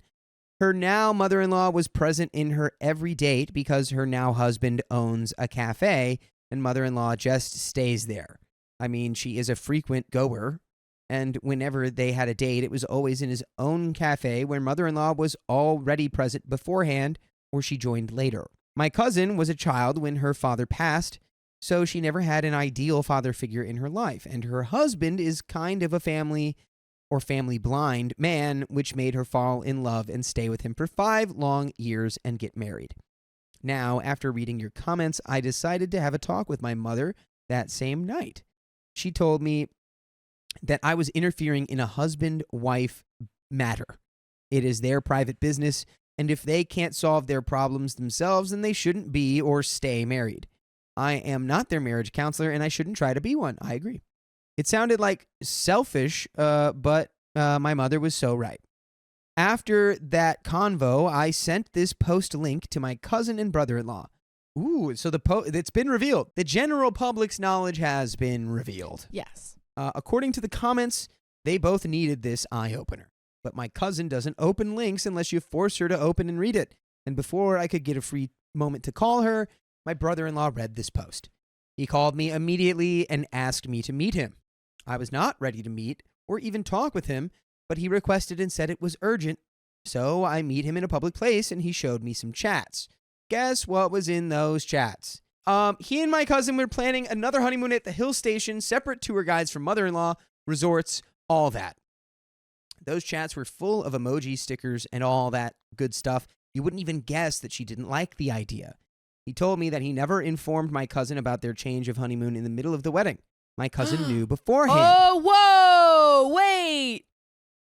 Her now mother-in-law was present in her every date because her now husband owns a cafe and mother-in-law just stays there. I mean, she is a frequent goer. And whenever they had a date, it was always in his own cafe where mother-in-law was already present beforehand or she joined later. My cousin was a child when her father passed, so she never had an ideal father figure in her life, and her husband is kind of a family blind man, which made her fall in love and stay with him for 5 long years and get married. Now, after reading your comments, I decided to have a talk with my mother that same night. She told me that I was interfering in a husband-wife matter. It is their private business, and if they can't solve their problems themselves, then they shouldn't be or stay married. I am not their marriage counselor and I shouldn't try to be one. I agree. It sounded like selfish, but my mother was so right. After that convo, I sent this post link to my cousin and brother-in-law. Ooh, so it's been revealed. The general public's knowledge has been revealed. Yes. According to the comments, they both needed this eye-opener. But my cousin doesn't open links unless you force her to open and read it. And before I could get a free moment to call her, my brother-in-law read this post. He called me immediately and asked me to meet him. I was not ready to meet or even talk with him, but he requested and said it was urgent. So I meet him in a public place and he showed me some chats. Guess what was in those chats? He and my cousin were planning another honeymoon at the hill station, separate tour guides from mother-in-law, resorts, all that. Those chats were full of emoji stickers and all that good stuff. You wouldn't even guess that she didn't like the idea. He told me that he never informed my cousin about their change of honeymoon in the middle of the wedding. My cousin knew beforehand. Oh, whoa, wait.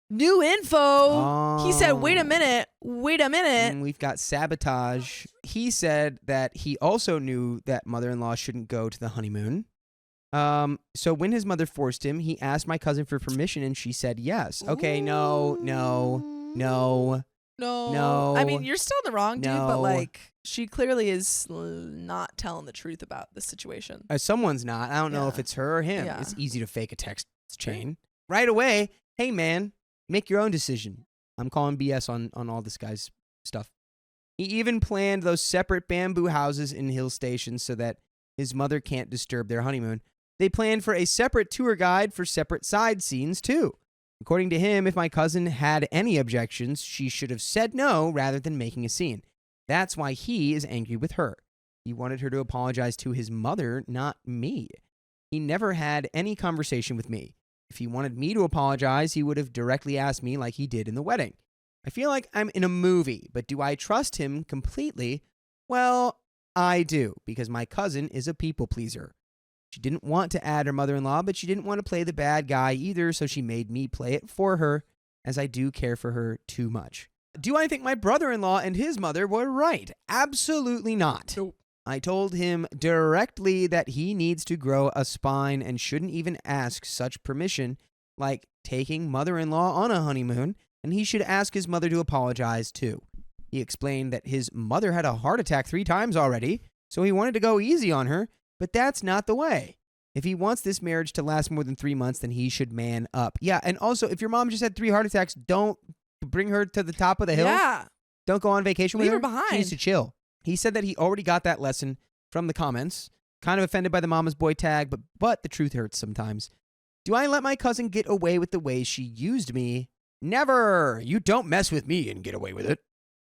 New info. He said, wait a minute. We've got sabotage. He said that he also knew that mother-in-law shouldn't go to the honeymoon. So when his mother forced him, he asked my cousin for permission and she said yes. Okay, no. I mean, you're still in the wrong, dude, but No. like, she clearly is not telling the truth about the situation. Someone's not. I don't know Yeah. if it's her or him. Yeah. It's easy to fake a text chain. Right away, hey man, make your own decision. I'm calling BS on all this guy's stuff. He even planned those separate bamboo houses in hill stations so that his mother can't disturb their honeymoon. They planned for a separate tour guide for separate side scenes too. According to him, if my cousin had any objections, she should have said no rather than making a scene. That's why he is angry with her. He wanted her to apologize to his mother, not me. He never had any conversation with me. If he wanted me to apologize, he would have directly asked me like he did in the wedding. I feel like I'm in a movie, but do I trust him completely? Well, I do, because my cousin is a people pleaser. She didn't want to add her mother-in-law, but she didn't want to play the bad guy either, so she made me play it for her, as I do care for her too much. Do I think my brother-in-law and his mother were right? Absolutely not. Nope. I told him directly that he needs to grow a spine and shouldn't even ask such permission, like taking mother-in-law on a honeymoon, and he should ask his mother to apologize too. He explained that his mother had a heart attack 3 times already, so he wanted to go easy on her, but that's not the way. If he wants this marriage to last more than 3 months, then he should man up. Yeah, and also, if your mom just had 3 heart attacks, don't bring her to the top of the hill. Yeah. Don't go on vacation with Leave her She behind. needs to chill. He said that he already got that lesson from the comments. Kind of offended by the mama's boy tag, but the truth hurts sometimes. Do I let my cousin get away with the way she used me? Never! You don't mess with me and get away with it.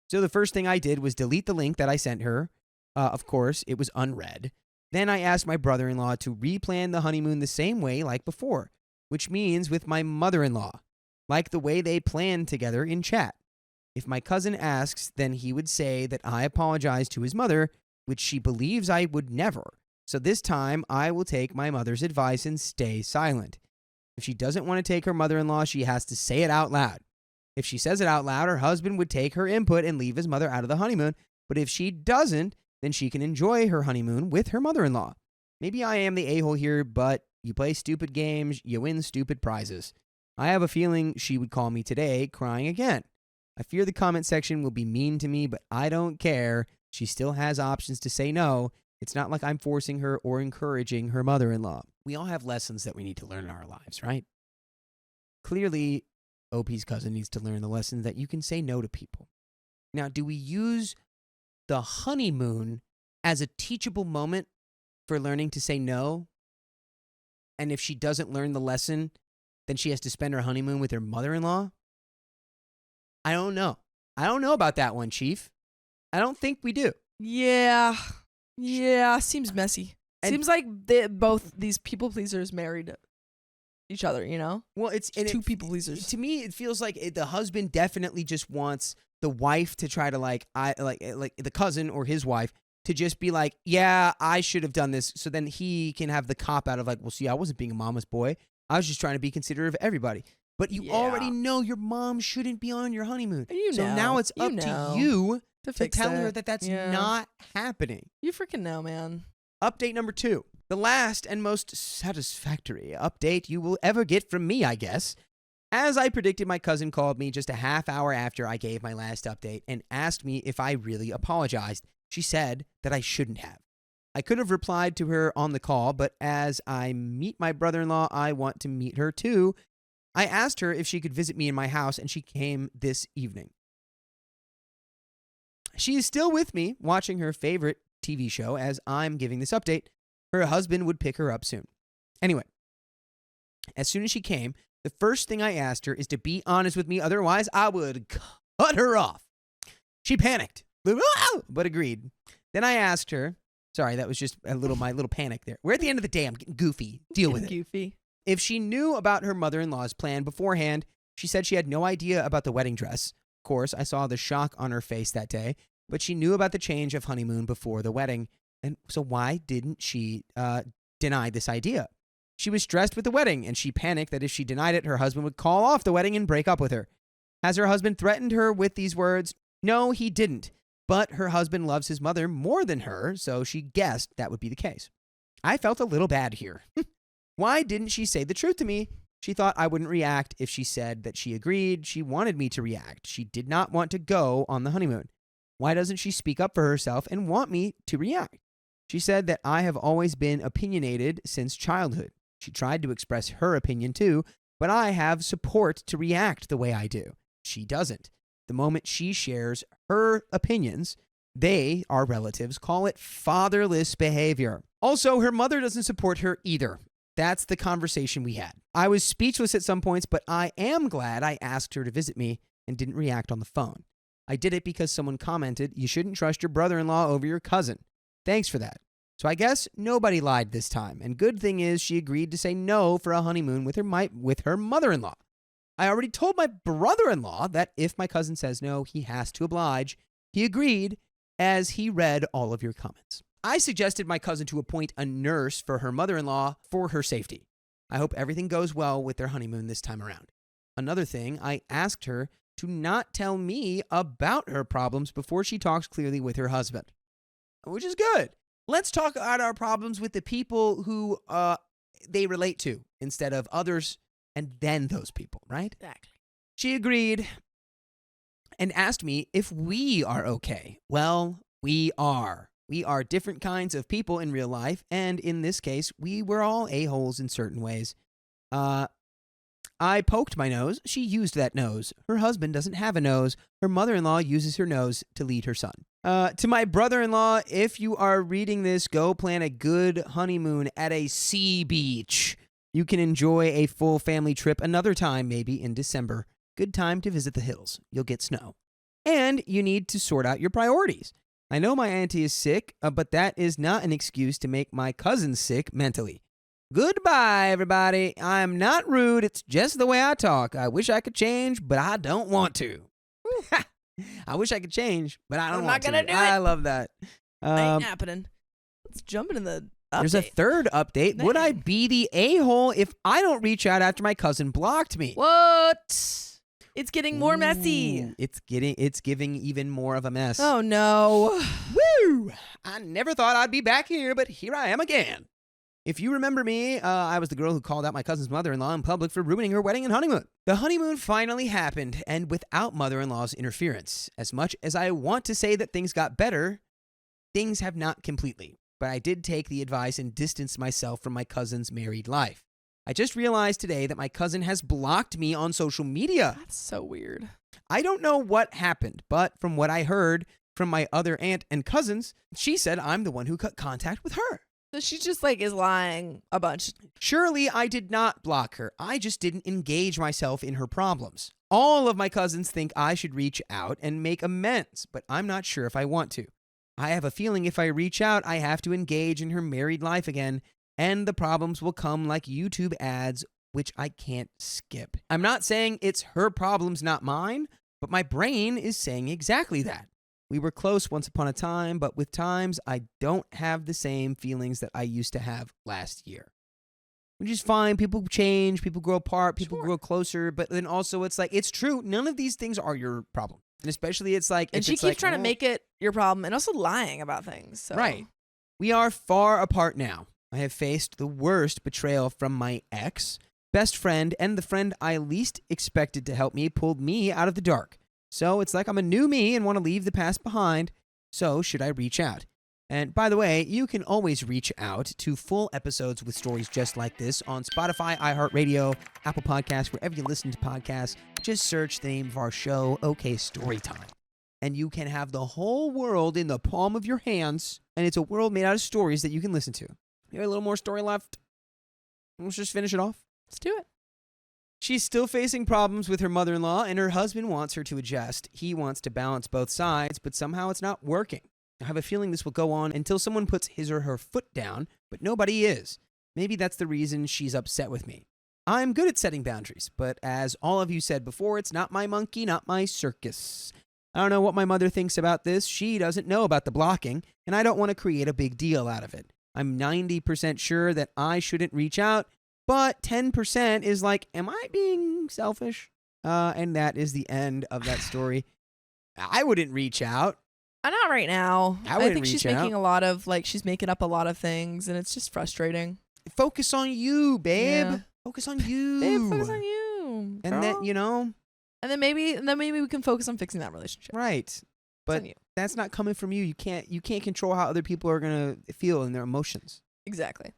So the first thing I did was delete the link that I sent her. Of course, it was unread. Then I asked my brother-in-law to replan the honeymoon the same way like before, which means with my mother-in-law, like the way they planned together in chat. If my cousin asks, then he would say that I apologized to his mother, which she believes I would never. So this time, I will take my mother's advice and stay silent. If she doesn't want to take her mother-in-law, she has to say it out loud. If she says it out loud, her husband would take her input and leave his mother out of the honeymoon. But if she doesn't, then she can enjoy her honeymoon with her mother-in-law. Maybe I am the a-hole here, but you play stupid games, you win stupid prizes. I have a feeling she would call me today crying again. I fear the comment section will be mean to me, but I don't care. She still has options to say no. It's not like I'm forcing her or encouraging her mother-in-law. We all have lessons that we need to learn in our lives, right? Clearly, OP's cousin needs to learn the lesson that you can say no to people. Now, do we use the honeymoon as a teachable moment for learning to say no? And if she doesn't learn the lesson, then she has to spend her honeymoon with her mother-in-law? I don't know. I don't know about that one, Chief. I don't think we do. Yeah. Seems messy. And- Seems like both these people pleasers married each other, you know? Well, it's Two people pleasers. To me, it feels like the husband definitely just wants the wife to try to like the cousin or his wife to just be like, yeah, I should have done this. So then he can have the cop out of like, well, see, I wasn't being a mama's boy. I was just trying to be considerate of everybody. But you already know your mom shouldn't be on your honeymoon. So now it's up to you to fix tell it. her that that's Yeah. not happening. You freaking know, man. Update number 2. The last and most satisfactory update you will ever get from me, I guess. As I predicted, my cousin called me just a half hour after I gave my last update and asked me if I really apologized. She said that I shouldn't have. I could have replied to her on the call, but as I meet my brother-in-law, I want to meet her too. I asked her if she could visit me in my house, and she came this evening. She is still with me, watching her favorite TV show as I'm giving this update. Her husband would pick her up soon. Anyway, as soon as she came, the first thing I asked her is to be honest with me, otherwise I would cut her off. She panicked, but agreed. Then I asked her, sorry, that was just my little panic there. We're at the end of the day, I'm getting goofy. Deal with it. Goofy. If she knew about her mother-in-law's plan beforehand, she said she had no idea about the wedding dress. Of course, I saw the shock on her face that day, but she knew about the change of honeymoon before the wedding. And so why didn't she deny this idea? She was stressed with the wedding, and she panicked that if she denied it, her husband would call off the wedding and break up with her. Has her husband threatened her with these words? No, he didn't. But her husband loves his mother more than her, so she guessed that would be the case. I felt a little bad here. Why didn't she say the truth to me? She thought I wouldn't react if she said that she agreed. She wanted me to react. She did not want to go on the honeymoon. Why doesn't she speak up for herself and want me to react? She said that I have always been opinionated since childhood. She tried to express her opinion too, but I have support to react the way I do. She doesn't. The moment she shares her opinions, they, our relatives, call it fatherless behavior. Also, her mother doesn't support her either. That's the conversation we had. I was speechless at some points, but I am glad I asked her to visit me and didn't react on the phone. I did it because someone commented, you shouldn't trust your brother-in-law over your cousin. Thanks for that. So I guess nobody lied this time. And good thing is she agreed to say no for a honeymoon with her mother-in-law. I already told my brother-in-law that if my cousin says no, he has to oblige. He agreed as he read all of your comments. I suggested my cousin to appoint a nurse for her mother-in-law for her safety. I hope everything goes well with their honeymoon this time around. Another thing, I asked her to not tell me about her problems before she talks clearly with her husband, which is good. Let's talk about our problems with the people who they relate to instead of others and then those people, right? Exactly. She agreed and asked me if we are okay. Well, we are. We are different kinds of people in real life, and in this case, we were all a-holes in certain ways. I poked my nose. She used that nose. Her husband doesn't have a nose. Her mother-in-law uses her nose to lead her son. To my brother-in-law, if you are reading this, go plan a good honeymoon at a sea beach. You can enjoy a full family trip another time, maybe in December. Good time to visit the hills. You'll get snow. And you need to sort out your priorities. I know my auntie is sick, but that is not an excuse to make my cousin sick mentally. Goodbye, everybody. I'm not rude. It's just the way I talk. I wish I could change, but I don't want to. I wish I could change, but I don't want to. I'm not gonna do it. I love that. Ain't happening. Let's jump into the update. There's a third update. Dang. Would I be the a-hole if I don't reach out after my cousin blocked me? What? It's getting more messy. Ooh, it's giving even more of a mess. Oh, no. Woo! I never thought I'd be back here, but here I am again. If you remember me, I was the girl who called out my cousin's mother-in-law in public for ruining her wedding and honeymoon. The honeymoon finally happened, and without mother-in-law's interference. As much as I want to say that things got better, things have not completely. But I did take the advice and distance myself from my cousin's married life. I just realized today that my cousin has blocked me on social media. That's so weird. I don't know what happened, but from what I heard from my other aunt and cousins, she said I'm the one who cut contact with her. So she just is lying a bunch. Surely I did not block her. I just didn't engage myself in her problems. All of my cousins think I should reach out and make amends, but I'm not sure if I want to. I have a feeling if I reach out, I have to engage in her married life again, and the problems will come like YouTube ads, which I can't skip. I'm not saying it's her problems, not mine, but my brain is saying exactly that. We were close once upon a time, but with times, I don't have the same feelings that I used to have last year. Which is fine. People change, people grow apart, people grow closer, but then also it's like, it's true. None of these things are your problem. And especially it's like... And she keeps trying to make it your problem and also lying about things. So. Right. We are far apart now. I have faced the worst betrayal from my ex, best friend, and the friend I least expected to help me pulled me out of the dark. So it's like I'm a new me and want to leave the past behind. So should I reach out? And by the way, you can always reach out to full episodes with stories just like this on Spotify, iHeartRadio, Apple Podcasts, wherever you listen to podcasts. Just search the name of our show, OK Storytime. And you can have the whole world in the palm of your hands, and it's a world made out of stories that you can listen to. You have a little more story left? Let's just finish it off. Let's do it. She's still facing problems with her mother-in-law, and her husband wants her to adjust. He wants to balance both sides, but somehow it's not working. I have a feeling this will go on until someone puts his or her foot down, but nobody is. Maybe that's the reason she's upset with me. I'm good at setting boundaries, but as all of you said before, it's not my monkey, not my circus. I don't know what my mother thinks about this. She doesn't know about the blocking, and I don't want to create a big deal out of it. I'm 90% sure that I shouldn't reach out, but 10% is like, am I being selfish? And that is the end of that story. I wouldn't reach out. Not right now. I wouldn't think she's reach making out. a lot of she's making up a lot of things, and it's just frustrating. Focus on you, babe. Yeah. Focus on you. Babe, focus on you. And then, and then maybe we can focus on fixing that relationship. right. It's But on you. that's not coming from you. You can't control how other people are gonna feel and their emotions. Exactly.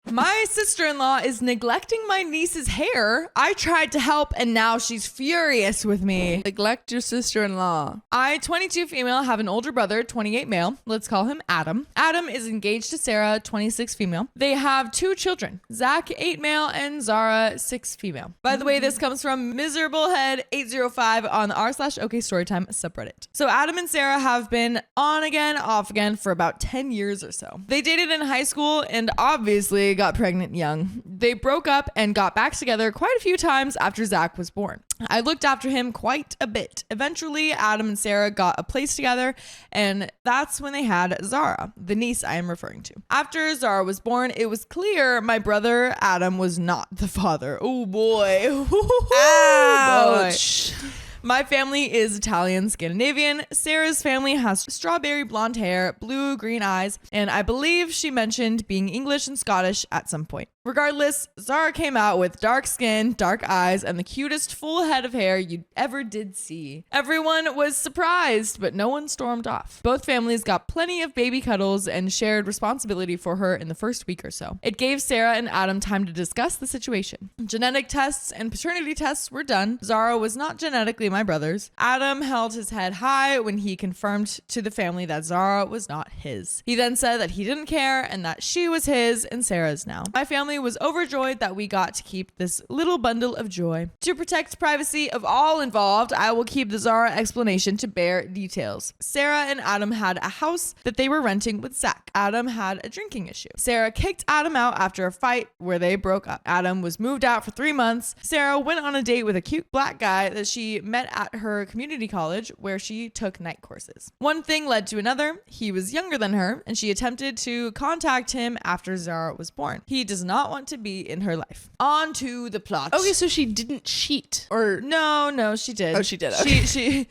My sister-in-law is neglecting my niece's hair. I tried to help and now she's furious with me. Neglect your sister-in-law. I, 22 female, have an older brother, 28 male. Let's call him Adam. Adam is engaged to Sarah, 26 female. They have 2 children, Zach, 8 male, and Zara, 6 female. By the way, this comes from miserablehead805 on the r/OK Storytime subreddit. So Adam and Sarah have been on again, off again for about 10 years or so. They dated in high school and obviously got pregnant young. They broke up and got back together quite a few times after Zach was born. I looked after him quite a bit. Eventually, Adam and Sarah got a place together, and that's when they had Zara, the niece I am referring to. After Zara was born, it was clear my brother Adam was not the father. Oh boy. Ouch. Boy. My family is Italian Scandinavian. Sarah's family has strawberry blonde hair, blue-green eyes, and I believe she mentioned being English and Scottish at some point. Regardless, Zara came out with dark skin, dark eyes, and the cutest full head of hair you ever did see. Everyone was surprised, but no one stormed off. Both families got plenty of baby cuddles and shared responsibility for her in the first week or so. It gave Sarah and Adam time to discuss the situation. Genetic tests and paternity tests were done. Zara was not genetically my brother's. Adam held his head high when he confirmed to the family that Zara was not his. He then said that he didn't care and that she was his and Sarah's now. My family was overjoyed that we got to keep this little bundle of joy. To protect privacy of all involved, I will keep the Zara explanation to bare details. Sarah and Adam had a house that they were renting with Zach. Adam had a drinking issue. Sarah kicked Adam out after a fight where they broke up. Adam was moved out for 3 months. Sarah went on a date with a cute black guy that she met at her community college where she took night courses. One thing led to another. He was younger than her and she attempted to contact him after Zara was born. He does not want to be in her life. On to the plot. Okay, so she didn't cheat, or No, she did. Oh, she did. Okay. She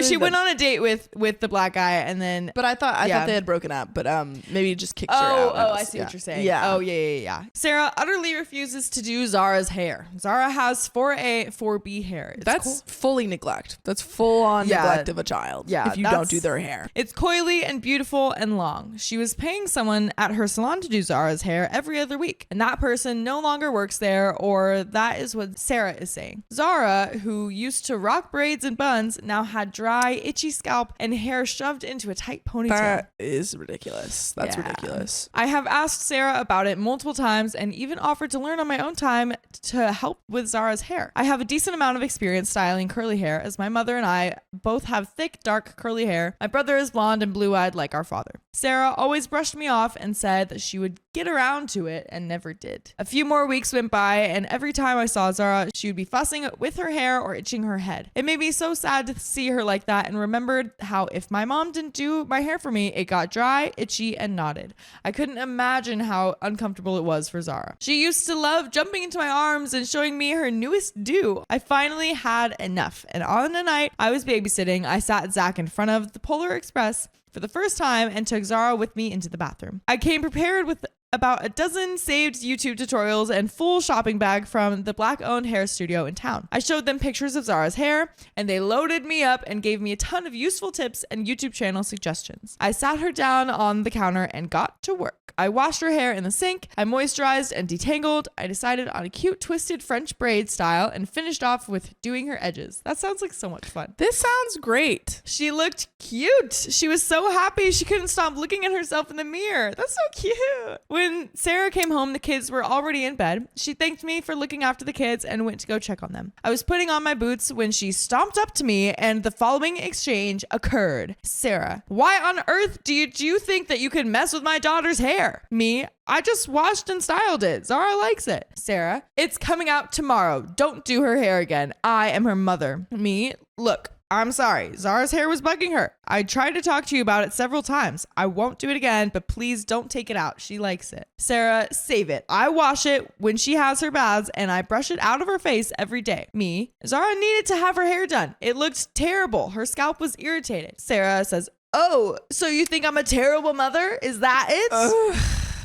she went on a date with the black guy and then. But I thought Yeah. they had broken up, but maybe you just kicked her out. I see what you're saying. Yeah. Oh, yeah. Sarah utterly refuses to do Zara's hair. Zara has 4A, 4B hair. That's fully neglect. That's full on Yeah. neglect of a child. Yeah, if you don't that's- do their hair. It's coily and beautiful and long. She was paying someone at her salon to do Zara's hair every other week, and that person no longer works there, or that is what Sarah is saying. Zara, who used to rock braids and buns, now had dry, itchy scalp and hair shoved into a tight ponytail. That is ridiculous. That's Yeah. ridiculous. I have asked Sarah about it multiple times and even offered to learn on my own time to help with Zara's hair. I have a decent amount of experience styling curly hair, as my mother and I both have thick, dark, curly hair. My brother is blonde and blue-eyed like our father. Sarah always brushed me off and said that she would get around to it and never did. A few more weeks went by, and every time I saw Zara, she would be fussing with her hair or itching her head. It made me so sad to see her like that, and remembered how if my mom didn't do my hair for me, it got dry, itchy, and knotted. I couldn't imagine how uncomfortable it was for Zara. She used to love jumping into my arms and showing me her newest do. I finally had enough, and on a night I was babysitting, I sat Zach in front of the Polar Express for the first time and took Zara with me into the bathroom. I came prepared with about a dozen saved YouTube tutorials and full shopping bag from the black-owned hair studio in town. I showed them pictures of Zara's hair, and they loaded me up and gave me a ton of useful tips and YouTube channel suggestions. I sat her down on the counter and got to work. I washed her hair in the sink, I moisturized and detangled. I decided on a cute twisted French braid style and finished off with doing her edges. That sounds like so much fun. This sounds great. She looked cute. She was so happy she couldn't stop looking at herself in the mirror. That's so cute. When Sarah came home, the kids were already in bed. She thanked me for looking after the kids and went to go check on them. I was putting on my boots when she stomped up to me and the following exchange occurred. Sarah, why on earth do you think that you could mess with my daughter's hair? Me, I just washed and styled it. Zara likes it. Sarah, it's coming out tomorrow. Don't do her hair again. I am her mother. Me, look, I'm sorry. Zara's hair was bugging her. I tried to talk to you about it several times. I won't do it again, but please don't take it out. She likes it. Sarah, save it. I wash it when she has her baths and I brush it out of her face every day. Me, Zara needed to have her hair done. It looked terrible. Her scalp was irritated. Sarah says, oh, so you think I'm a terrible mother? Is that it?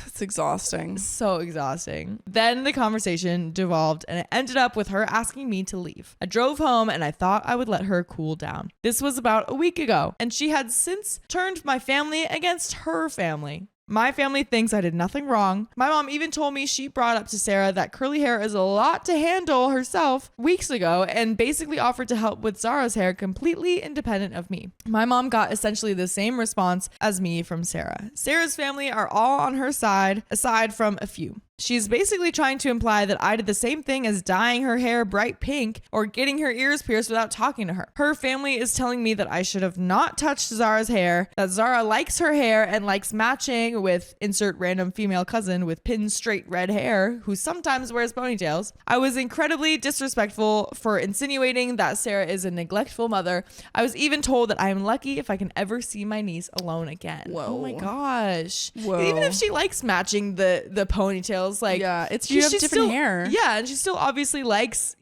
It's exhausting. So exhausting. Then the conversation devolved and it ended up with her asking me to leave. I drove home and I thought I would let her cool down. This was about a week ago and she had since turned my family against her family. My family thinks I did nothing wrong. My mom even told me she brought up to Sarah that curly hair is a lot to handle herself weeks ago and basically offered to help with Zara's hair completely independent of me. My mom got essentially the same response as me from Sarah. Sarah's family are all on her side, aside from a few. She's basically trying to imply that I did the same thing as dyeing her hair bright pink or getting her ears pierced without talking to her. Her family is telling me that I should have not touched Zara's hair, that Zara likes her hair and likes matching with insert random female cousin with pin straight red hair who sometimes wears ponytails. I was incredibly disrespectful for insinuating that Sarah is a neglectful mother. I was even told that I am lucky if I can ever see my niece alone again. Whoa. Oh my gosh. Whoa. Even if she likes matching the ponytails, like, yeah, it's you have different still, hair. Yeah, and she still obviously likes,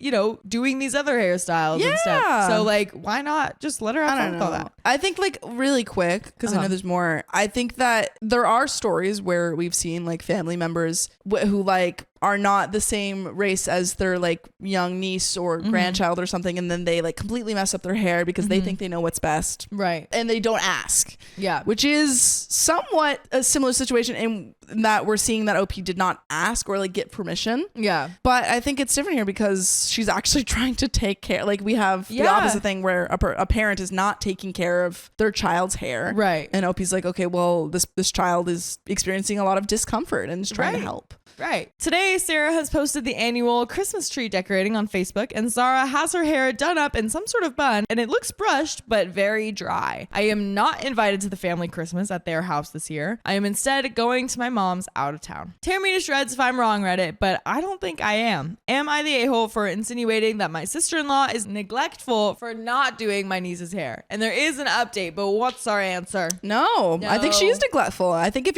doing these other hairstyles and stuff. Yeah. So like, why not just let her have fun with all that? I think like really quick, because I know there's more. I think that there are stories where we've seen like family members who like are not the same race as their like young niece or grandchild or something, and then they like completely mess up their hair because they think they know what's best, right? And they don't ask. Yeah, which is somewhat a similar situation in that we're seeing that OP did not ask or like get permission. Yeah, but I think it's different here because she's actually trying to take care. Like we have the opposite thing where a parent is not taking care of their child's hair, right? And OP's like, okay, well this child is experiencing a lot of discomfort and is trying to help. Right. Today, Sarah has posted the annual Christmas tree decorating on Facebook, and Zara has her hair done up in some sort of bun, and it looks brushed, but very dry. I am not invited to the family Christmas at their house this year. I am instead going to my mom's out of town. Tear me to shreds if I'm wrong, Reddit, but I don't think I am. Am I the a-hole for insinuating that my sister-in-law is neglectful for not doing my niece's hair? And there is an update, but what's our answer? No. I think she is neglectful. I think if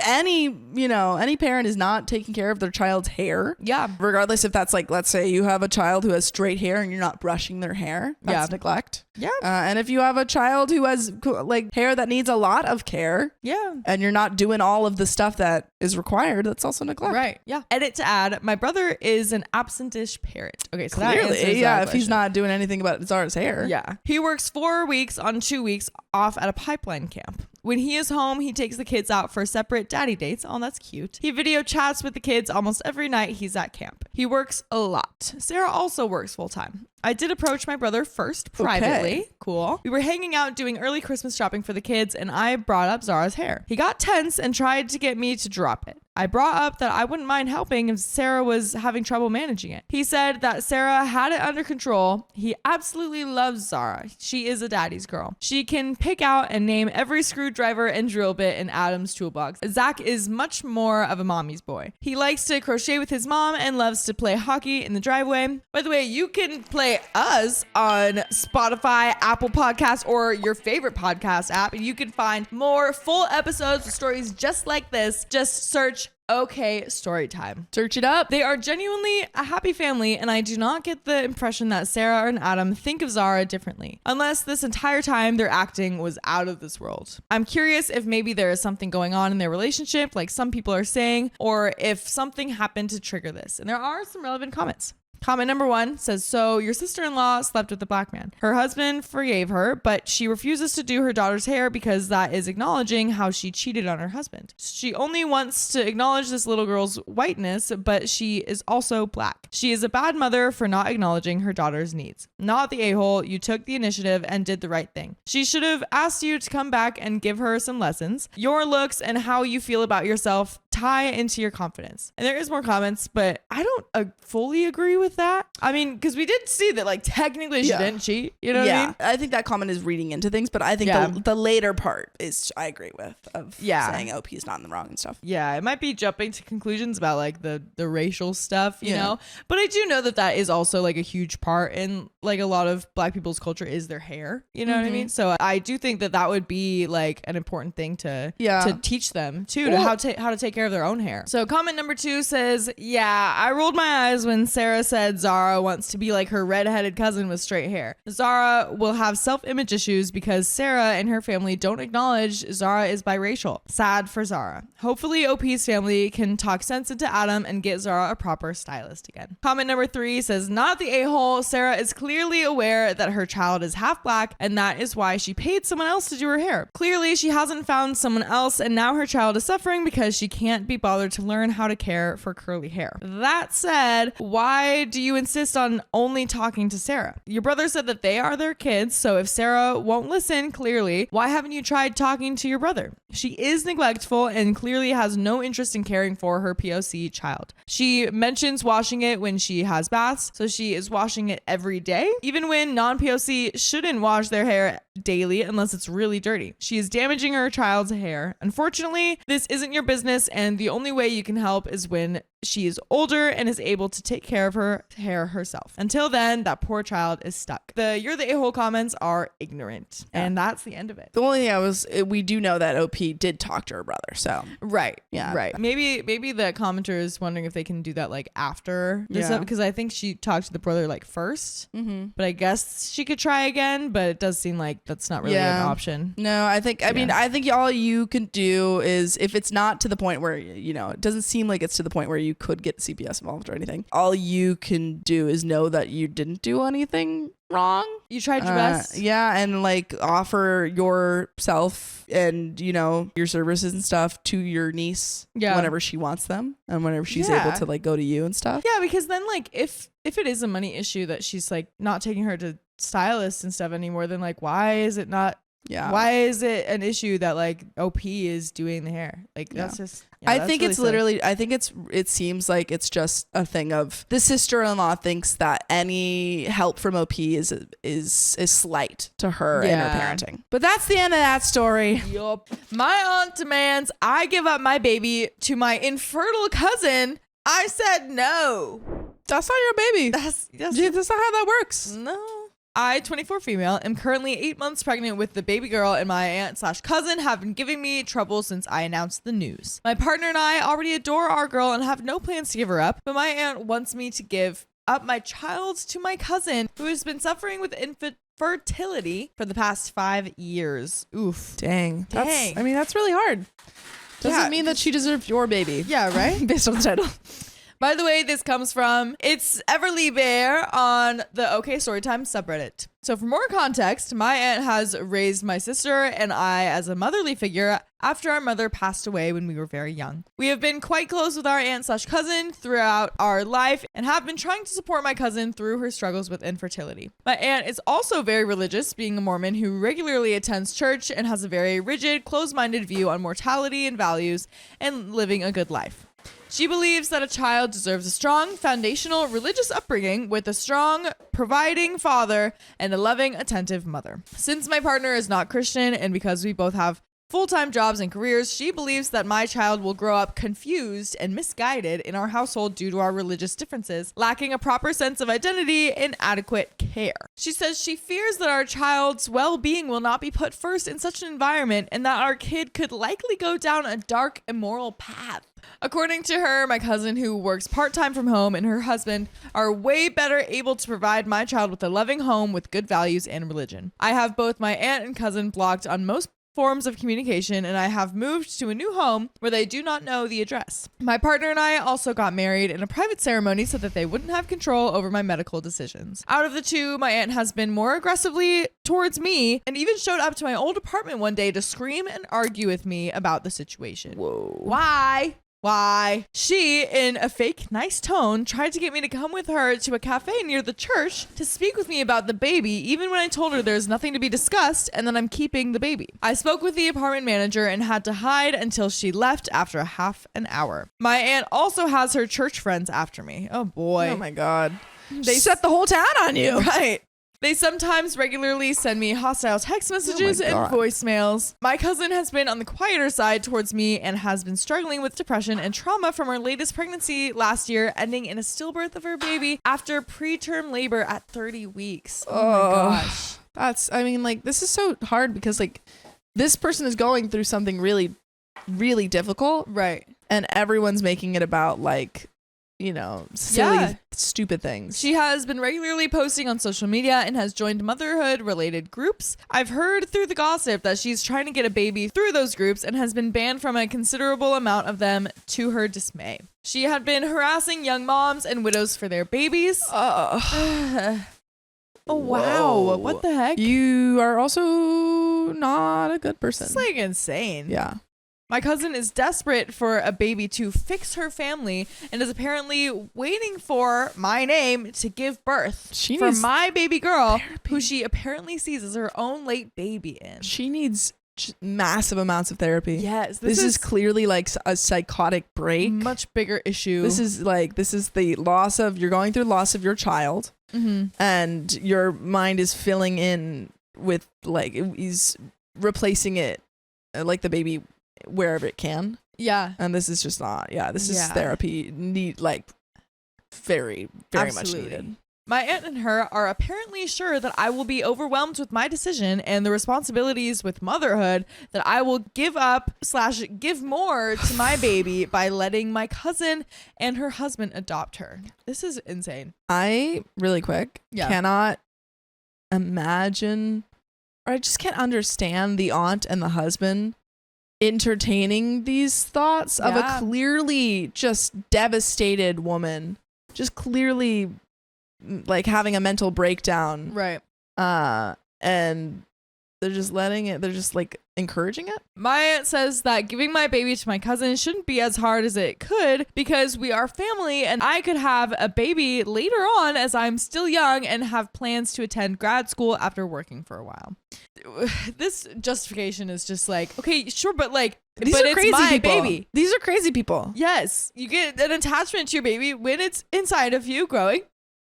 any parent is not taking care of their child's hair, regardless if that's like, let's say you have a child who has straight hair and you're not brushing their hair, that's neglect. And if you have a child who has like hair that needs a lot of care, and you're not doing all of the stuff that is required, that's also neglect. Right. Yeah. Edit to add, my brother is an absentish parent. Okay, so clearly, that answers if that he's not doing anything about Zara's hair. Yeah. He works 4 weeks on 2 weeks off at a pipeline camp. When he is home, he takes the kids out for separate daddy dates. Oh, that's cute. He video chats with the kids almost every night he's at camp. He works a lot. Sarah also works full time. I did approach my brother first privately. Okay. Cool. We were hanging out doing early Christmas shopping for the kids, and I brought up Zara's hair. He got tense and tried to get me to drop it. I brought up that I wouldn't mind helping if Sarah was having trouble managing it. He said that Sarah had it under control. He absolutely loves Zara. She is a daddy's girl. She can pick out and name every screwdriver and drill bit in Adam's toolbox. Zach is much more of a mommy's boy. He likes to crochet with his mom and loves to play hockey in the driveway. By the way, you can play us on Spotify, Apple Podcasts, or your favorite podcast app, and you can find more full episodes with stories just like this. Just search search okay story time. Search it up. They are genuinely a happy family, and I do not get the impression that Sarah and Adam think of Zara differently, unless this entire time their acting was out of this world. I'm curious if maybe there is something going on in their relationship, like some people are saying, or if something happened to trigger this. And there are some relevant comments. Comment number 1 says, so your sister-in-law slept with a black man. Her husband forgave her, but she refuses to do her daughter's hair because that is acknowledging how she cheated on her husband. She only wants to acknowledge this little girl's whiteness, but she is also black. She is a bad mother for not acknowledging her daughter's needs. Not the a-hole. You took the initiative and did the right thing. She should have asked you to come back and give her some lessons. Your looks and how you feel about yourself tie into your confidence. And there is more comments, but I don't fully agree with that. I mean, because we did see that, like, technically she didn't cheat. You know what I mean? I think that comment is reading into things, but I think the later part is I agree with of saying OP is not in the wrong and stuff. Yeah, it might be jumping to conclusions about like the racial stuff, you know. But I do know that is also like a huge part in like a lot of Black people's culture is their hair. You know what I mean? So I do think that would be like an important thing to teach them too, to how to take care of their own hair. So comment number 2 says, yeah, I rolled my eyes when Sarah said Zara wants to be like her redheaded cousin with straight hair. Zara will have self-image issues because Sarah and her family don't acknowledge Zara is biracial. Sad for Zara. Hopefully OP's family can talk sense into Adam and get Zara a proper stylist again. Comment number 3 says, not the a-hole. Sarah is clearly aware that her child is half black, and that is why she paid someone else to do her hair. Clearly she hasn't found someone else, and now her child is suffering because she can't be bothered to learn how to care for curly hair. That said, why do you insist on only talking to Sarah? Your brother said that they are their kids, so if Sarah won't listen clearly, why haven't you tried talking to your brother? She is neglectful and clearly has no interest in caring for her POC child. She mentions washing it when she has baths, so she is washing it every day, even when non-POC shouldn't wash their hair daily unless it's really dirty. She is damaging her child's hair. Unfortunately, this isn't your business, and the only way you can help is when she is older and is able to take care of her hair herself. Until then, that poor child is stuck. The you're the a-hole comments are ignorant. And that's the end of it. The only thing we do know that OP did talk to her brother, so. Right. Yeah. Right. Maybe the commenter is wondering if they can do that like after this because I think she talked to the brother like first. But I guess she could try again, but it does seem like that's not really an option. No, I think all you can do is, if it's not to the point where, you know, it doesn't seem like it's to the point where you could get CPS involved or anything, all you can do is know that you didn't do anything wrong. You tried your best. And like offer yourself and, you know, your services and stuff to your niece whenever she wants them and whenever she's able to like go to you and stuff. Yeah, because then like if it is a money issue that she's like not taking her to stylists and stuff anymore, then like why is it not why is it an issue that like OP is doing the hair? Like that's just I think it's literally I think it seems like it's just a thing of the sister-in-law thinks that any help from OP is slight to her and her parenting. But that's the end of that story. Yup. My aunt demands I give up my baby to my infertile cousin. I said no. That's not your baby. That's not how that works. No. I, 24 female, am currently 8 months pregnant with the baby girl, and my aunt/cousin have been giving me trouble since I announced the news. My partner and I already adore our girl and have no plans to give her up, but my aunt wants me to give up my child to my cousin, who has been suffering with infertility for the past 5 years. Oof. Dang. That's really hard. Doesn't mean that she deserves your baby. Yeah, right? Based on the title. By the way, this comes from It's Everly Bear on the OK Storytime subreddit. So for more context, my aunt has raised my sister and I as a motherly figure after our mother passed away when we were very young. We have been quite close with our aunt/cousin throughout our life and have been trying to support my cousin through her struggles with infertility. My aunt is also very religious, being a Mormon who regularly attends church and has a very rigid, closed-minded view on mortality and values and living a good life. She believes that a child deserves a strong, foundational religious upbringing with a strong, providing father and a loving, attentive mother. Since my partner is not Christian and because we both have full-time jobs and careers, she believes that my child will grow up confused and misguided in our household due to our religious differences, lacking a proper sense of identity and adequate care. She says she fears that our child's well-being will not be put first in such an environment and that our kid could likely go down a dark, immoral path. According to her, my cousin, who works part-time from home, and her husband are way better able to provide my child with a loving home with good values and religion. I have both my aunt and cousin blocked on most forms of communication, and I have moved to a new home where they do not know the address. My partner and I also got married in a private ceremony so that they wouldn't have control over my medical decisions. Out of the two, my aunt has been more aggressively towards me and even showed up to my old apartment one day to scream and argue with me about the situation. Whoa. Why? She, in a fake nice tone, tried to get me to come with her to a cafe near the church to speak with me about the baby, even when I told her there's nothing to be discussed and that I'm keeping the baby. I spoke with the apartment manager and had to hide until she left after a half an hour. My aunt also has her church friends after me. Oh boy. Oh my God. They set the whole town on you. Right. They sometimes regularly send me hostile text messages and voicemails. My cousin has been on the quieter side towards me and has been struggling with depression and trauma from her latest pregnancy last year, ending in a stillbirth of her baby after preterm labor at 30 weeks. Oh my gosh. This is so hard because this person is going through something really, really difficult. Right. And everyone's making it about silly, stupid things. She has been regularly posting on social media and has joined motherhood-related groups. I've heard through the gossip that she's trying to get a baby through those groups and has been banned from a considerable amount of them, to her dismay. She had been harassing young moms and widows for their babies. Oh, wow. Whoa. What the heck? You are also not a good person. It's insane. Yeah. My cousin is desperate for a baby to fix her family and is apparently waiting for my name to give birth for my baby girl, who she apparently sees as her own late baby in. She needs massive amounts of therapy. Yes. This is clearly a psychotic break. Much bigger issue. This is the you're going through loss of your child, and your mind is filling in with he's replacing it the baby wherever it can. Yeah. And this is just not, this is therapy very, very much needed. My aunt and her are apparently sure that I will be overwhelmed with my decision and the responsibilities with motherhood, that I will give up / give more to my baby by letting my cousin and her husband adopt her. This is insane. I, really quick, cannot imagine, or I just can't understand the aunt and the husband entertaining these thoughts of a clearly just devastated woman, just clearly having a mental breakdown, right? And they're just they're just encouraging it. My aunt says that giving my baby to my cousin shouldn't be as hard as it could because we are family and I could have a baby later on as I'm still young and have plans to attend grad school after working for a while. This justification is just okay, sure, but these are crazy my people. Baby. These are crazy people. Yes, you get an attachment to your baby when it's inside of you growing.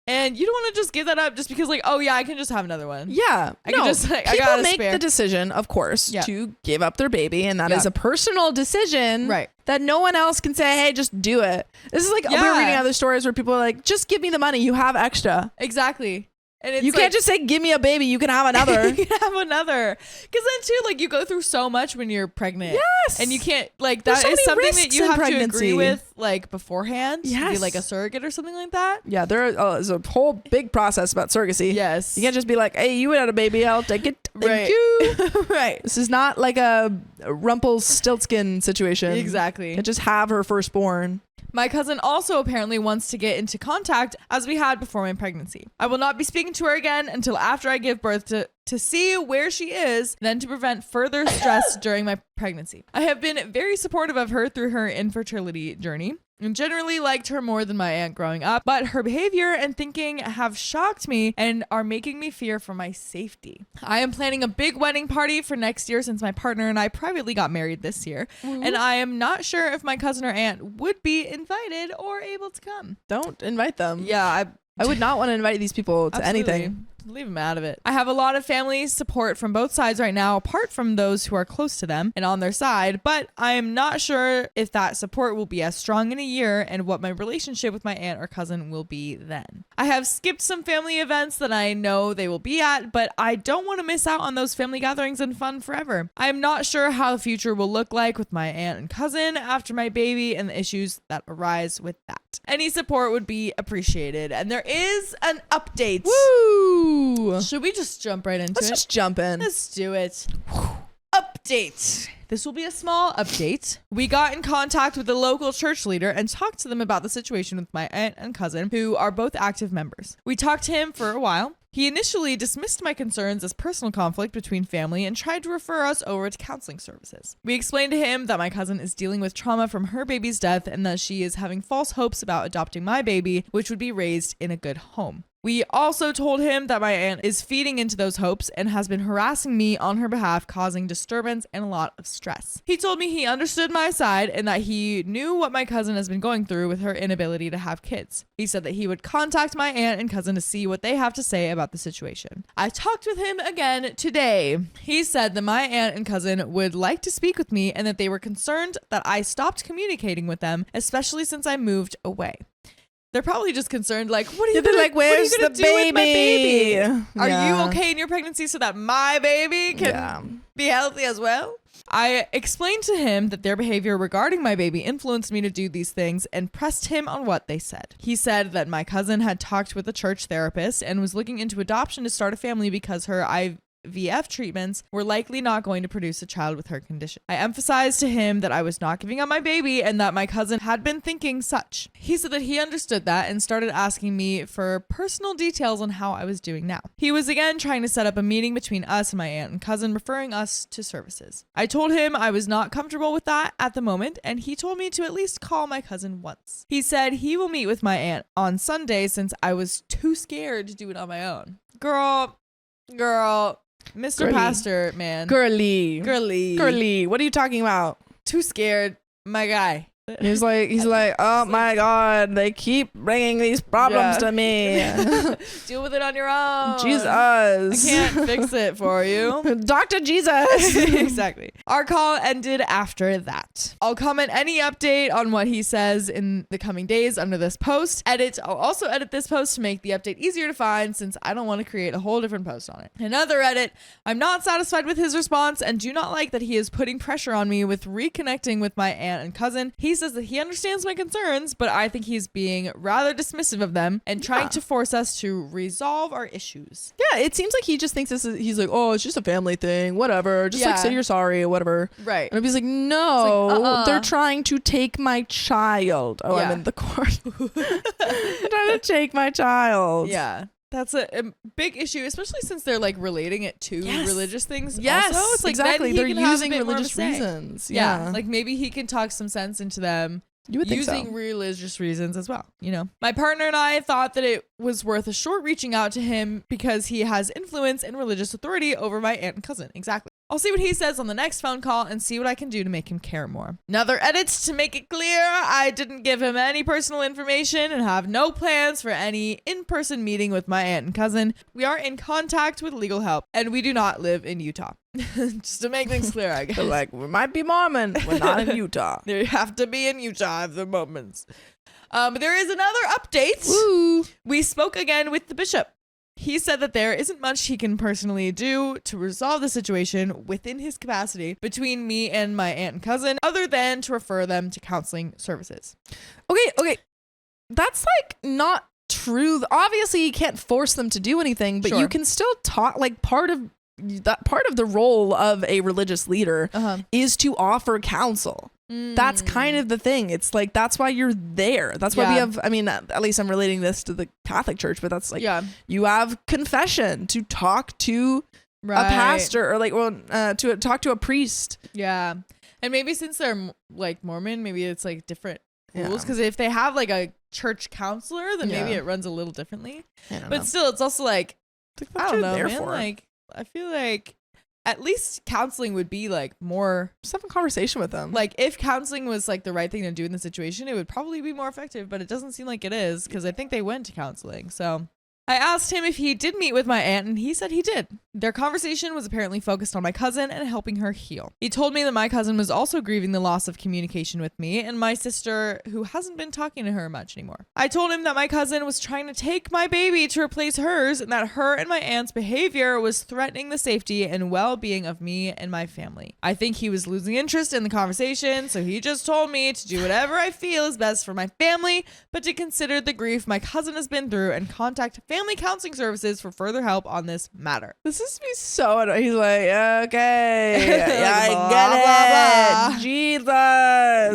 And you don't want to just give that up just because I can just have another one. Yeah. I can just people I got make spare. the decision, of course, to give up their baby, and that is a personal decision, right? That no one else can say, hey, just do it. This is we're reading other stories where people are just give me the money, you have extra. Exactly. And it's you can't just say, give me a baby, you can have another. You can have another. Because then too, you go through so much when you're pregnant. Yes. And you can't, There's that so is many something that risks you in have pregnancy. to agree with, beforehand. Yes. To be a surrogate or something like that. Yeah, there is a whole big process about surrogacy. Yes. You can't just be hey, you had a baby, I'll take it. Thank you. Right. This is not a Rumpelstiltskin situation. Exactly. You can't just have her firstborn. My cousin also apparently wants to get into contact as we had before my pregnancy. I will not be speaking to her again until after I give birth to see where she is, then to prevent further stress during my pregnancy. I have been very supportive of her through her infertility journey and generally liked her more than my aunt growing up, but her behavior and thinking have shocked me and are making me fear for my safety. I am planning a big wedding party for next year since my partner and I privately got married this year, and I am not sure if my cousin or aunt would be invited or able to come. Don't invite them. Yeah, I would not want to invite these people to anything. Leave them out of it. I have a lot of family support from both sides right now, apart from those who are close to them and on their side, but I am not sure if that support will be as strong in a year and what my relationship with my aunt or cousin will be then. I have skipped some family events that I know they will be at, but I don't want to miss out on those family gatherings and fun forever. I am not sure how the future will look like with my aunt and cousin after my baby and the issues that arise with that. Any support would be appreciated. And there is an update. Woo! Should we just jump right into Let's it? just jump in. Let's do it. Update. This will be a small update. We got in contact with the local church leader and talked to them about the situation with my aunt and cousin, who are both active members. We talked to him for a while. He initially dismissed my concerns as personal conflict between family and tried to refer us over to counseling services. We explained to him that my cousin is dealing with trauma from her baby's death and that she is having false hopes about adopting my baby, which would be raised in a good home. We also told him that my aunt is feeding into those hopes and has been harassing me on her behalf, causing disturbance and a lot of stress. He told me he understood my side and that he knew what my cousin has been going through with her inability to have kids. He said that he would contact my aunt and cousin to see what they have to say about the situation. I talked with him again today. He said that my aunt and cousin would like to speak with me and that they were concerned that I stopped communicating with them, especially since I moved away. They're probably just concerned, like, what are you gonna, like, where's what are you the gonna do with my baby? baby? Are Yeah. you okay in your pregnancy so that my baby can be healthy as well? I explained to him that their behavior regarding my baby influenced me to do these things and pressed him on what they said. He said that my cousin had talked with a church therapist and was looking into adoption to start a family because her IVF treatments were likely not going to produce a child with her condition. I emphasized to him that I was not giving up my baby and that my cousin had been thinking such. He said that he understood that and started asking me for personal details on how I was doing now. He was again trying to set up a meeting between us and my aunt and cousin, referring us to services. I told him I was not comfortable with that at the moment, and he told me to at least call my cousin once. He said he will meet with my aunt on Sunday since I was too scared to do it on my own. Girl, Mr. Girly. Pastor, man. Girly. Girly. What are you talking about? Too scared. My guy. He's like, oh my God, they keep bringing these problems to me. Deal with it on your own. Jesus. I can't fix it for you. Dr. Jesus. Exactly. Our call ended after that. I'll comment any update on what he says in the coming days under this post. I'll also edit this post to make the update easier to find since I don't want to create a whole different post on it. Another edit. I'm not satisfied with his response and do not like that he is putting pressure on me with reconnecting with my aunt and cousin. He says that he understands my concerns, but I think he's being rather dismissive of them and trying to force us to resolve our issues. Yeah, it seems like he just thinks he's like, oh, it's just a family thing, whatever. Just like say you're sorry or whatever. Right. And he's like, no, like, they're trying to take my child. Oh, I'm in the court. They're trying to take my child. Yeah. That's a big issue, especially since they're like relating it to religious things. Yes, also. It's like, exactly. They're using religious reasons. Yeah. Like maybe he can talk some sense into them. You would think using so. religious reasons as well, you know. My partner and I thought that it was worth a short reaching out to him because he has influence and religious authority over my aunt and cousin. Exactly. I'll see what he says on the next phone call and see what I can do to make him care more. Another edit to make it clear, I didn't give him any personal information and have no plans for any in-person meeting with my aunt and cousin. We are in contact with legal help and we do not live in Utah. Just to make things clear, I guess. They're like, we might be Mormon. We're not in Utah. They have to be in Utah at the moment. But there is another update. Woo. We spoke again with the bishop. He said that there isn't much he can personally do to resolve the situation within his capacity between me and my aunt and cousin, other than to refer them to counseling services. Okay. That's like not true. Obviously, you can't force them to do anything, but you can still talk. Like part of the role of a religious leader is to offer counsel. That's kind of the thing. It's like, that's why you're there. That's why we have, I mean, at least I'm relating this to the Catholic Church, but that's like, you have confession to talk to a pastor or like, to talk to a priest. Yeah. And maybe since they're like Mormon, maybe it's like different rules. Because if they have like a church counselor, then maybe it runs a little differently. But still, it's also like, I don't know, man. Like, I feel like at least counseling would be like more, just have a conversation with them. Like if counseling was like the right thing to do in the situation, it would probably be more effective, but it doesn't seem like it is because I think they went to counseling. So I asked him if he did meet with my aunt, and he said he did. Their conversation was apparently focused on my cousin and helping her heal. He told me that my cousin was also grieving the loss of communication with me and my sister, who hasn't been talking to her much anymore. I told him that my cousin was trying to take my baby to replace hers and that her and my aunt's behavior was threatening the safety and well-being of me and my family. I think he was losing interest in the conversation, so he just told me to do whatever I feel is best for my family, but to consider the grief my cousin has been through and contact family counseling services for further help on this matter. This is me so annoying. He's like, okay, Like, I blah, get blah, it. blah. Jesus,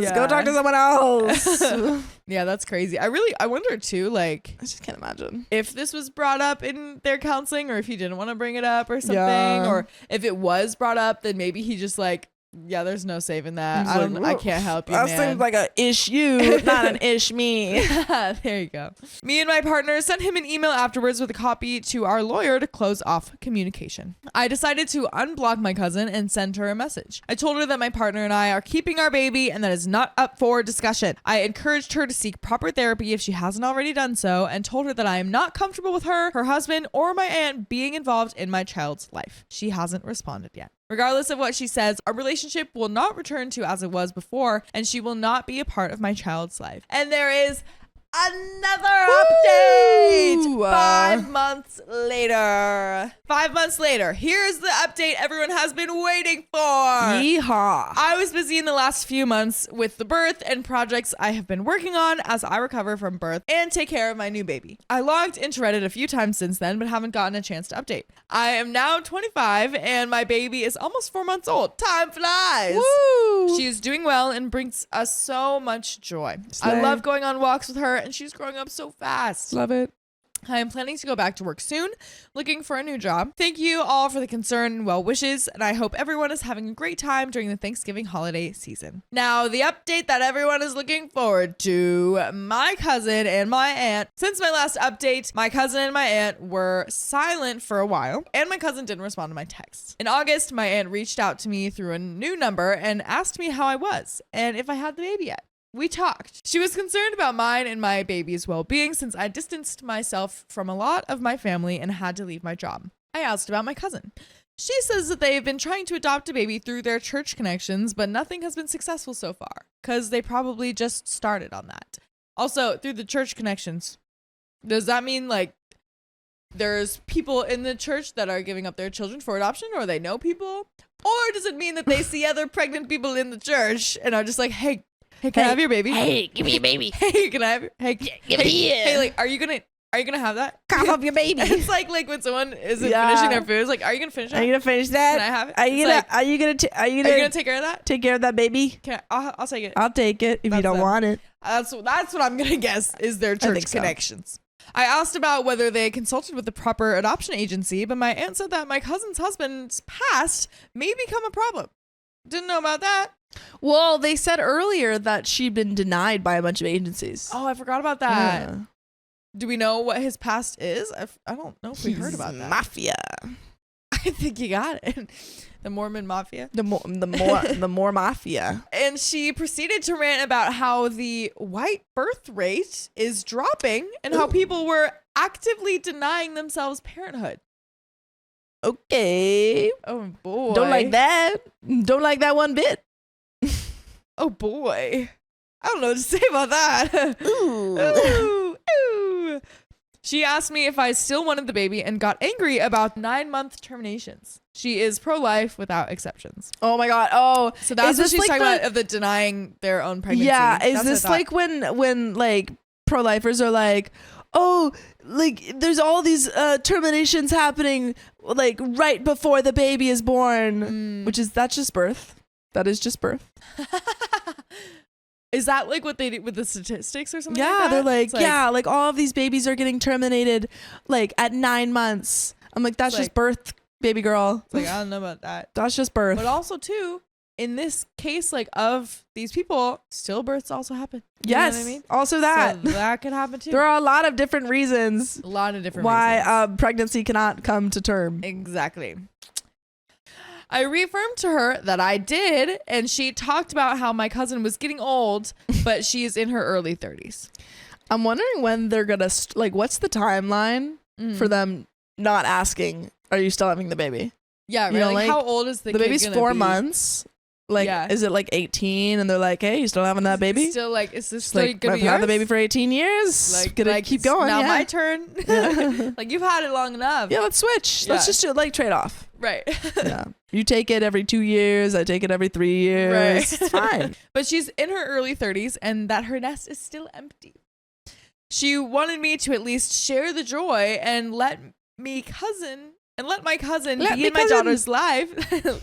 Yeah. go talk to someone else. Yeah, that's crazy. I wonder too, like, I just can't imagine. if this was brought up in their counseling or if he didn't want to bring it up or something, Yeah. or if it was brought up, then maybe he just like, yeah, there's no saving that. He's like, I can't help you, That man. seems like a ish you, not an ish me. There you go. Me and my partner sent him an email afterwards with a copy to our lawyer to close off communication. I decided to unblock my cousin and send her a message. I told her that my partner and I are keeping our baby and that is not up for discussion. I encouraged her to seek proper therapy if she hasn't already done so and told her that I am not comfortable with her husband, or my aunt being involved in my child's life. She hasn't responded yet. Regardless of what she says, our relationship will not return to as it was before, and she will not be a part of my child's life. And there is another update. 5 months later. 5 months later. Here's the update everyone has been waiting for. Yeehaw. I was busy in the last few months with the birth and projects I have been working on as I recover from birth and take care of my new baby. I logged into Reddit a few times since then, but haven't gotten a chance to update. I am now 25 and my baby is almost 4 months old. Time flies. Woo. She is doing well and brings us so much joy. Slay. I love going on walks with her and she's growing up so fast. Love it. I am planning to go back to work soon, looking for a new job. Thank you all for the concern and well wishes, and I hope everyone is having a great time during the Thanksgiving holiday season. Now, the update that everyone is looking forward to, my cousin and my aunt. Since my last update, my cousin and my aunt were silent for a while, and my cousin didn't respond to my texts. In August, my aunt reached out to me through a new number and asked me how I was, and if I had the baby yet. We talked. She was concerned about mine and my baby's well-being since I distanced myself from a lot of my family and had to leave my job. I asked about my cousin. She says that they have been trying to adopt a baby through their church connections, but nothing has been successful so far, because they probably just started on that. Also, through the church connections, does that mean like there's people in the church that are giving up their children for adoption, or they know people? Or does it mean that they see other pregnant people in the church and are just like, hey, can I have your baby? Hey, give me a baby. Hey, can I have your, hey, give it here. Hey, like, are you gonna have that? Cough up your baby. It's like when someone isn't Yeah. finishing their food, it's like, are you gonna finish that? Are you gonna finish that? Can I have it? Are you It's gonna like, are you gonna are you gonna take care of that? take care of that baby? I'll take it. I'll take it if you That's don't them. want it. That's what I'm gonna guess is their church think so. connections. I asked about whether they consulted with the proper adoption agency, but my aunt said that my cousin's husband's past may become a problem. Didn't know about that. Well, they said earlier that she'd been denied by a bunch of agencies. Oh, I forgot about that. Yeah. Do we know what his past is? I don't know if we heard about that. Mafia. I think you got it. The Mormon Mafia. The more mafia. And she proceeded to rant about how the white birth rate is dropping and how people were actively denying themselves parenthood. Okay. Oh boy. Don't like that. Don't like that one bit. Oh boy. I don't know what to say about that. Ooh. Ooh, ooh. She asked me if I still wanted the baby and got angry about 9-month terminations. She is pro-life without exceptions. Oh my god. Oh, So that's is what this she's like talking the- about, of the denying their own pregnancy. yeah. Is That's what I this thought. like when like pro-lifers are like, oh, like there's all these terminations happening like right before the baby is born, that's just birth. That is just birth. Is that like what they do with the statistics or something? Yeah, like that? they're like, It's yeah, like all of these babies are getting terminated like at 9 months. I'm like, that's It's just like- birth, baby girl. It's like, I don't know about that. That's just birth. But also too, in this case, like of these people, stillbirths also happen. You know yes. what I mean? Also that. So that could happen too. There are a lot of different reasons a lot of different why reasons. pregnancy cannot come to term. Exactly. I reaffirmed to her that I did, and she talked about how my cousin was getting old, but she is in her early 30s. I'm wondering when they're gonna like. What's the timeline for them not asking, "Are you still having the baby?" Yeah, right. You know, like, like, how old is the kid baby's gonna 4 be? months. Like, Yeah. is it like 18? And they're like, "Hey, you still having that baby?" Still like, is this It's still like, gonna I've be had the yours? baby for 18 years. Like, Gonna keep it's going. Now yeah. my turn. Yeah. Like, you've had it long enough. Yeah, let's switch. Yeah. Let's just do like trade off. Right. Yeah. You take it every 2 years. I take it every 3 years. Right. It's fine. But she's in her early 30s and that her nest is still empty. She wanted me to at least share the joy and let my cousin be in my daughter's life.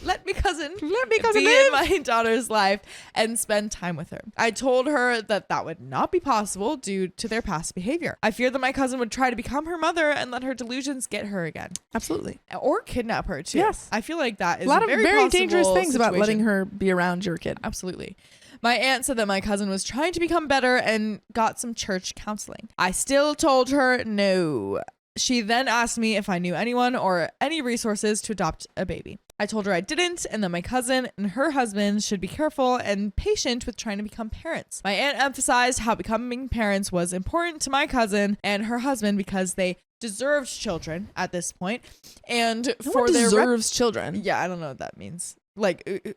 Let me cousin be in my daughter's life and spend time with her. I told her that would not be possible due to their past behavior. I feared that my cousin would try to become her mother and let her delusions get her again. Absolutely. Or kidnap her too. Yes. I feel like that is A lot of very dangerous possible things about situation. letting her be around your kid. Absolutely. My aunt said that my cousin was trying to become better and got some church counseling. I still told her no. She then asked me if I knew anyone or any resources to adopt a baby. I told her I didn't, and that my cousin and her husband should be careful and patient with trying to become parents. My aunt emphasized how becoming parents was important to my cousin and her husband because they deserved children at this point, and No for one their deserves children. Yeah, I don't know what that means. Like,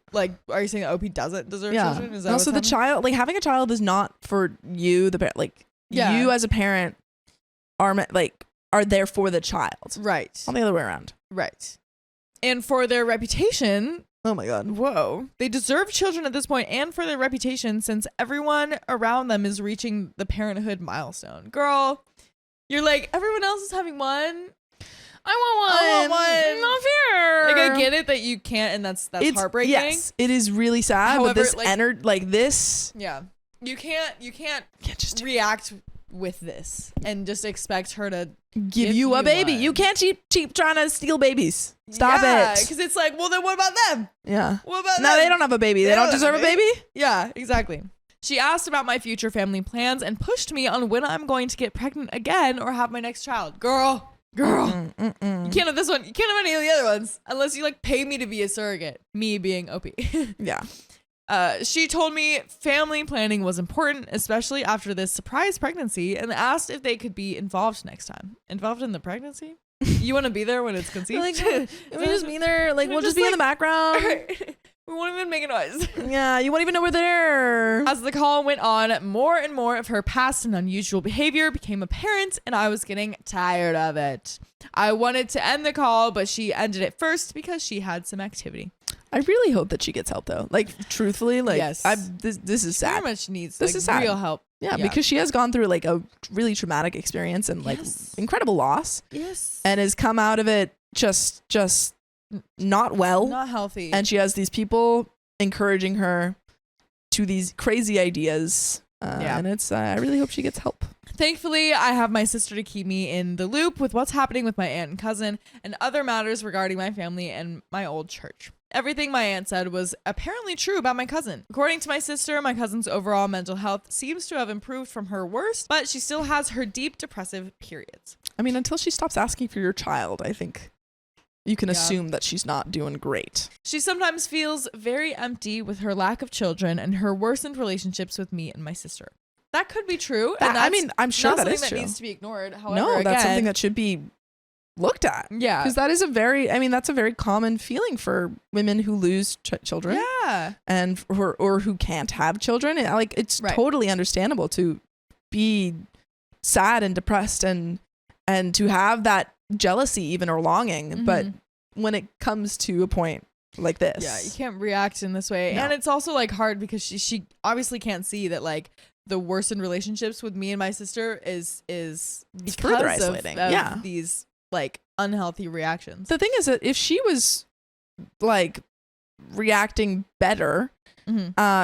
are you saying that OP doesn't deserve Yeah. children? Is that Also, the what's happening? child, like having a child is not for you, the parent. Like Yeah. you as a parent are there for the child. Right. Not the other way around. Right. And for their reputation, Oh my god. whoa, they deserve children at this point, and for their reputation since everyone around them is reaching the parenthood milestone. Girl, you're like, everyone else is having one. I want one. Not fair. Like, I get it that you can't, and that's It's heartbreaking. Yes, it is really sad. However, but this like- this Yeah. You can't just react with this and just expect her to give you a baby. one. You can't keep trying to steal babies. Stop yeah, it. because it's like, well, then what about them? Yeah. What about No, them? they don't have a baby. They don't deserve a baby. Yeah, exactly. She asked about my future family plans and pushed me on when I'm going to get pregnant again or have my next child. Girl. You can't have this one. You can't have any of the other ones unless you like pay me to be a surrogate. Me being OP. Yeah. She told me family planning was important, especially after this surprise pregnancy, and asked if they could be involved next time. Involved in the pregnancy? You want to be there when it's conceived? Like, we just be there. Like, we'll just be in the background. We won't even make a noise. Yeah, you won't even know we're there. As the call went on, more and more of her past and unusual behavior became apparent, and I was getting tired of it. I wanted to end the call, but she ended it first because she had some activity. I really hope that she gets help, though. Like, truthfully, like, Yes. this is sad. Very much needs This is sad. real help. Yeah, because she has gone through like a really traumatic experience and like incredible loss, Yes. and has come out of it just not well, Not healthy. and she has these people encouraging her to these crazy ideas. And it's I really hope she gets help. Thankfully, I have my sister to keep me in the loop with what's happening with my aunt and cousin and other matters regarding my family and my old church. Everything my aunt said was apparently true about my cousin. According to my sister, my cousin's overall mental health seems to have improved from her worst, but she still has her deep depressive periods. I mean, until she stops asking for your child, I think you can assume that she's not doing great. She sometimes feels very empty with her lack of children and her worsened relationships with me and my sister. That could be true. That- and I mean, I'm sure not that something is that true. needs to be ignored. However, No, that's something again- that should be looked at. Yeah. Because that is that's a very common feeling for women who lose children. Yeah. And or who can't have children. Like, it's totally understandable to be sad and depressed and to have that jealousy even or longing. But when it comes to a point like this. Yeah, you can't react in this way. No. And it's also like hard because she obviously can't see that like the worsened relationships with me and my sister is because further of isolating. Yeah. these like unhealthy reactions. The thing is that if she was like reacting better,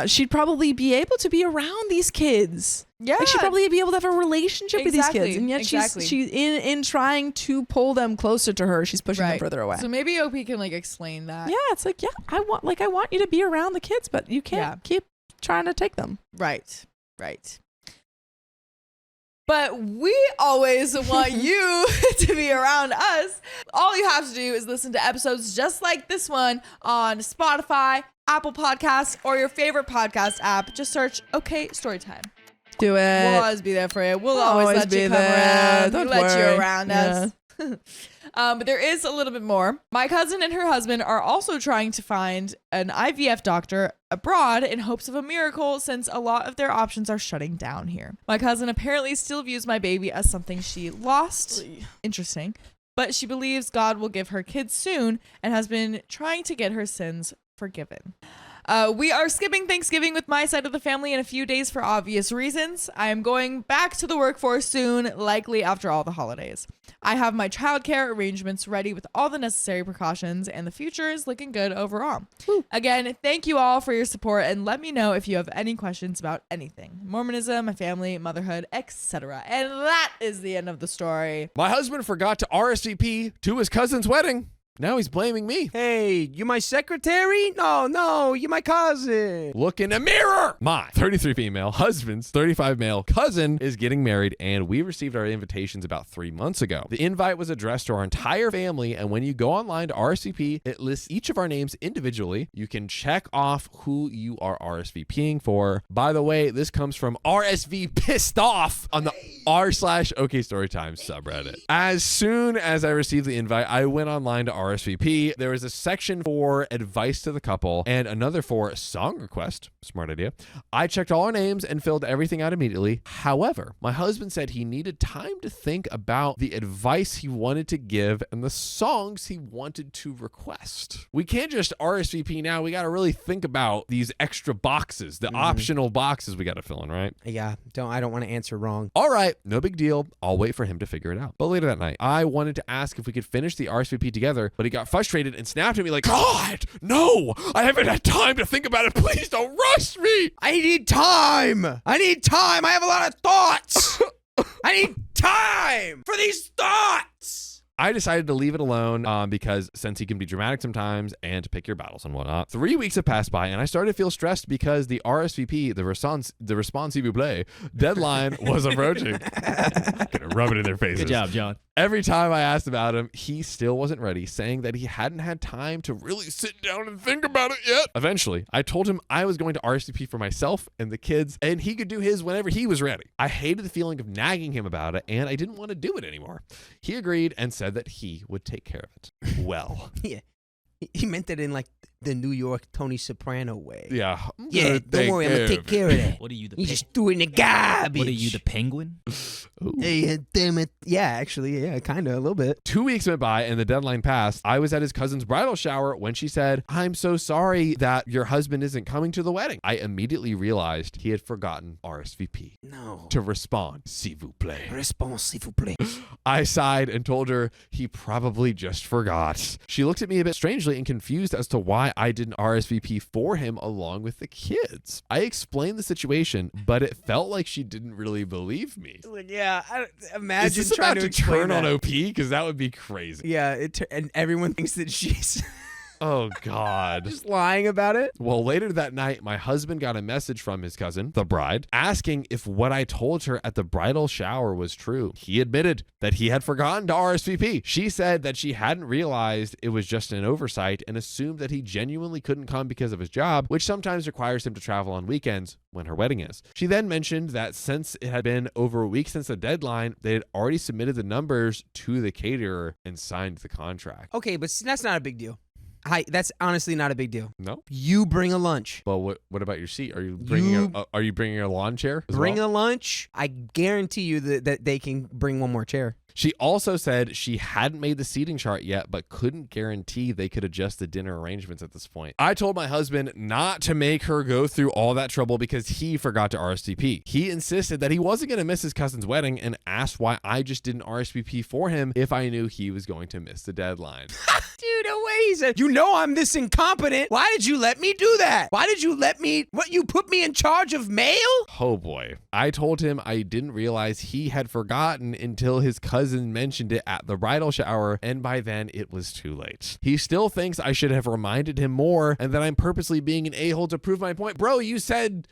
she'd probably be able to be around these kids. Yeah. Like, she'd probably be able to have a relationship with these kids. And yet exactly. she's in trying to pull them closer to her, she's pushing them further away. So maybe OP can like explain that. Yeah, it's like, I want you to be around the kids, but you can't keep trying to take them. Right. But we always want you to be around us. All you have to do is listen to episodes just like this one on Spotify, Apple Podcasts, or your favorite podcast app. Just search OK Storytime. Do it. We'll always be there for you. We'll always let be you come there. around. Don't We'll let worry. you around Yeah. us. But there is a little bit more. My cousin and her husband are also trying to find an IVF doctor abroad in hopes of a miracle, since a lot of their options are shutting down here. My cousin apparently still views my baby as something she lost. Interesting. But she believes God will give her kids soon and has been trying to get her sins forgiven. We are skipping Thanksgiving with my side of the family in a few days for obvious reasons. I am going back to the workforce soon, likely after all the holidays. I have my childcare arrangements ready with all the necessary precautions, and the future is looking good overall. Again, thank you all for your support, and let me know if you have any questions about anything. Mormonism, my family, motherhood, etc. And that is the end of the story. My husband forgot to RSVP to his cousin's wedding. Now he's blaming me. Hey, you my secretary? No, you my cousin. Look in the mirror. My 33 female husband's 35 male cousin is getting married, and we received our invitations about 3 months ago. The invite was addressed to our entire family, and when you go online to RSVP, it lists each of our names individually. You can check off who you are RSVPing for. By the way, this comes from RSV Pissed Off on the r/OK Storytime subreddit. As soon as I received the invite, I went online to RSVP. There was a section for advice to the couple and another for song request. Smart idea. I checked all our names and filled everything out immediately. However, my husband said he needed time to think about the advice he wanted to give and the songs he wanted to request. We can't just RSVP now. We got to really think about these extra boxes, the optional boxes we got to fill in, right? Yeah, I don't want to answer wrong. All right, no big deal. I'll wait for him to figure it out. But later that night, I wanted to ask if we could finish the RSVP together, but he got frustrated and snapped at me like, God, no, I haven't had time to think about it. Please don't rush me. I need time. I have a lot of thoughts. I need time for these thoughts. I decided to leave it alone because since he can be dramatic sometimes and to pick your battles and whatnot. 3 weeks have passed by and I started to feel stressed because the RSVP, the response s'il vous plaît, deadline was approaching. Gonna rub it in their faces. Good job, John. Every time I asked about him, he still wasn't ready, saying that he hadn't had time to really sit down and think about it yet. Eventually, I told him I was going to RSVP for myself and the kids, and he could do his whenever he was ready. I hated the feeling of nagging him about it, and I didn't want to do it anymore. He agreed and said that he would take care of it. Well. Yeah. He meant it in like the New York Tony Soprano way. Yeah. Yeah, don't worry, I'm going to take care of that. What are you, the You just threw it in the garbage. What are you, the penguin? Hey, damn it. Yeah, actually, yeah, kind of, a little bit. 2 weeks went by and the deadline passed. I was at his cousin's bridal shower when she said, I'm so sorry that your husband isn't coming to the wedding. I immediately realized he had forgotten RSVP. No. To respond, s'il vous plaît. Response, s'il vous plaît. I sighed and told her he probably just forgot. She looked at me a bit strangely and confused as to why I didn't RSVP for him along with the kids. I explained the situation, but it felt like she didn't really believe me. Yeah, imagine Is this trying about to to turn explain on that. OP? Because that would be crazy. Yeah, and everyone thinks that she's Oh, God. just lying about it. Well, later that night, my husband got a message from his cousin, the bride, asking if what I told her at the bridal shower was true. He admitted that he had forgotten to RSVP. She said that she hadn't realized it was just an oversight and assumed that he genuinely couldn't come because of his job, which sometimes requires him to travel on weekends when her wedding is. She then mentioned that since it had been over a week since the deadline, they had already submitted the numbers to the caterer and signed the contract. Okay, but that's not a big deal. That's honestly not a big deal. No? You bring a lunch. Well, what about your seat? Are you bringing a lawn chair? Bring a lunch. I guarantee you that they can bring one more chair. She also said she hadn't made the seating chart yet, but couldn't guarantee they could adjust the dinner arrangements at this point. I told my husband not to make her go through all that trouble because he forgot to RSVP. He insisted that he wasn't going to miss his cousin's wedding and asked why I just didn't RSVP for him if I knew he was going to miss the deadline. Dude, no way. He said, you know I'm this incompetent. Why did you let me do that? Why did you you put me in charge of mail? Oh boy. I told him I didn't realize he had forgotten until his cousin mentioned it at the bridal shower, and by then it was too late. He still thinks I should have reminded him more and that I'm purposely being an a-hole to prove my point. Bro, you said,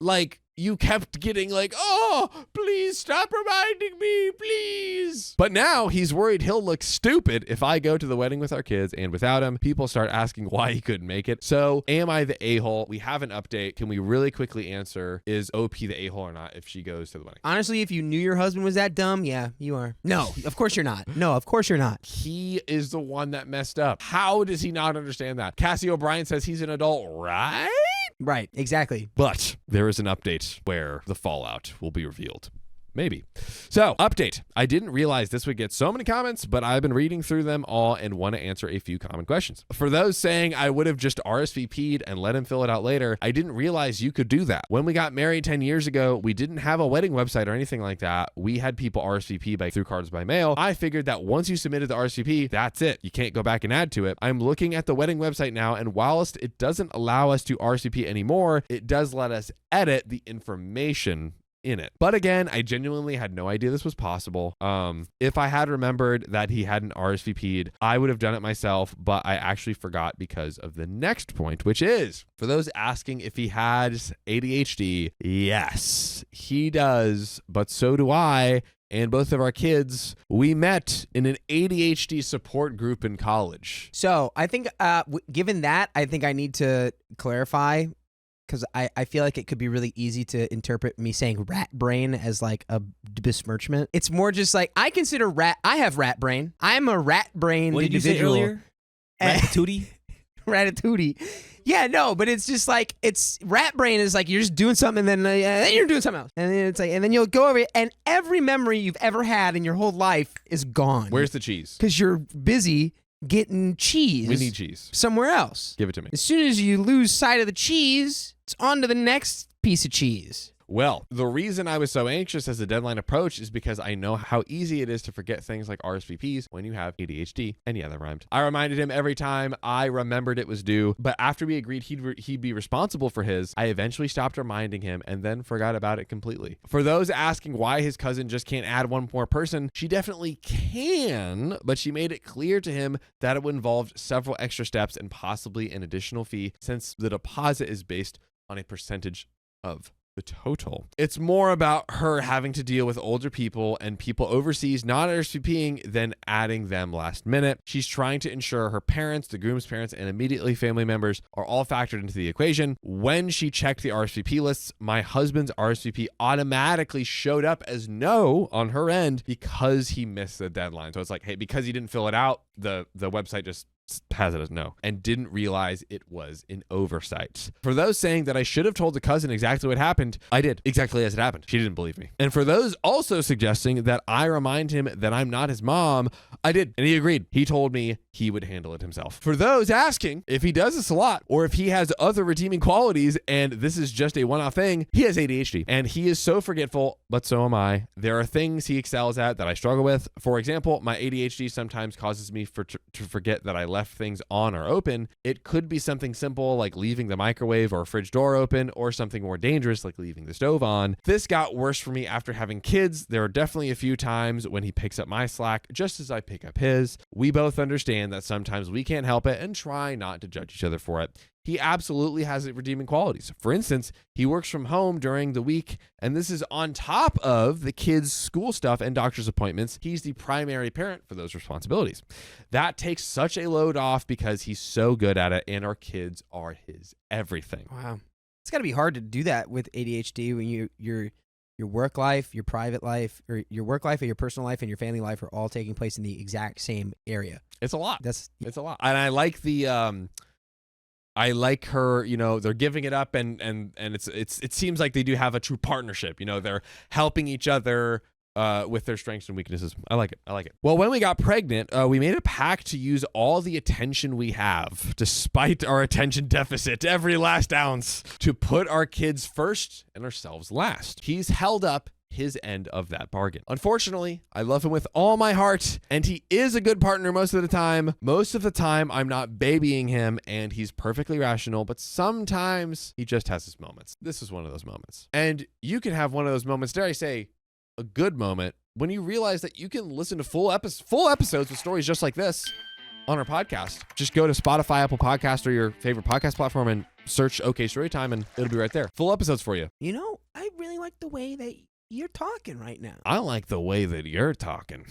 like, you kept getting like, oh, please stop reminding me, please. But now he's worried he'll look stupid if I go to the wedding with our kids and without him. People start asking why he couldn't make it. So am I the a-hole? We have an update. Can we really quickly answer, is OP the a-hole or not if she goes to the wedding? Honestly, if you knew your husband was that dumb, yeah, you are. No, of course you're not. No, of course you're not. He is the one that messed up. How does he not understand that? Cassie O'Brien says he's an adult, right? Right, exactly. But there is an update where the fallout will be revealed. Maybe. So, update. I didn't realize this would get so many comments, but I've been reading through them all and want to answer a few common questions. For those saying I would have just RSVP'd and let him fill it out later, I didn't realize you could do that. When we got married 10 years ago, we didn't have a wedding website or anything like that. We had people RSVP through cards by mail. I figured that once you submitted the RSVP, that's it. You can't go back and add to it. I'm looking at the wedding website now, and whilst it doesn't allow us to RSVP anymore, it does let us edit the information in it. But again, I genuinely had no idea this was possible. If I had remembered that he hadn't RSVP'd, I would have done it myself, but I actually forgot because of the next point, which is, for those asking if he has ADHD, yes, he does, but so do I. And both of our kids, we met in an ADHD support group in college. So I think, given that, I think I need to clarify, because I feel like it could be really easy to interpret me saying rat brain as like a besmirchment. It's more just like, I have rat brain. I'm a rat brain What did you individual. say earlier? Ratatouille? Ratatouille. Yeah, no, but it's just like, it's rat brain is like you're just doing something and then you're doing something else. And then it's like, and then you'll go over it and every memory you've ever had in your whole life is gone. Where's the cheese? Because you're busy getting cheese. We need cheese. Somewhere else. Give it to me. As soon as you lose sight of the cheese, it's on to the next piece of cheese. Well, the reason I was so anxious as the deadline approached is because I know how easy it is to forget things like RSVPs when you have ADHD. And yeah, that rhymed. I reminded him every time I remembered it was due, but after we agreed he'd be responsible for his, I eventually stopped reminding him and then forgot about it completely. For those asking why his cousin just can't add one more person, she definitely can, but she made it clear to him that it would involve several extra steps and possibly an additional fee since the deposit is based on a percentage of the total. It's more about her having to deal with older people and people overseas not RSVPing than adding them last minute. She's trying to ensure her parents, the groom's parents, and immediately family members are all factored into the equation. When she checked the RSVP lists, my husband's RSVP automatically showed up as no on her end because he missed the deadline. So it's like, hey, because he didn't fill it out, the website just has it as no, and didn't realize it was an oversight. For those saying that I should have told the cousin exactly what happened, I did exactly as it happened. She didn't believe me. And for those also suggesting that I remind him that I'm not his mom, I did, and he agreed. He told me he would handle it himself. For those asking if he does this a lot or if he has other redeeming qualities and this is just a one-off thing, he has ADHD and he is so forgetful, but so am I. There are things he excels at that I struggle with. For example, my ADHD sometimes causes me to forget that I left things on or open. It could be something simple like leaving the microwave or fridge door open, or something more dangerous like leaving the stove on. This got worse for me after having kids. There are definitely a few times when he picks up my slack just as I pick up his. We both understand that sometimes we can't help it and try not to judge each other for it. He absolutely has redeeming qualities. For instance, he works from home during the week, and this is on top of the kids' school stuff and doctor's appointments. He's the primary parent for those responsibilities. That takes such a load off because he's so good at it, and our kids are his everything. Wow. It's got to be hard to do that with ADHD when your work life, your private life, or your work life and your personal life and your family life are all taking place in the exact same area. It's a lot. It's a lot. And I like I like her, they're giving it up and it seems like they do have a true partnership. They're helping each other with their strengths and weaknesses. I like it. Well, when we got pregnant, we made a pact to use all the attention we have, despite our attention deficit, every last ounce, to put our kids first and ourselves last. He's held up his end of that bargain. Unfortunately, I love him with all my heart, and he is a good partner most of the time. Most of the time, I'm not babying him, and he's perfectly rational, but sometimes he just has his moments. This is one of those moments. And you can have one of those moments, dare I say, a good moment, when you realize that you can listen to full episodes with stories just like this on our podcast. Just go to Spotify, Apple Podcast, or your favorite podcast platform and search OK Storytime and it'll be right there. Full episodes for you. You know, I really like the way that you're talking right now. I like the way that you're talking.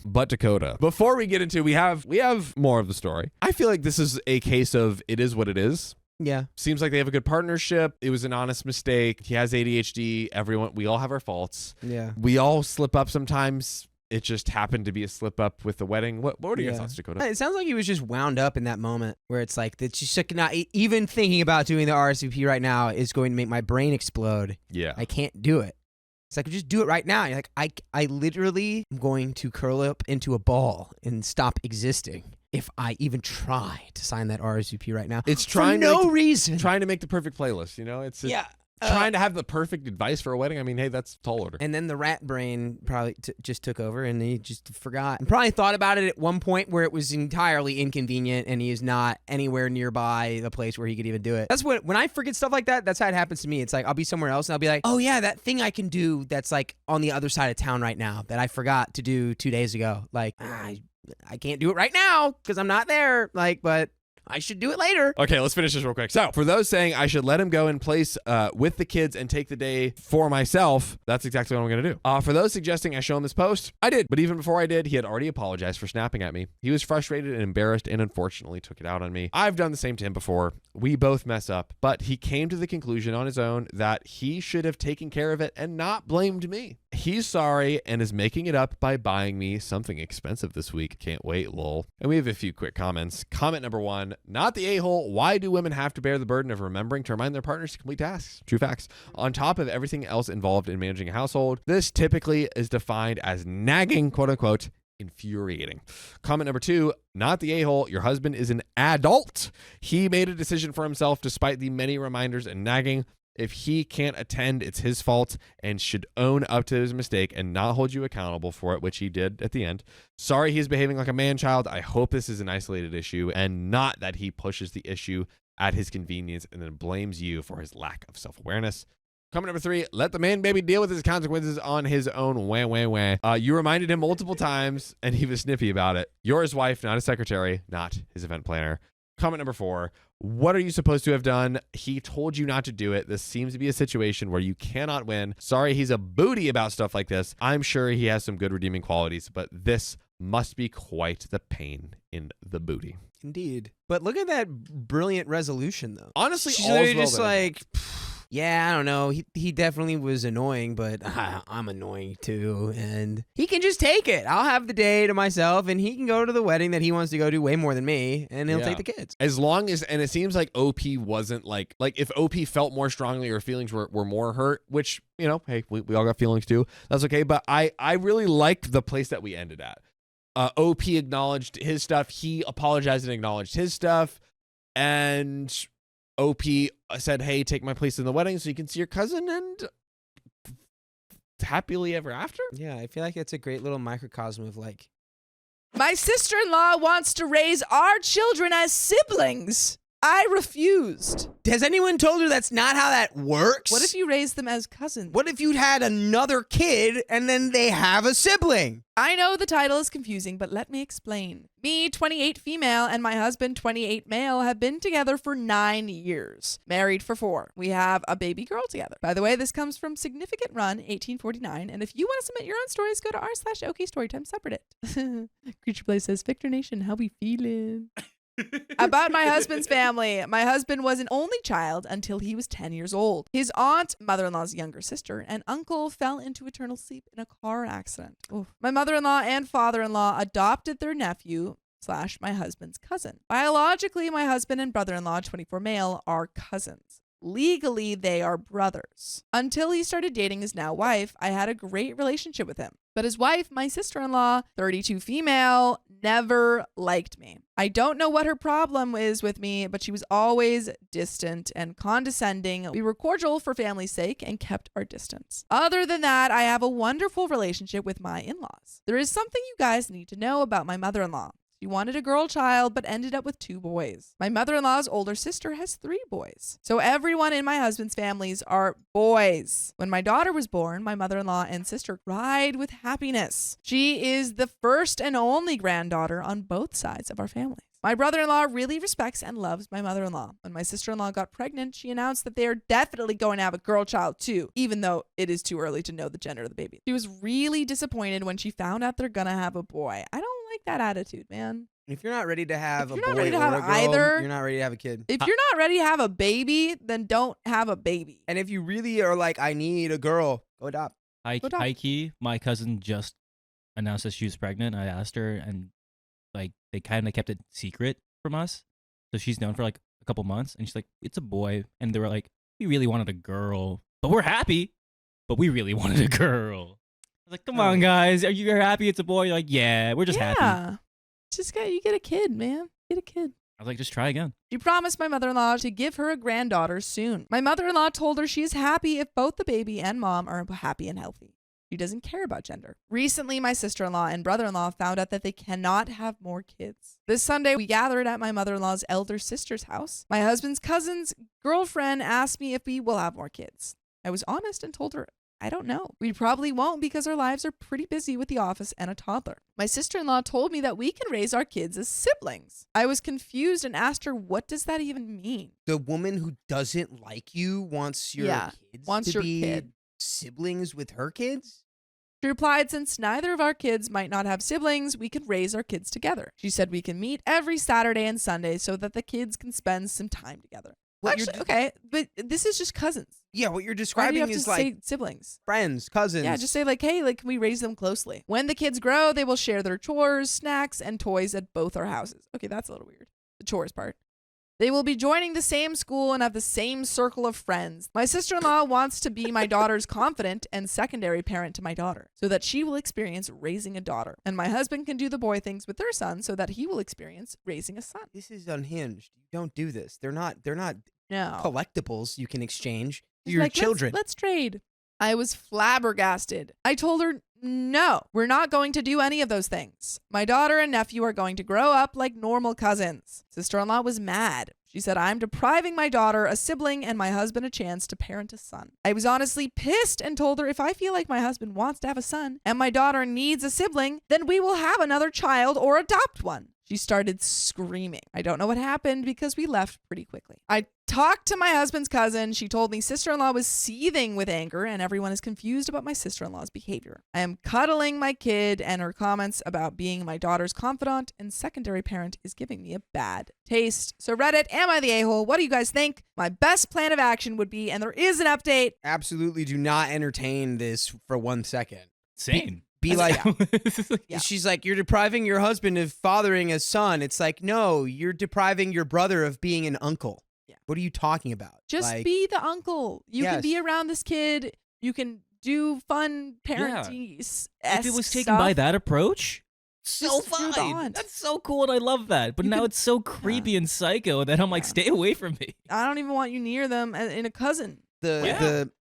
But Dakota, before we get into, we have more of the story. I feel like this is a case of it is what it is. Yeah. Seems like they have a good partnership. It was an honest mistake. He has ADHD. We all have our faults. Yeah. We all slip up sometimes. It just happened to be a slip up with the wedding. What are your thoughts, Dakota? It sounds like he was just wound up in that moment where it's like, that's just like not even thinking about doing the RSVP right now is going to make my brain explode. Yeah. I can't do it. It's like, just do it right now. You're like, I literally am going to curl up into a ball and stop existing if I even try to sign that RSVP right now. It's trying for no reason. Trying to make the perfect playlist, you know? It's trying to have the perfect advice for a wedding. I mean, hey, that's tall order. And then the rat brain probably just took over and he just forgot. And probably thought about it at one point where it was entirely inconvenient and he is not anywhere nearby the place where he could even do it. That's when I forget stuff like that, that's how it happens to me. It's like I'll be somewhere else and I'll be like, oh yeah, that thing I can do that's like on the other side of town right now that I forgot to do 2 days ago. Like, I can't do it right now because I'm not there. Like, but I should do it later. Okay, let's finish this real quick. So, for those saying I should let him go in place with the kids and take the day for myself, that's exactly what I'm going to do. For those suggesting I show him this post, I did. But even before I did, he had already apologized for snapping at me. He was frustrated and embarrassed and unfortunately took it out on me. I've done the same to him before. We both mess up, but he came to the conclusion on his own that he should have taken care of it and not blamed me. He's sorry and is making it up by buying me something expensive this week. Can't wait, lol. And we have a few quick comments. Comment number 1, not the a-hole. Why do women have to bear the burden of remembering to remind their partners to complete tasks? True facts. On top of everything else involved in managing a household, this typically is defined as nagging, quote unquote, infuriating. Comment number 2, not the a-hole. Your husband is an adult. He made a decision for himself despite the many reminders and nagging. If he can't attend, it's his fault and should own up to his mistake and not hold you accountable for it, which he did at the end. Sorry he's behaving like a man-child. I hope this is an isolated issue and not that he pushes the issue at his convenience and then blames you for his lack of self-awareness. Comment number 3, let the man baby deal with his consequences on his own. Wah, wah, wah. You reminded him multiple times and he was snippy about it. You're his wife, not his secretary, not his event planner. Comment number 4, what are you supposed to have done? He told you not to do it. This seems to be a situation where you cannot win. Sorry, he's a booty about stuff like this. I'm sure he has some good redeeming qualities, but this must be quite the pain in the booty. Indeed. But look at that brilliant resolution, though. Honestly, she's all's well just that like, yeah, I don't know. He definitely was annoying, but I'm annoying too. And he can just take it. I'll have the day to myself and he can go to the wedding that he wants to go to way more than me and he'll take the kids. As long as, and it seems like OP wasn't like if OP felt more strongly or feelings were more hurt, which, you know, hey, we all got feelings too. That's okay. But I really liked the place that we ended at. OP acknowledged his stuff. He apologized and acknowledged his stuff. And OP said, hey, take my place in the wedding so you can see your cousin and happily ever after. Yeah, I feel like it's a great little microcosm of like, My sister-in-law wants to raise our children as siblings. I refused. has anyone told her that's not how that works? What if you raise them as cousins? What if you'd had another kid and then they have a sibling? I know the title is confusing, but let me explain. Me, 28 female, and my husband, 28 male, have been together for 9 years. Married for 4. We have a baby girl together. By the way, this comes from Significant Run, 1849. And if you want to submit your own stories, go to r/OK Storytime subreddit. Creature Play says, Victor Nation, how we feeling? About my husband's family. My husband was an only child until he was 10 years old. His aunt, mother-in-law's younger sister, and uncle fell into eternal sleep in a car accident. Oof. My mother-in-law and father-in-law adopted their nephew / my husband's cousin. Biologically, my husband and brother-in-law, 24 male, are cousins. Legally, they are brothers. Until he started dating his now wife, I had a great relationship with him. But his wife, my sister-in-law, 32 female, never liked me. I don't know what her problem is with me, but she was always distant and condescending. We were cordial for family's sake and kept our distance. Other than that, I have a wonderful relationship with my in-laws. There is something you guys need to know about my mother-in-law. She wanted a girl child, but ended up with 2 boys. My mother-in-law's older sister has 3 boys. So everyone in my husband's families are boys. When my daughter was born, my mother-in-law and sister cried with happiness. She is the first and only granddaughter on both sides of our families. My brother-in-law really respects and loves my mother-in-law. When my sister-in-law got pregnant, she announced that they are definitely going to have a girl child too, even though it is too early to know the gender of the baby. She was really disappointed when she found out they're gonna have a boy. I don't like that attitude, man. If you're not ready to have If a you're not boy ready to or have a girl, either- you're not ready to have a kid. If you're not ready to have a baby, then don't have a baby. And if you really are like, I need a girl, go adopt. High key, my cousin just announced that she was pregnant. I asked her, and like they kind of kept it secret from us. So she's known for like a couple months, and she's like, "It's a boy," and they were like, "We really wanted a girl, but we're happy, but we really wanted a girl." I was like, "Come on, guys, are you happy it's a boy?" You're like, "Yeah, we're just happy." Yeah. You get a kid, man. Get a kid. I was like, "Just try again." She promised my mother-in-law to give her a granddaughter soon. My mother-in-law told her she is happy if both the baby and mom are happy and healthy. She doesn't care about gender. Recently, my sister-in-law and brother-in-law found out that they cannot have more kids. This Sunday, we gathered at my mother-in-law's elder sister's house. My husband's cousin's girlfriend asked me if we will have more kids. I was honest and told her, I don't know. We probably won't because our lives are pretty busy with the office and a toddler. My sister-in-law told me that we can raise our kids as siblings. I was confused and asked her, what does that even mean? The woman who doesn't like you wants your kids wants to your be kid. siblings with her kids? She replied, since neither of our kids might not have siblings, we could raise our kids together. She said we can meet every Saturday and Sunday so that the kids can spend some time together. Actually, okay, but this is just cousins. Yeah, what you're Why do you describing have is to like say siblings? friends, cousins. Yeah, just say like, hey, like, can we raise them closely? When the kids grow, they will share their chores, snacks, and toys at both our houses. Okay, that's a little weird. The chores part. They will be joining the same school and have the same circle of friends. My sister-in-law wants to be my daughter's confidant and secondary parent to my daughter so that she will experience raising a daughter. And my husband can do the boy things with their son so that he will experience raising a son. This is unhinged. You don't do this. They're not No. collectibles you can exchange. She's Your like, children. Let's trade. I was flabbergasted. I told her, no, we're not going to do any of those things. My daughter and nephew are going to grow up like normal cousins. Sister-in-law was mad. She said, I'm depriving my daughter, a sibling, and my husband a chance to parent a son. I was honestly pissed and told her if I feel like my husband wants to have a son and my daughter needs a sibling, then we will have another child or adopt one. She started screaming. I don't know what happened because we left pretty quickly. I talked to my husband's cousin. She told me sister-in-law was seething with anger and everyone is confused about my sister-in-law's behavior. I am cuddling my kid and her comments about being my daughter's confidant and secondary parent is giving me a bad taste. So Reddit, am I the a-hole? What do you guys think? My best plan of action would be, and there is an update. Absolutely do not entertain this for 1 second. Same. Be like, Yeah. she's like, you're depriving your husband of fathering a son. It's like, no, you're depriving your brother of being an uncle. Yeah. What are you talking about? Just Like, be the uncle. You can Yes. be around this kid. You can do fun parenting. If it was taken by that approach, so Just you're the fine. aunt. That's so cool, and I love that. But You now could- it's so creepy and psycho that I'm like, Yeah. stay away from me. I don't even want you near them in a cousin.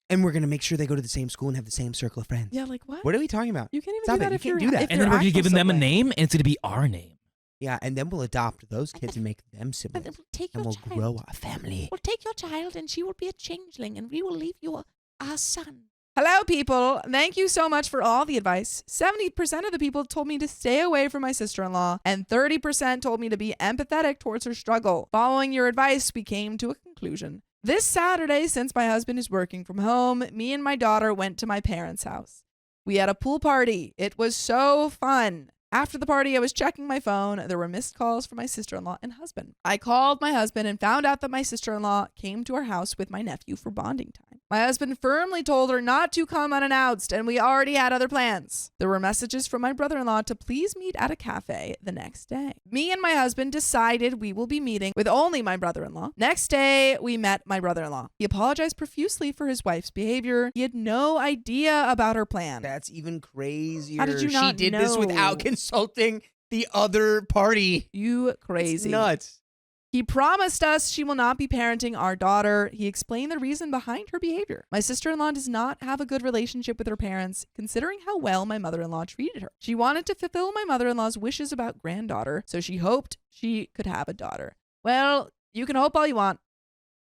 and we're gonna make sure they go to the same school and have the same circle of friends. Yeah, like what? What are we talking about? You can't even Stop do it. that You if can't you're do that. if And you're then we're actual giving them a sibling. name, and it's gonna be our name. Yeah, and then we'll adopt those kids and make them siblings, We'll take and your we'll child. grow a family. We'll take your child and she will be a changeling and we will leave you a son. Hello, people. Thank you so much for all the advice. 70% of the people told me to stay away from my sister-in-law, and 30% told me to be empathetic towards her struggle. Following your advice, we came to a conclusion. This Saturday, since my husband is working from home, me and my daughter went to my parents' house. We had a pool party. It was so fun. After the party, I was checking my phone. There were missed calls from my sister-in-law and husband. I called my husband and found out that my sister-in-law came to our house with my nephew for bonding time. My husband firmly told her not to come unannounced, and we already had other plans. There were messages from my brother-in-law to please meet at a cafe the next day. Me and my husband decided we will be meeting with only my brother-in-law. Next day, we met my brother-in-law. He apologized profusely for his wife's behavior. He had no idea about her plan. That's even crazier. How did you She not did this know? without consulting the other party. You crazy. It's nuts. He promised us she will not be parenting our daughter. He explained the reason behind her behavior. My sister-in-law does not have a good relationship with her parents, considering how well my mother-in-law treated her. She wanted to fulfill my mother-in-law's wishes about granddaughter, so she hoped she could have a daughter. Well, you can hope all you want,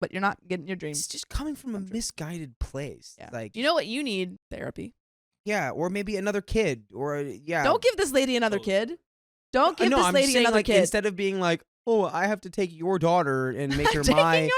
but you're not getting your dreams. It's just coming from a misguided place. Yeah. Like, You know what you need? Therapy. yeah, or maybe another kid, or yeah. Don't give this lady another kid. Don't give no, this I'm lady saying, another like, kid. instead of being like, oh, I have to take your daughter and make her Taking my, your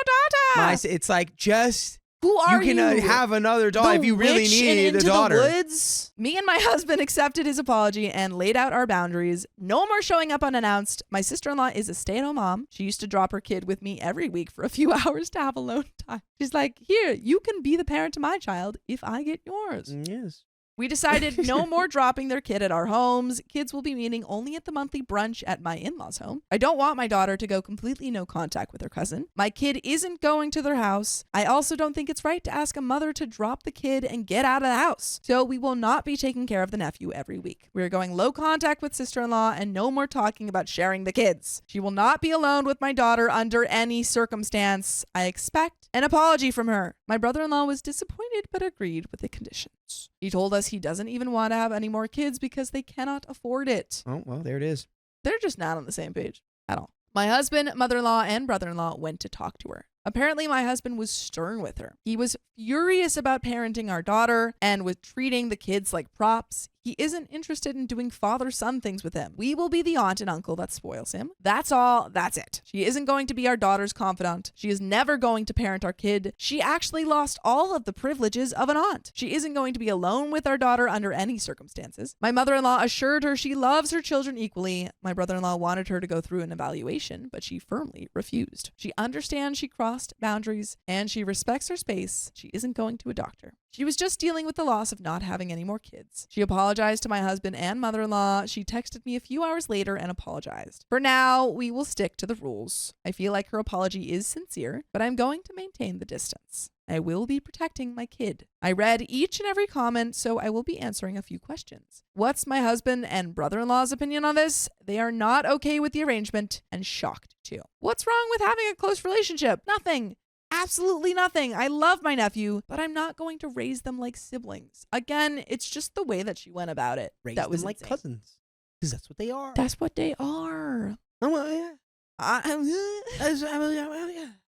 daughter. it's like, just Who are you can have another daughter The if you really witch need in a Into daughter. the Woods? Me and my husband accepted his apology and laid out our boundaries. No more showing up unannounced. My sister-in-law is a stay-at-home mom. She used to drop her kid with me every week for a few hours to have alone time. She's like, here, you can be the parent to my child if I get yours. Yes. We decided no more dropping their kid at our homes. Kids will be meeting only at the monthly brunch at my in-laws' home. I don't want my daughter to go completely no contact with her cousin. My kid isn't going to their house. I also don't think it's right to ask a mother to drop the kid and get out of the house. So we will not be taking care of the nephew every week. We are going low contact with sister-in-law and no more talking about sharing the kids. She will not be alone with my daughter under any circumstance. I expect an apology from her. My brother-in-law was disappointed but agreed with the conditions. He told us he doesn't even want to have any more kids because they cannot afford it. Oh, well, there it is. They're just not on the same page at all. My husband, mother-in-law, and brother-in-law went to talk to her. Apparently, my husband was stern with her. He was furious about parenting our daughter and with treating the kids like props. He isn't interested in doing father-son things with him. We will be the aunt and uncle that spoils him. That's all. That's it. She isn't going to be our daughter's confidant. She is never going to parent our kid. She actually lost all of the privileges of an aunt. She isn't going to be alone with our daughter under any circumstances. My mother-in-law assured her she loves her children equally. My brother-in-law wanted her to go through an evaluation, but she firmly refused. She understands she crossed boundaries and she respects her space. She isn't going to a doctor. She was just dealing with the loss of not having any more kids. She apologized to my husband and mother-in-law. She texted me a few hours later and apologized. For now, we will stick to the rules. I feel like her apology is sincere, but I'm going to maintain the distance. I will be protecting my kid. I read each and every comment, so I will be answering a few questions. What's my husband and brother-in-law's opinion on this? They are not okay with the arrangement and shocked too. What's wrong with having a close relationship? Nothing. Absolutely nothing. I love my nephew, but I'm not going to raise them like siblings. Again, it's just the way that she went about it. Raise that was them like insane. cousins. Because that's what they are. That's what they are. Oh, well, yeah.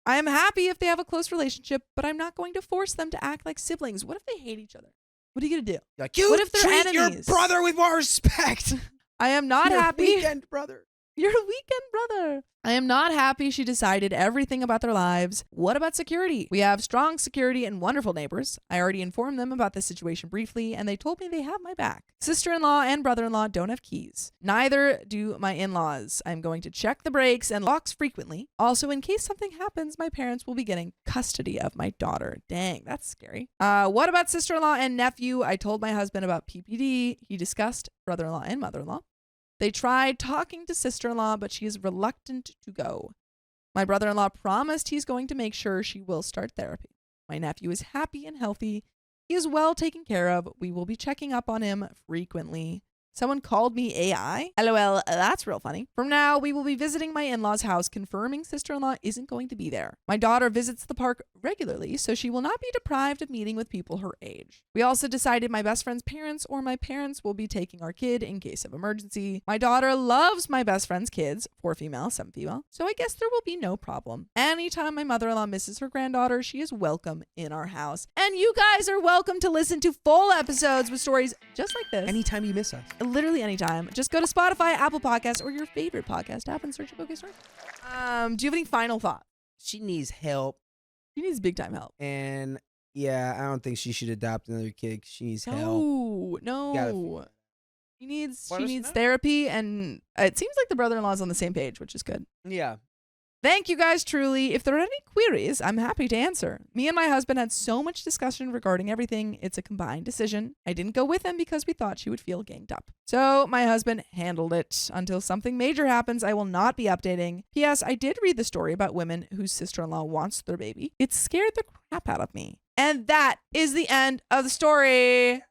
I am happy if they have a close relationship, but I'm not going to force them to act like siblings. What if they hate each other? What are you going to do? Like, you What if they're treat enemies? your brother with more respect. I am not Your happy. weekend brother. Your weekend brother. I am not happy she decided everything about their lives. What about security? We have strong security and wonderful neighbors. I already informed them about this situation briefly, and they told me they have my back. Sister-in-law and brother-in-law don't have keys. Neither do my in-laws. I'm going to check the brakes and locks frequently. Also, in case something happens, my parents will be getting custody of my daughter. Dang, that's scary. What about sister-in-law and nephew? I told my husband about PPD. He discussed brother-in-law and mother-in-law. They tried talking to sister-in-law, but she is reluctant to go. My brother-in-law promised he's going to make sure she will start therapy. My nephew is happy and healthy. He is well taken care of. We will be checking up on him frequently. Someone called me AI. LOL, that's real funny. From now, we will be visiting my in-laws' house, confirming sister-in-law isn't going to be there. My daughter visits the park regularly, so she will not be deprived of meeting with people her age. We also decided my best friend's parents or my parents will be taking our kid in case of emergency. My daughter loves my best friend's kids, 4 female, 7 female, so I guess there will be no problem. Anytime my mother-in-law misses her granddaughter, she is welcome in our house. And you guys are welcome to listen to full episodes with stories just like this. Anytime you miss us. Literally anytime. Just go to Spotify, Apple Podcasts, or your favorite podcast app and search OK Stories. Do you have any final thoughts? She needs help. She needs big time help. And yeah, I don't think she should adopt another kid. She needs help. No. She needs Let us know. therapy, and it seems like the brother-in-law is on the same page, which is good. Yeah. Thank you guys, truly. If there are any queries, I'm happy to answer. Me and my husband had so much discussion regarding everything. It's a combined decision. I didn't go with him because we thought she would feel ganged up. So my husband handled it. Until something major happens, I will not be updating. P.S. I did read the story about women whose sister-in-law wants their baby. It scared the crap out of me. And that is the end of the story.